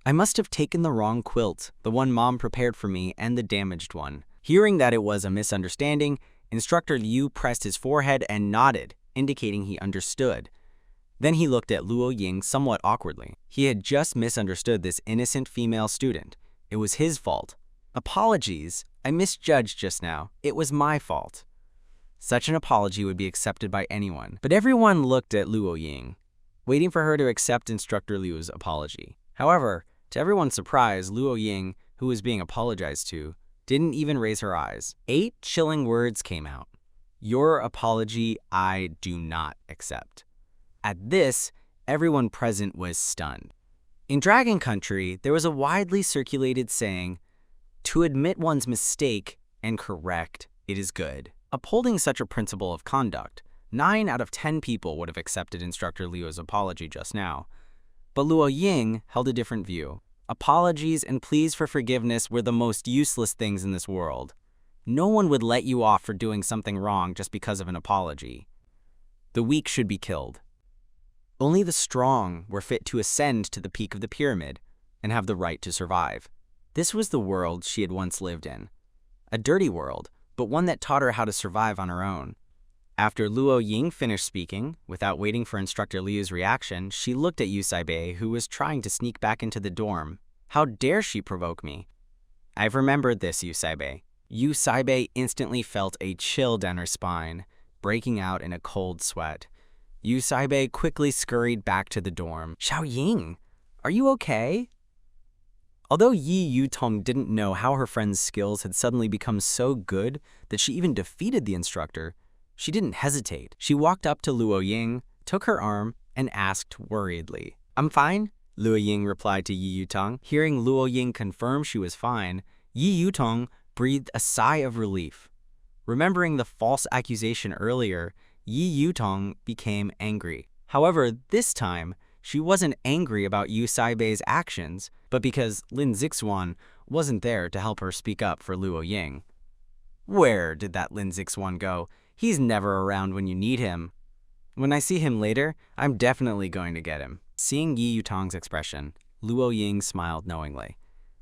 I must have taken the wrong quilt, the one Mom prepared for me and the damaged one. Hearing that it was a misunderstanding, Instructor Liu pressed his forehead and nodded, indicating he understood. Then he looked at Luo Ying somewhat awkwardly. He had just misunderstood this innocent female student. It was his fault. Apologies. I misjudged just now. It was my fault. Such an apology would be accepted by anyone. But everyone looked at Luo Ying, waiting for her to accept Instructor Liu's apology. However, to everyone's surprise, Luo Ying, who was being apologized to, didn't even raise her eyes. 8 chilling words came out. Your apology I do not accept. At this, everyone present was stunned. In Dragon Country, there was a widely circulated saying, to admit one's mistake and correct, it is good. Upholding such a principle of conduct, 9 out of 10 people would have accepted Instructor Liu's apology just now. But Luo Ying held a different view. Apologies and pleas for forgiveness were the most useless things in this world. No one would let you off for doing something wrong just because of an apology. The weak should be killed. Only the strong were fit to ascend to the peak of the pyramid and have the right to survive. This was the world she had once lived in. A dirty world, but one that taught her how to survive on her own. After Luo Ying finished speaking, without waiting for Instructor Liu's reaction, she looked at Yu Saibei, who was trying to sneak back into the dorm. How dare she provoke me? I've remembered this, Yu Saibei. Yu Saibei instantly felt a chill down her spine, breaking out in a cold sweat. Yu Saibei quickly scurried back to the dorm. Xiao Ying, are you okay? Although Yi Yutong didn't know how her friend's skills had suddenly become so good that she even defeated the instructor, she didn't hesitate. She walked up to Luo Ying, took her arm, and asked worriedly. I'm fine, Luo Ying replied to Yi Yutong. Hearing Luo Ying confirm she was fine, Yi Yutong breathed a sigh of relief. Remembering the false accusation earlier, Yi Yutong became angry. However, this time, she wasn't angry about Yu Saibei's actions, but because Lin Zixuan wasn't there to help her speak up for Luo Ying. Where did that Lin Zixuan go? He's never around when you need him. When I see him later, I'm definitely going to get him. Seeing Yi Yutong's expression, Luo Ying smiled knowingly.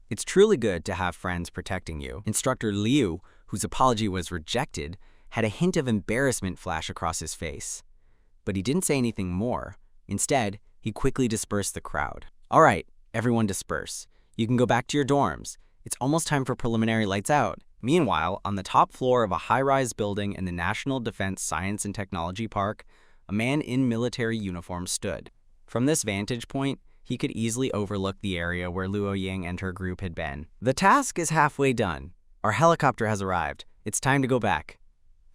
It's truly good to have friends protecting you. Instructor Liu, whose apology was rejected, had a hint of embarrassment flash across his face. But he didn't say anything more. Instead, he quickly dispersed the crowd. All right, everyone disperse. You can go back to your dorms. It's almost time for preliminary lights out. Meanwhile, on the top floor of a high-rise building in the National Defense Science and Technology Park, a man in military uniform stood. From this vantage point, he could easily overlook the area where Luo Ying and her group had been. The task is halfway done. Our helicopter has arrived. It's time to go back.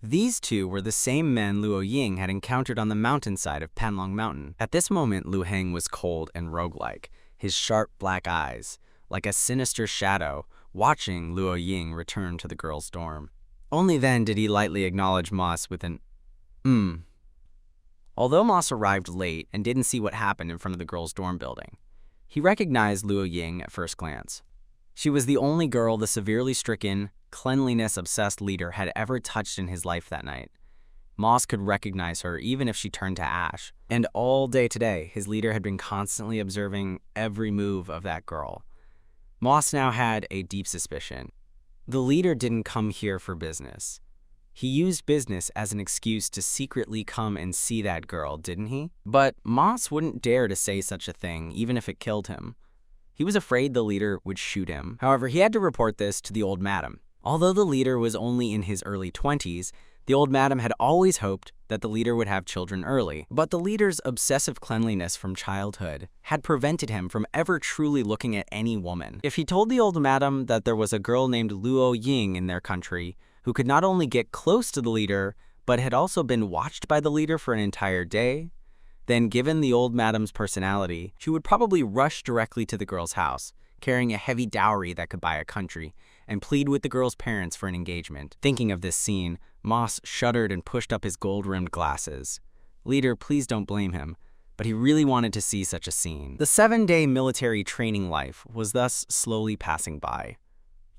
These two were the same men Luo Ying had encountered on the mountainside of Panlong Mountain. At this moment, Lu Heng was cold and roguelike, his sharp black eyes, like a sinister shadow, watching Luo Ying return to the girls' dorm. Only then did he lightly acknowledge Moss with an Although Moss arrived late and didn't see what happened in front of the girls' dorm building, he recognized Luo Ying at first glance. She was the only girl the severely stricken, cleanliness-obsessed leader had ever touched in his life that night. Moss could recognize her even if she turned to ash, and all day today, his leader had been constantly observing every move of that girl. Moss now had a deep suspicion. The leader didn't come here for business. He used business as an excuse to secretly come and see that girl, didn't he? But Moss wouldn't dare to say such a thing, even if it killed him. He was afraid the leader would shoot him. However, he had to report this to the old madam. Although the leader was only in his early 20s, the old madam had always hoped that the leader would have children early. But the leader's obsessive cleanliness from childhood had prevented him from ever truly looking at any woman. If he told the old madam that there was a girl named Luo Ying in their country who could not only get close to the leader, but had also been watched by the leader for an entire day, then given the old madam's personality, she would probably rush directly to the girl's house, carrying a heavy dowry that could buy a country, and plead with the girl's parents for an engagement. Thinking of this scene, Moss shuddered and pushed up his gold-rimmed glasses. Leader, please don't blame him, but he really wanted to see such a scene. The 7-day military training life was thus slowly passing by.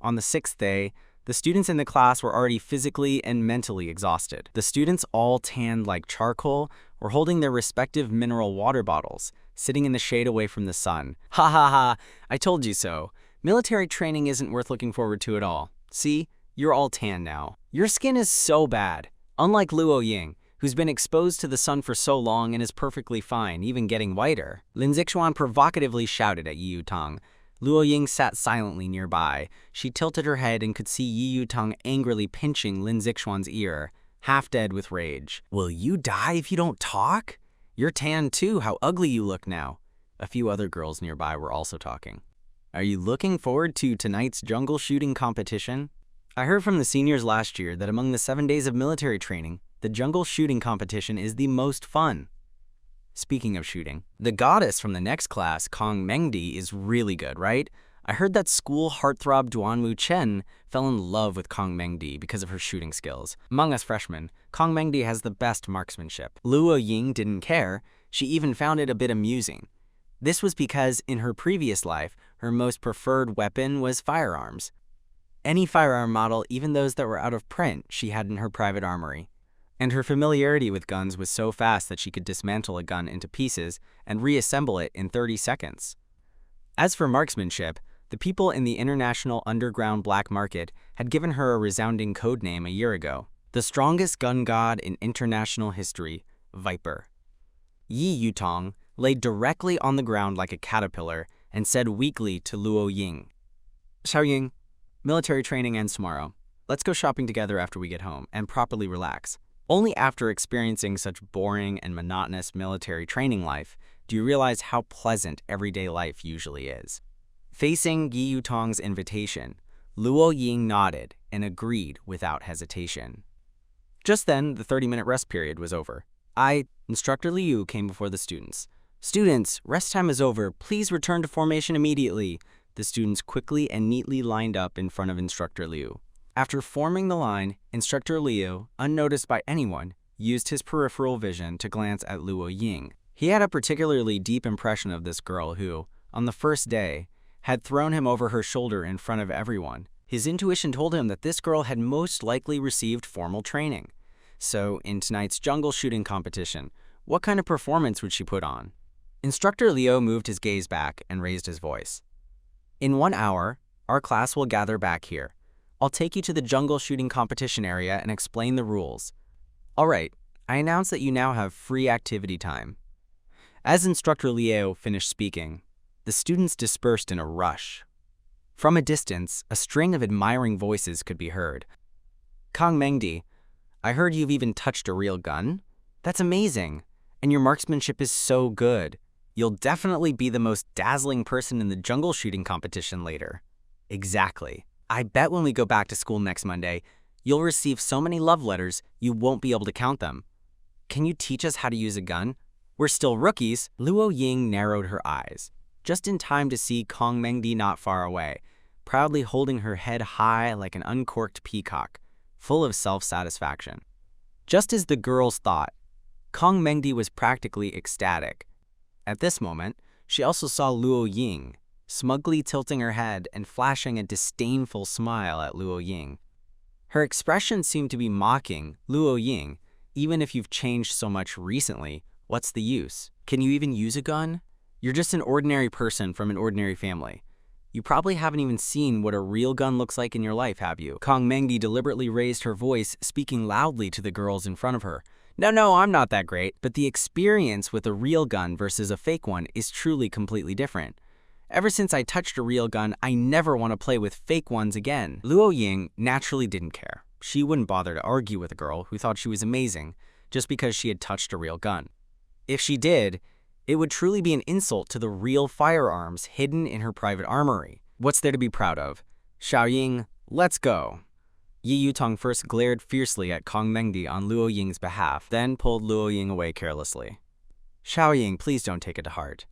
On the 6th day, the students in the class were already physically and mentally exhausted. The students, all tanned like charcoal, were holding their respective mineral water bottles, sitting in the shade away from the sun. Ha ha ha, I told you so. Military training isn't worth looking forward to at all. See, you're all tan now. Your skin is so bad. Unlike Luo Ying, who's been exposed to the sun for so long and is perfectly fine, even getting whiter. Lin Zixuan provocatively shouted at Yi Yutong. Luo Ying sat silently nearby. She tilted her head and could see Yi Yutong angrily pinching Lin Zixuan's ear, half dead with rage. Will you die if you don't talk? You're tan too, how ugly you look now. A few other girls nearby were also talking. Are you looking forward to tonight's jungle shooting competition? I heard from the seniors last year that among the 7 days of military training, the jungle shooting competition is the most fun. Speaking of shooting, the goddess from the next class, Kong Mengdi, is really good, right? I heard that school heartthrob Duanwu Chen fell in love with Kong Mengdi because of her shooting skills. Among us freshmen, Kong Mengdi has the best marksmanship. Luo Ying didn't care. She even found it a bit amusing. This was because in her previous life, her most preferred weapon was firearms. Any firearm model, even those that were out of print, she had in her private armory. And her familiarity with guns was so fast that she could dismantle a gun into pieces and reassemble it in 30 seconds. As for marksmanship, the people in the international underground black market had given her a resounding code name a year ago: the strongest gun god in international history, Viper. Yi Yutong lay directly on the ground like a caterpillar and said weakly to Luo Ying, "Xiaoying, military training ends tomorrow. Let's go shopping together after we get home and properly relax." Only after experiencing such boring and monotonous military training life do you realize how pleasant everyday life usually is. Facing Yi Yutong's invitation, Luo Ying nodded and agreed without hesitation. Just then, the 30-minute rest period was over. Instructor Liu came before the students. "Students, rest time is over. Please return to formation immediately." The students quickly and neatly lined up in front of Instructor Liu. After forming the line, Instructor Liu, unnoticed by anyone, used his peripheral vision to glance at Luo Ying. He had a particularly deep impression of this girl who, on the first day, had thrown him over her shoulder in front of everyone. His intuition told him that this girl had most likely received formal training. So, in tonight's jungle shooting competition, what kind of performance would she put on? Instructor Liu moved his gaze back and raised his voice. "In 1 hour, our class will gather back here. I'll take you to the jungle shooting competition area and explain the rules. All right, I announce that you now have free activity time." As Instructor Liu finished speaking, the students dispersed in a rush. From a distance, a string of admiring voices could be heard. "Kang Mengdi, I heard you've even touched a real gun? That's amazing, and your marksmanship is so good. You'll definitely be the most dazzling person in the jungle shooting competition later." "Exactly. I bet when we go back to school next Monday, you'll receive so many love letters you won't be able to count them. Can you teach us how to use a gun? We're still rookies." Luo Ying narrowed her eyes, just in time to see Kang Mengdi not far away, proudly holding her head high like an uncorked peacock, full of self-satisfaction. Just as the girls thought, Kang Mengdi was practically ecstatic. At this moment, she also saw Luo Ying, smugly tilting her head and flashing a disdainful smile at Luo Ying. Her expression seemed to be mocking, "Luo Ying, even if you've changed so much recently, what's the use? Can you even use a gun? You're just an ordinary person from an ordinary family. You probably haven't even seen what a real gun looks like in your life, have you?" Kang Mengdi deliberately raised her voice, speaking loudly to the girls in front of her. No, I'm not that great, but the experience with a real gun versus a fake one is truly completely different. Ever since I touched a real gun, I never want to play with fake ones again." Luo Ying naturally didn't care. She wouldn't bother to argue with a girl who thought she was amazing just because she had touched a real gun. If she did, it would truly be an insult to the real firearms hidden in her private armory. What's there to be proud of? "Xiaoying, let's go." Yi Yutong first glared fiercely at Kang Mengdi on Luo Ying's behalf, then pulled Luo Ying away carelessly. "Xiaoying, please don't take it to heart."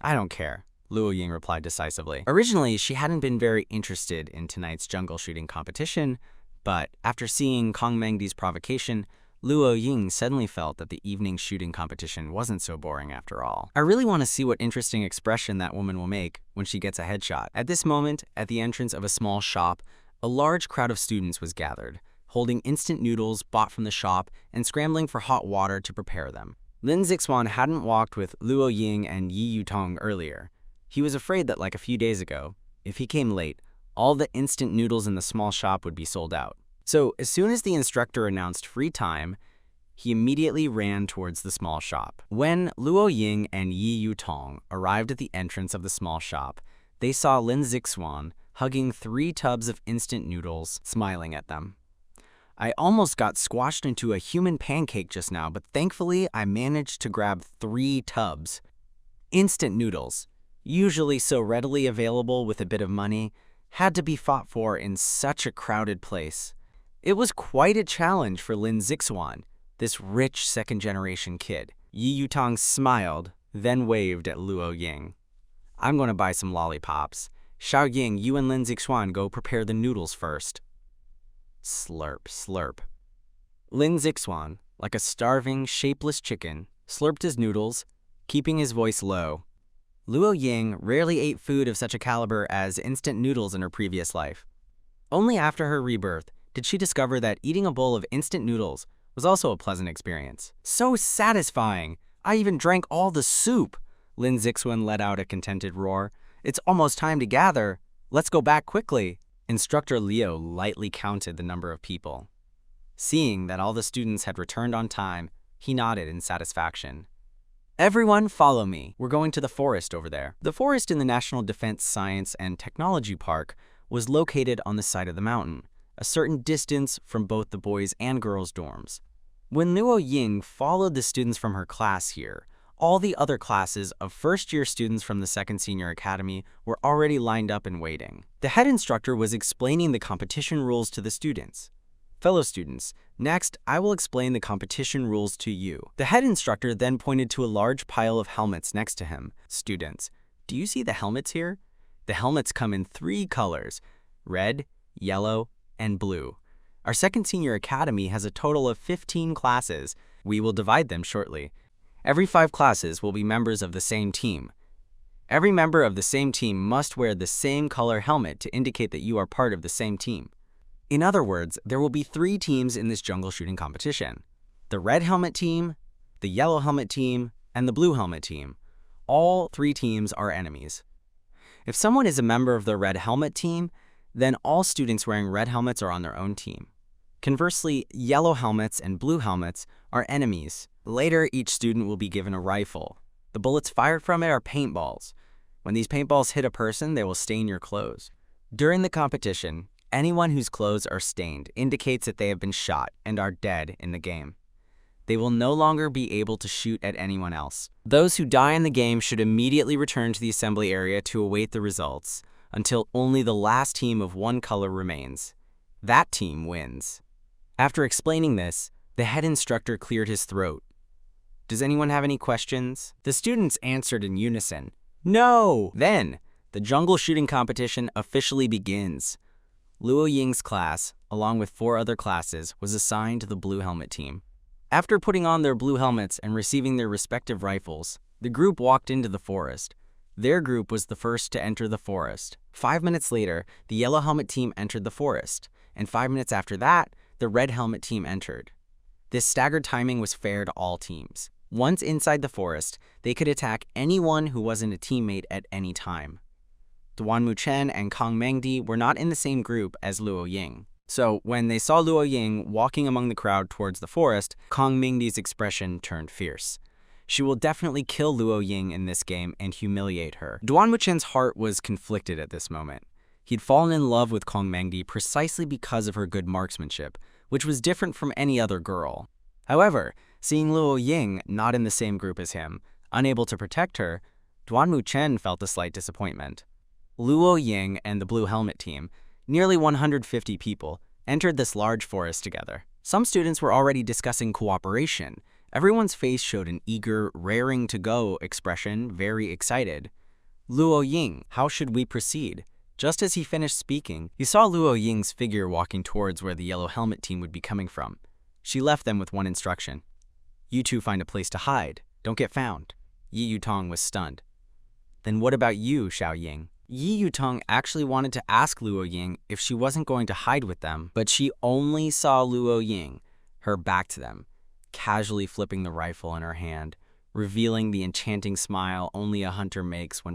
"I don't care," Luo Ying replied decisively. Originally, she hadn't been very interested in tonight's jungle shooting competition, but after seeing Kang Mengdi's provocation, Luo Ying suddenly felt that the evening shooting competition wasn't so boring after all. "I really want to see what interesting expression that woman will make when she gets a headshot." At this moment, at the entrance of a small shop, a large crowd of students was gathered, holding instant noodles bought from the shop and scrambling for hot water to prepare them. Lin Zixuan hadn't walked with Luo Ying and Yi Yutong earlier. He was afraid that, like a few days ago, if he came late, all the instant noodles in the small shop would be sold out. So, as soon as the instructor announced free time, he immediately ran towards the small shop. When Luo Ying and Yi Yutong arrived at the entrance of the small shop, they saw Lin Zixuan hugging 3 tubs of instant noodles, smiling at them. "I almost got squashed into a human pancake just now, but thankfully I managed to grab 3 tubs. Instant noodles, usually so readily available with a bit of money, had to be fought for in such a crowded place." It was quite a challenge for Lin Zixuan, this rich second-generation kid. Yi Yutong smiled, then waved at Luo Ying. "I'm going to buy some lollipops. Xiaoying, you and Lin Zixuan go prepare the noodles first." Slurp, slurp. Lin Zixuan, like a starving, shapeless chicken, slurped his noodles, keeping his voice low. Luo Ying rarely ate food of such a caliber as instant noodles in her previous life. Only after her rebirth did she discover that eating a bowl of instant noodles was also a pleasant experience. So satisfying! I even drank all the soup! Lin Zixuan let out a contented roar. It's almost time to gather. Let's go back quickly. Instructor Liu lightly counted the number of people. Seeing that all the students had returned on time, he nodded in satisfaction. Everyone follow me. We're going to the forest over there. The forest in the National Defense Science and Technology Park was located on the side of the mountain, a certain distance from both the boys' and girls' dorms. When Luo Ying followed the students from her class here, all the other classes of first-year students from the Second Senior Academy were already lined up and waiting. The head instructor was explaining the competition rules to the students. Fellow students, next I will explain the competition rules to you. The head instructor then pointed to a large pile of helmets next to him. Students, do you see the helmets here? The helmets come in 3 colors: red, yellow, and blue. Our Second Senior Academy has a total of 15 classes. We will divide them shortly. Every 5 classes will be members of the same team. Every member of the same team must wear the same color helmet to indicate that you are part of the same team. In other words, there will be 3 teams in this jungle shooting competition: the red helmet team, the yellow helmet team, and the blue helmet team. All 3 teams are enemies. If someone is a member of the red helmet team, then all students wearing red helmets are on their own team. Conversely, yellow helmets and blue helmets are enemies. Later, each student will be given a rifle. The bullets fired from it are paintballs. When these paintballs hit a person, they will stain your clothes. During the competition, anyone whose clothes are stained indicates that they have been shot and are dead in the game. They will no longer be able to shoot at anyone else. Those who die in the game should immediately return to the assembly area to await the results until only the last team of one color remains. That team wins. After explaining this, the head instructor cleared his throat. Does anyone have any questions? The students answered in unison, "No!" Then, the jungle shooting competition officially begins. Luo Ying's class, along with 4 other classes, was assigned to the blue helmet team. After putting on their blue helmets and receiving their respective rifles, the group walked into the forest. Their group was the first to enter the forest. 5 minutes later, the yellow helmet team entered the forest, and 5 minutes after that, the red helmet team entered. This staggered timing was fair to all teams. Once inside the forest, they could attack anyone who wasn't a teammate at any time. Duan Muchen and Kang Mengdi were not in the same group as Luo Ying. So when they saw Luo Ying walking among the crowd towards the forest, Kang Mengdi's expression turned fierce. She will definitely kill Luo Ying in this game and humiliate her. Duan Muchen's heart was conflicted at this moment. He'd fallen in love with Kang Mengdi precisely because of her good marksmanship, which was different from any other girl. However, seeing Luo Ying not in the same group as him, unable to protect her, Duan Muchen felt a slight disappointment. Luo Ying and the Blue Helmet team, nearly 150 people, entered this large forest together. Some students were already discussing cooperation. Everyone's face showed an eager, raring to go expression, very excited. Luo Ying, how should we proceed? Just as he finished speaking, he saw Luo Ying's figure walking towards where the yellow helmet team would be coming from. She left them with one instruction. You 2 find a place to hide. Don't get found. Yi Yutong was stunned. Then what about you, Xiao Ying? Yi Yutong actually wanted to ask Luo Ying if she wasn't going to hide with them, but she only saw Luo Ying, her back to them, casually flipping the rifle in her hand, revealing the enchanting smile only a hunter makes when